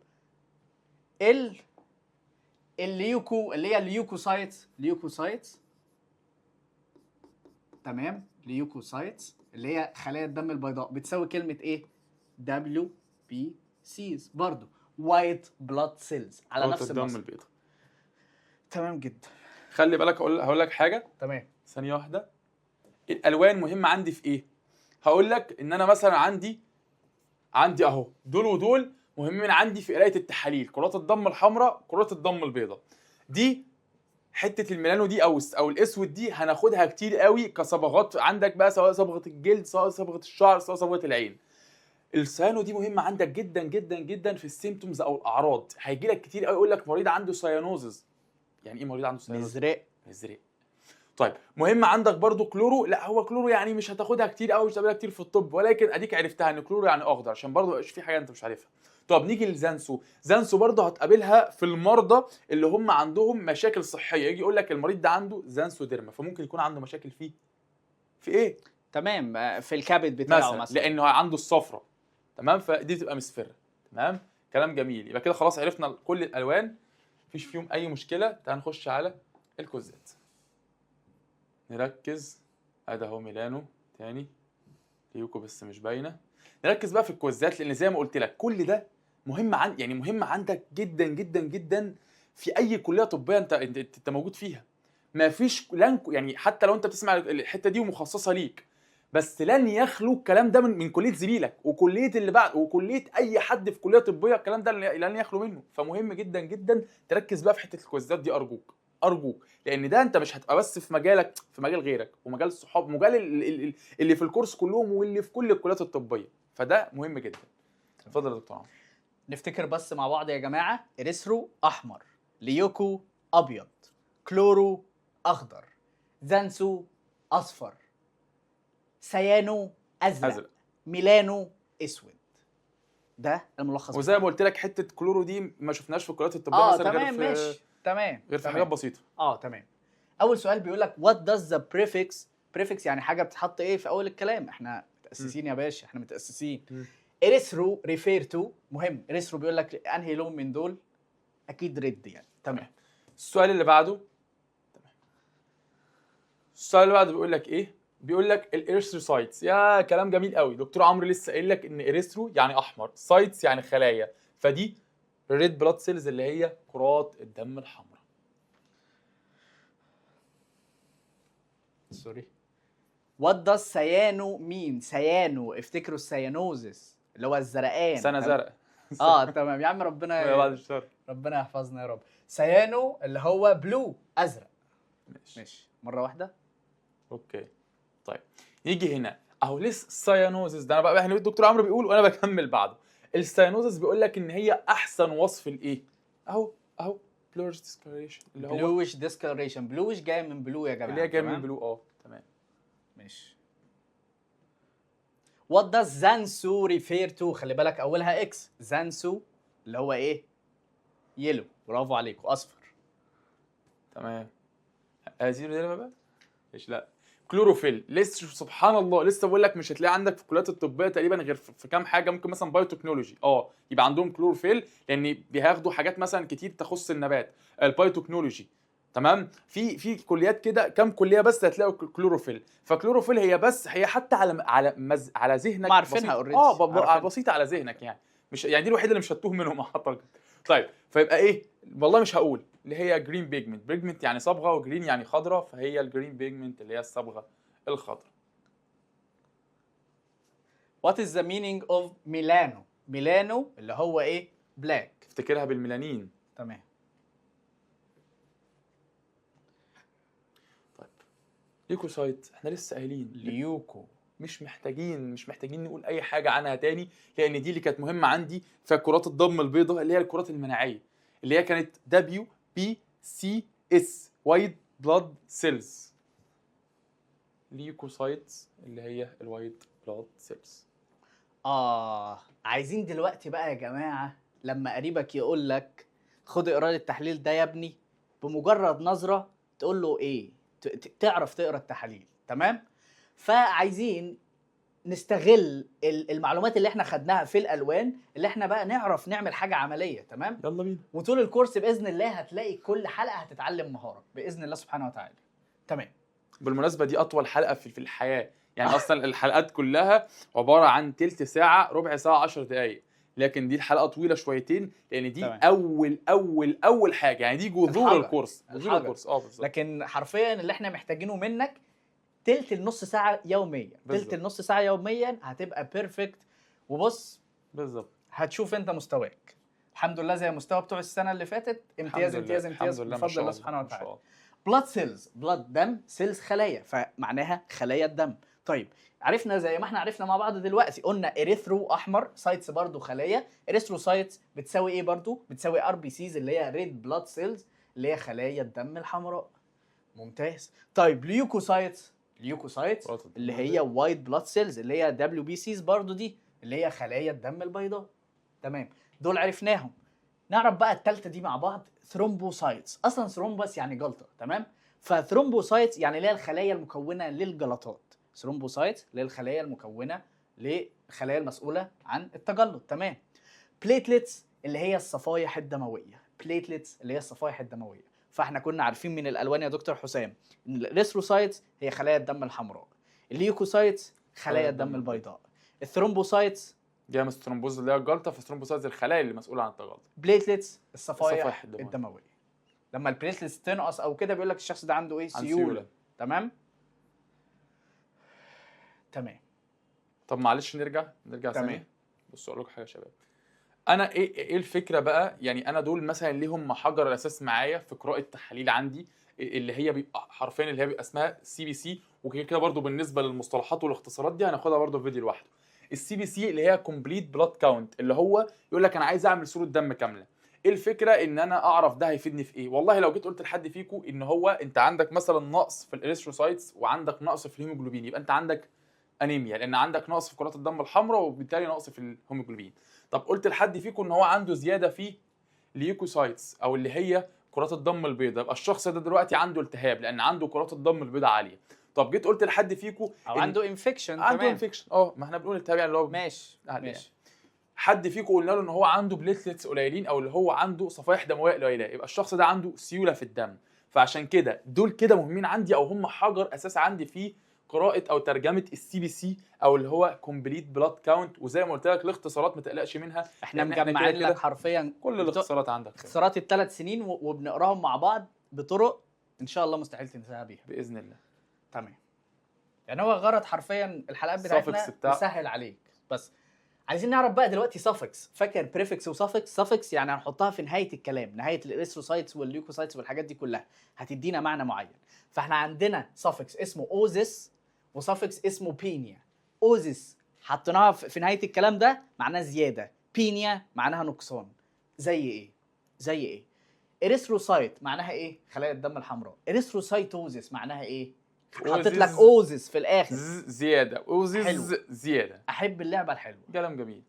الليوكو اللي هي ليوكوسايتس تمام. ليوكوسايتس اللي هي خلايا الدم البيضاء بتساوي كلمه ايه؟ دبليو بي سيز برضو. وايت بلاد سيلز على
كرات
نفس
الدم
المصدر.
البيضاء.
تمام جدا.
خلي بالك هقول لك حاجه
تمام.
ثانيه واحده. الالوان مهمه عندي في ايه؟ هقول لك ان انا مثلا عندي اهو دول ودول مهمين عندي في قرايه التحاليل، كرات الدم الحمراء، كرات الدم البيضاء. دي حته الميلانو دي او الاسود دي هناخدها كتير قوي كصبغات عندك بقى، سواء صبغه الجلد، سواء صبغه الشعر، سواء صبغه العين. السيانو دي مهمه عندك جدا جدا جدا في السيمتومز او الاعراض. هيجي لك كتير قوي يقول لك مريض عنده سيانوزز. يعني ايه مريض عنده سيانوزز؟
مزرق.
طيب مهم عندك برضو كلورو. لا هو كلورو يعني مش هتاخدها كتير قوي، مش هتقابلها كتير في الطب، ولكن اديك عرفتها ان كلورو يعني اخضر، عشان برضو مش في حاجه انت مش عارفها. طب نيجي لزانسو. زانسو برضو هتقابلها في المرضى اللي هم عندهم مشاكل صحيه، يجي يقول لك المريض ده عنده زانسو ديرما، فممكن يكون عنده مشاكل في ايه؟
تمام، في الكبد بتاعه مثلا
لانه عنده الصفرة. تمام، فدي بتبقى مصفره. تمام، كلام جميل. يبقى كده خلاص عرفنا كل الالوان، مفيش فيهم اي مشكله. تعال نخش على الكوزات. نركز. ادي اهو ميلانو تاني، ليوكو بس مش باينه. نركز بقى في الكوزات، لان زي ما قلت لك كل ده مهم مهم عندك جدا جدا جدا في اي كليه طبيه انت موجود فيها. ما فيش يعني حتى لو انت بتسمع الحته دي ومخصصه ليك، بس لن يخلو الكلام ده من كليه زميلك وكليه اللي بعد وكليه اي حد في كليه طبيه، الكلام ده لن يخلو منه. فمهم جدا جدا تركز بقى في حته الكوزات دي، ارجوك، لان ده انت مش هتبقى بس في مجالك، في مجال غيرك ومجال الصحاب، مجال اللي في الكورس كلهم واللي في كل الكليات الطبيه، فده مهم جدا. اتفضل يا دكتور عمرو.
نفتكر بس مع بعض يا جماعه: اريثرو احمر، ليوكو ابيض، كلورو اخضر، زانسو اصفر، سيانو ازرق. ميلانو اسود. ده الملخص.
وزي ما قلت لك حته كلورو دي ما شفناش في الكليات الطبيه مثلا
تمام،
غير في
ماشي. تمام،
غير في حاجات بسيطه.
تمام. اول سؤال بيقول لك what does the prefix يعني حاجه بتتحط ايه في اول الكلام. احنا متاسسين يا باشا، احنا متاسسين. اريثرو ريفير تو، مهم. اريثرو بيقول لك انهي لون من دول؟ اكيد ريد يعني. تمام.
السؤال اللي بعده. تمام. السؤال اللي بعده بيقول لك ايه؟ بيقول لك الاريثروسايتس. يا كلام جميل قوي. دكتور عمرو لسه قايل لك ان اريثرو يعني احمر، سايتس يعني خلايا، فدي ريد بلاد سيلز اللي هي كرات الدم الحمراء.
سوري. what does سيانو mean؟ سيانو، افتكروا السيانوزس اللي هو الزرقان.
سنه زرقاء.
تمام يا عم،
بعد الشر.
ربنا يحفظنا يا رب. سيانو اللي هو بلو، ازرق. ماشي مره واحده.
اوكي. طيب يجي هنا اهو لسه السيانوزس ده، انا بقى احنا الدكتور عمرو بيقول وانا بكمل بعده. السيانوزس بيقول لك ان هي احسن وصف لايه؟ اهو بلوش ديسكلريشن اللي هو
بلوش ديسكلريشن. بلوش جاي من بلو يا جماعه،
اللي هي جايه من بلو. تمام
ماشي. what does زانسو refer to؟ خلي بالك اولها اكس. زانسو اللي هو ايه؟ يلو. برافو عليكم، اصفر.
تمام. ازيرو ده بقى مش لا كلوروفيل. لسه سبحان الله لسه بقول لك مش هتلاقي عندك في الكليات الطبيه تقريبا غير في كام حاجه. ممكن مثلا بايوتكنولوجي يبقى عندهم كلوروفيل، لان بياخدوا حاجات مثلا كتير تخص النبات. البايوتكنولوجي تمام. في كليات كده كام كليه بس هتلاقوا كلوروفيل. فكلوروفيل هي حتى على ذهنك
عارفينها اوريدي.
بسيطه على ذهنك يعني. مش يعني دي الوحيده اللي مش هتوه منهم اعتقد. طيب فيبقى ايه؟ والله مش هقول اللي هي جرين بيجمنت يعني صبغه، وجرين يعني خضراء، فهي الجرين بيجمنت اللي هي الصبغه الخضراء.
What is the meaning of ميلانو؟ ميلانو اللي هو ايه؟ بلاك.
افتكرها بالميلانين.
تمام.
طيب ليوكوسايت احنا لسه قايلين
ليوكو.
مش محتاجين نقول اي حاجه عنها تاني، لان دي اللي كانت مهمه عندي في كرات الدم البيضاء اللي هي الكرات المناعيه، اللي هي كانت WBCS وايت بلاد سيلز. ليوكوسايتس اللي هي الوايت بلاد سيلز.
عايزين دلوقتي بقى يا جماعه لما قريبك يقول لك خد اقرا لي التحليل ده يا ابني، بمجرد نظره تقول له ايه؟ تعرف تقرا التحاليل. تمام. فعايزين نستغل المعلومات اللي احنا خدناها في الالوان، اللي احنا بقى نعرف نعمل حاجه عمليه. تمام.
يلا بينا.
وطول الكورس باذن الله هتلاقي كل حلقه هتتعلم مهاره باذن الله سبحانه وتعالى. تمام.
بالمناسبه دي اطول حلقه في الحياه يعني. اصلا الحلقات كلها عباره عن تلت ساعه، ربع ساعه، 10 دقائق. لكن دي الحلقه طويله شويتين لان دي
تمام.
اول حاجه، يعني دي جذور
الحجر.
الكورس، جذور
الحجر.
الكورس. بالظبط.
لكن حرفيا اللي احنا محتاجينه منك تلت النص ساعه يوميا،
بالظبط.
تلت النص ساعه يوميا هتبقى بيرفكت. وبص
بالظبط.
هتشوف انت مستواك الحمد لله زي مستوى بتوع السنه اللي فاتت، امتياز
الحمد
امتياز
لله.
امتياز
الحمد لله، ما
بفضل
شاء
الله
الله،
سبحانه
ما شاء
وتعالى.
الله.
بلاد سيلز، بلاد دم، سيلز خلايا، فمعناها خلايا الدم. طيب عرفنا زي ما احنا عرفنا مع بعض دلوقتي، قلنا اريثرو احمر، سايتس برضو خلايا، اريثروسايتس بتساوي ايه برضو؟ بتساوي ار بي سيز اللي هي ريد بلاد سيلز اللي هي خلايا الدم الحمراء. ممتاز. طيب ليوكوسايتس، ليوكوسايتس اللي هي وايت بلاد سيلز اللي هي دبليو بي سيز برضو، دي اللي هي خلايا الدم البيضاء. تمام، دول عرفناهم. نعرف بقى الثالثه دي مع بعض، ثرومبوسايتس. اصلا ثرومبس يعني جلطه، تمام؟ فثرومبوسايتس يعني اللي هي الخلايا المكونه للجلطات. ثرومبوسايتس اللي هي الخلايا المكونه للخلايا المسؤوله عن التجلط. تمام. بليتلتس اللي هي الصفائح الدمويه، بليتلتس اللي هي الصفائح الدمويه. فاحنا كنا عارفين من الالوان يا دكتور حسام ان الريثروسايتس هي خلايا الدم الحمراء، الليوكوسايتس خلايا الدم البيضاء، الثرومبوسايتس
جايه من الثرومبوز اللي هي الجلطه، فالثرومبوسايتس الخلايا اللي مسؤوله عن التجلط.
بليتلتس
الصفائح
الصفائح
الدموية.
الدمويه. لما البليتلتس تنقص او كده بيقول لك الشخص ده عنده ايه؟
عن
سيوله. تمام. تمام.
طب معلش نرجع
تمام.
ثانيه. بصوا اقول لكم حاجه يا شباب، انا ايه الفكره بقى؟ يعني انا دول مثلا ليهم حجر الاساس معايا في قراءه تحاليل عندي، اللي هي بيبقى حرفيا اللي هي بيبقى اسمها سي بي سي. وكده كده برضو بالنسبه للمصطلحات والاختصارات دي هناخدها برضو في فيديو لوحده. السي بي سي اللي هي كومبليت بلاد كاونت، اللي هو يقول لك انا عايز اعمل صوره دم كامله. ايه الفكره؟ ان انا اعرف ده هيفيدني في ايه. والله لو جيت قلت لحد فيكم ان هو انت عندك مثلا نقص في الاريثروسايتس وعندك نقص في الهيموجلوبين، يبقى انت عندك انيميا، لان عندك نقص في كرات الدم الحمراء وبالتالي نقص في الهيموجلوبين. طب قلت لحد فيكم ان هو عنده زياده في ليوكوسايتس او اللي هي كرات الدم البيضاء، يبقى الشخص ده دلوقتي عنده التهاب لان عنده كرات الدم البيضاء عاليه. طب جيت قلت لحد فيكم
او عنده انفكشن.
عنده انفكشن، ما احنا بنقول التهاب يعني اللي هو
ماشي
يعني.
ماشي.
حد فيكم قلنا له ان هو عنده بليتلتس قليلين او اللي هو عنده صفائح دمويه قليله، يبقى الشخص ده عنده سيوله في الدم. فعشان كده دول كده مهمين عندي، او هم حجر اساس عندي في قراءه او ترجمه السي بي سي او اللي هو كومبليت بلاد كاونت. وزي ما قلت لك الاختصارات ما تقلقش منها،
احنا
لأن إحنا
مجمعين
كده
لك حرفيا
كل الاختصارات عندك
اختصارات الثلاث سنين وبنقراهم مع بعض بطرق ان شاء الله مستحيل تنساها بيها
باذن الله.
تمام. يعني هو غرض حرفيا الحلقات بتاعتنا نسهل عليك. بس عايزين نعرف بقى دلوقتي سافكس. فاكر بريفكس وسافكس؟ سافكس يعني هنحطها في نهايه الكلام، نهايه الاريثروسايتس والليوكوسايتس والحاجات دي كلها هتدينا معنى معين. فاحنا عندنا سافكس اسمه اوزيس وسافكس اسمه بينيا. اوزيس حطيناها في نهايه الكلام ده معناها زياده، بينيا معناها نقصان. زي ايه؟ زي ايه؟ اريثروسايت معناها ايه؟ خلايا الدم الحمراء. اريثروسايتوزيس معناها ايه؟ حطيت لك اوزيس في الاخر،
زياده. اوزيس
حلو.
زياده.
احب اللعبه الحلوه،
كلام جميل،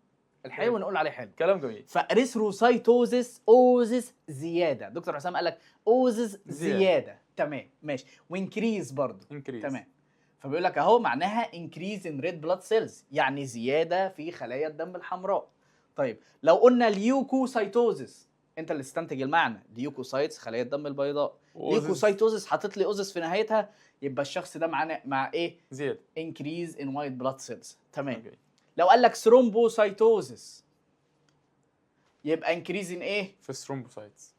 الحلو نقول عليه حلو.
كلام جميل.
فاريثروسايتوزيس اوزيس زياده. دكتور حسام قال لك اوزيس زياده. تمام ماشي. وانكريز برضه تمام. فبيقول لك اهو معناها انكريز ان ريد بلاد سيلز، يعني زياده في خلايا الدم الحمراء. طيب لو قلنا ليوكوسايتوزيس، انت اللي استنتج المعنى. ليوكوسايتس خلايا الدم البيضاء، ليوكوسايتوزيس حاطط لي اوزيس في نهايتها، يبقى الشخص ده مع ايه؟
زياده.
انكريز ان وايت بلاد سيلز. تمام.
okay.
لو قال لك ثرومبوسايتوزيس يبقى انكريز ان ايه؟
في الثرومبوسايتس.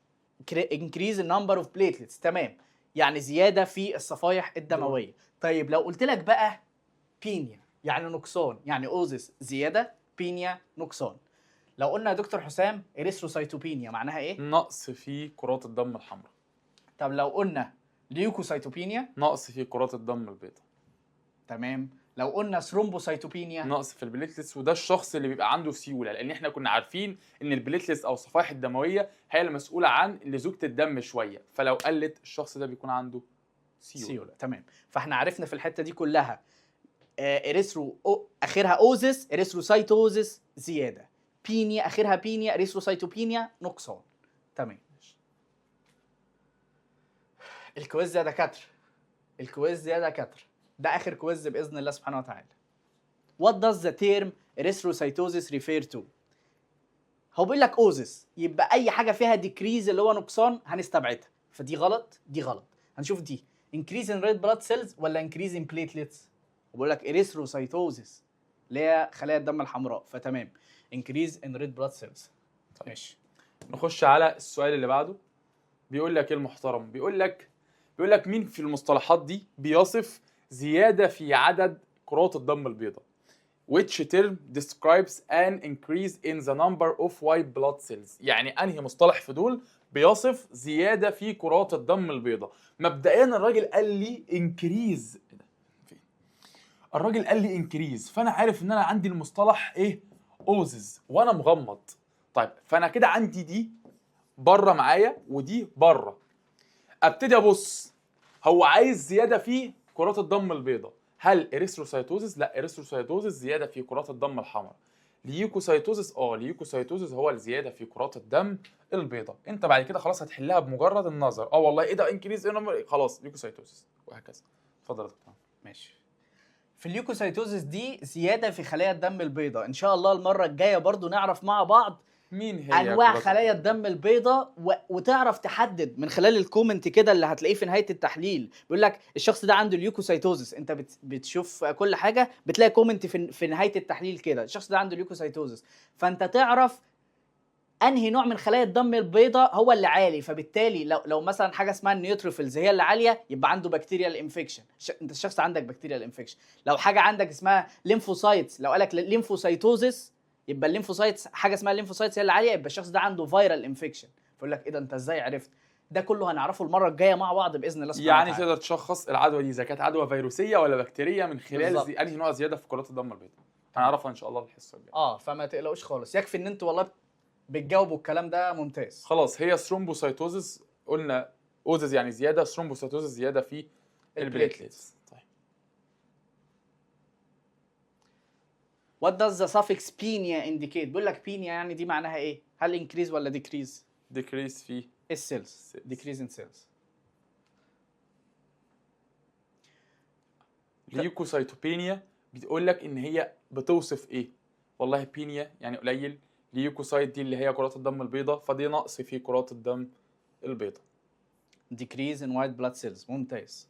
انكريز النمبر اوف بليتلتس. تمام، يعني زياده في الصفائح الدمويه. طيب لو قلت لك بقى بينيا يعني نقصان، يعني اوزيس زياده، بينيا نقصان. لو قلنا يا دكتور حسام اريثروسايتوبينيا معناها ايه؟
نقص في كرات الدم الحمراء.
طب لو قلنا ليوكوسايتوبينيا؟
نقص في كرات الدم البيضاء.
تمام. لو قلنا ثرومبوسايتوبينيا؟
نقص في البليتلتس. وده الشخص اللي بيبقى عنده سيوله، لان احنا كنا عارفين ان البليتلتس او الصفائح الدمويه هي المسؤوله عن لزوجه الدم شويه، فلو قلت الشخص ده بيكون عنده سيوله.
تمام. فاحنا عرفنا في الحته دي كلها اخرها اوزيس، اريثروسايتوزيس زياده، بينيا اخرها بينيا، اريثروسايتوبينيا نقصان. تمام. الكويز يا دكاتره، الكويز يا دكاتره، ده اخر كويز باذن الله سبحانه وتعالى. What does the term erythrocytosis refer to؟ هو بيقول لك اوزيس، يبقى اي حاجه فيها ديكريز اللي هو نقصان هنستبعدها، فدي غلط دي غلط. هنشوف دي increase in red blood cells ولا increase in platelets. وبيقول لك erythrocytosis اللي هي خلايا الدم الحمراء، فتمام. increase in red blood cells. ماشي.
نخش على السؤال اللي بعده. بيقول لك ايه المحترم؟ بيقول لك مين في المصطلحات دي بيصف زيادة في عدد كرات الدم البيضاء؟ which term describes an increase in the number of white blood cells. يعني انهي مصطلح في دول بيصف زيادة في كرات الدم البيضاء؟ مبدئيا الراجل قال لي increase. الراجل قال لي increase، فانا عارف ان انا عندي المصطلح ايه؟ اوزز، وانا مغمض. طيب فانا كده عندي دي بره معايا ودي بره. ابتدي ابص، هو عايز زياده في كرات الدم البيضاء. هل اريثروسايتوزس؟ لا، اريثروسايتوزس زياده في كرات الدم الحمراء. ليوكوسايتوزس؟ ليوكوسايتوزس هو الزياده في كرات الدم البيضاء. انت بعد كده خلاص هتحلها بمجرد النظر. والله ايه ده انكريز خلاص ليوكوسايتوزس وهكذا. اتفضل يا دكتور.
ماشي. في الليوكوسايتوزس دي زياده في خلايا الدم البيضاء. ان شاء الله المره الجايه برضو نعرف مع بعض
مين هي
انواع خلايا الدم البيضاء وتعرف تحدد من خلال الكومنت كده اللي هتلاقيه في نهايه التحليل. بيقول لك الشخص ده عنده ليوكوسايتوزس. انت بتشوف كل حاجه بتلاقي كومنت في نهايه التحليل كده الشخص ده عنده ليوكوسايتوزس، فانت تعرف انهي نوع من خلايا الدم البيضاء هو اللي عالي. فبالتالي لو مثلا حاجه اسمها النيوتروفيلز هي اللي عاليه يبقى عنده بكتيريال انفكشن. انت الشخص عندك بكتيريال انفكشن. لو حاجه عندك اسمها ليمفوسايتس، لو قالك ليمفوسايتوزس يبقى الليمفوسايتس حاجه اسمها الليمفوسايتس هي اللي عاليه، يبقى الشخص ده عنده فيرال انفكشن. فيقول لك ايه ده انت ازاي عرفت؟ ده كله هنعرفه المره الجايه مع بعض باذن الله سبحانه
يعني
وتعالى.
تقدر تشخص العدوى دي اذا كانت عدوى فيروسيه ولا بكتيريه من خلال
بالظبط.
انهي نوع زياده في كرات الدم البيضاء. هنعرفها ان شاء الله الحصه الجايه.
فما تقلقوش خالص، يكفي ان انتوا والله بتجاوبوا الكلام ده ممتاز.
خلاص هي ثرومبوسايتوزس قلنا، اوزز يعني زياده، ثرومبوسايتوزس زياده في البليتليتس. طيب
What does the suffix pinia indicate؟ بيقول لك pinia يعني دي معناها ايه؟ هل increase ولا decrease؟
decrease في
السيلز. decrease in cells.
ليوكوسايتوبينيا بتقول لك ان هي بتوصف ايه؟ والله بينيا يعني قليل، ليوكوسايت دي اللي هي كرات الدم البيضاء، فدي نقص في كرات الدم البيضاء.
decrease in white blood cells. ممتاز.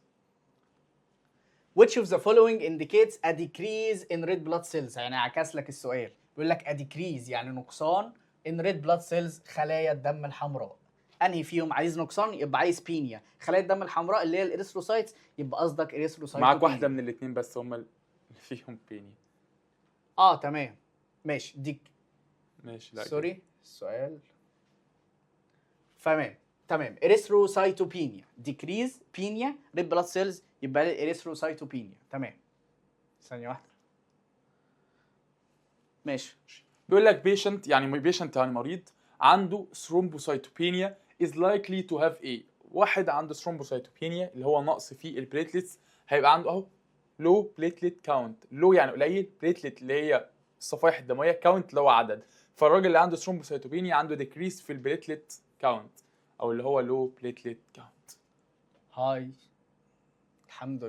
Which of the following indicates a decrease in red blood cells؟ يعني عكس لك السؤال، بيقول لك a decrease يعني نقصان in red blood cells خلايا الدم الحمراء. انهي فيهم؟ عايز نقصان يبقى عايز بينيا. خلايا الدم الحمراء اللي هي الاريثروسايتس يبقى قصدك اريثروسايت.
معاك واحده من الاثنين بس هم اللي فيهم بينيا.
تمام ماشي.
ماشي. لا
سوري السؤال. تمام اريثروسايتوبينيا ديكريز بينيا ريد بلاد سيلز يبقى اريثروسايتوبينيا. تمام ثانيه واحده. ماشي.
بيقول لك بيشنت يعني مريض عنده ثرومبوسايتوبينيا is likely to have a واحد عنده ثرومبوسايتوبينيا اللي هو نقص في البليتلتس، هيبقى عنده اهو لو بليتلت كاونت. لو يعني قليل، بليتلت اللي هي الصفائح الدمويه، كاونت اللي هو عدد. فالراجل اللي عنده ثرومبوسايتوبينيا عنده ديكريس في البليتلت كاونت او اللي هو لو بليتلت كاونت.
هاي الحمد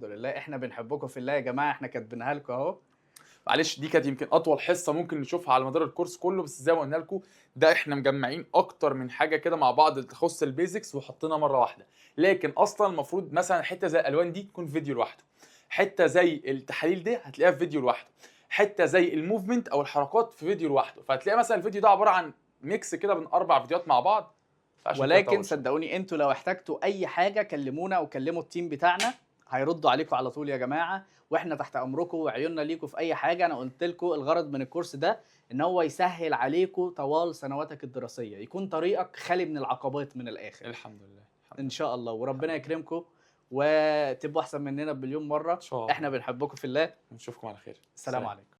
لله احنا بنحبكم في الله يا جماعه، احنا كاتبينها لكم اهو.
معلش دي كانت يمكن اطول حصه ممكن نشوفها على مدار الكورس كله، بس زي ما قلنا لكم ده احنا مجمعين اكتر من حاجه كده مع بعض تخص البيزكس وحطينا مره واحده. لكن اصلا المفروض مثلا حته زي الالوان دي تكون في فيديو لوحده، حته زي التحاليل دي هتلاقيها في فيديو لوحده، حته زي الموفمنت او الحركات في فيديو لوحده. فهتلاقي مثلا الفيديو ده عباره عن ميكس كده بين 4 فيديوهات مع بعض.
ولكن صدقوني انتوا لو احتجتوا اي حاجه كلمونا او كلموا التيم بتاعنا هيردوا عليكم على طول يا جماعه، واحنا تحت امركم وعيوننا ليكم في اي حاجه. انا قلت لكم الغرض من الكورس ده ان هو يسهل عليكم طوال سنواتك الدراسيه، يكون طريقك خالي من العقبات من الاخر.
الحمد لله
ان شاء الله، وربنا يكرمكم وتبقوا احسن مننا بمليون مره.
إن شاء الله.
احنا بنحبكم في الله.
نشوفكم على خير.
السلام عليكم.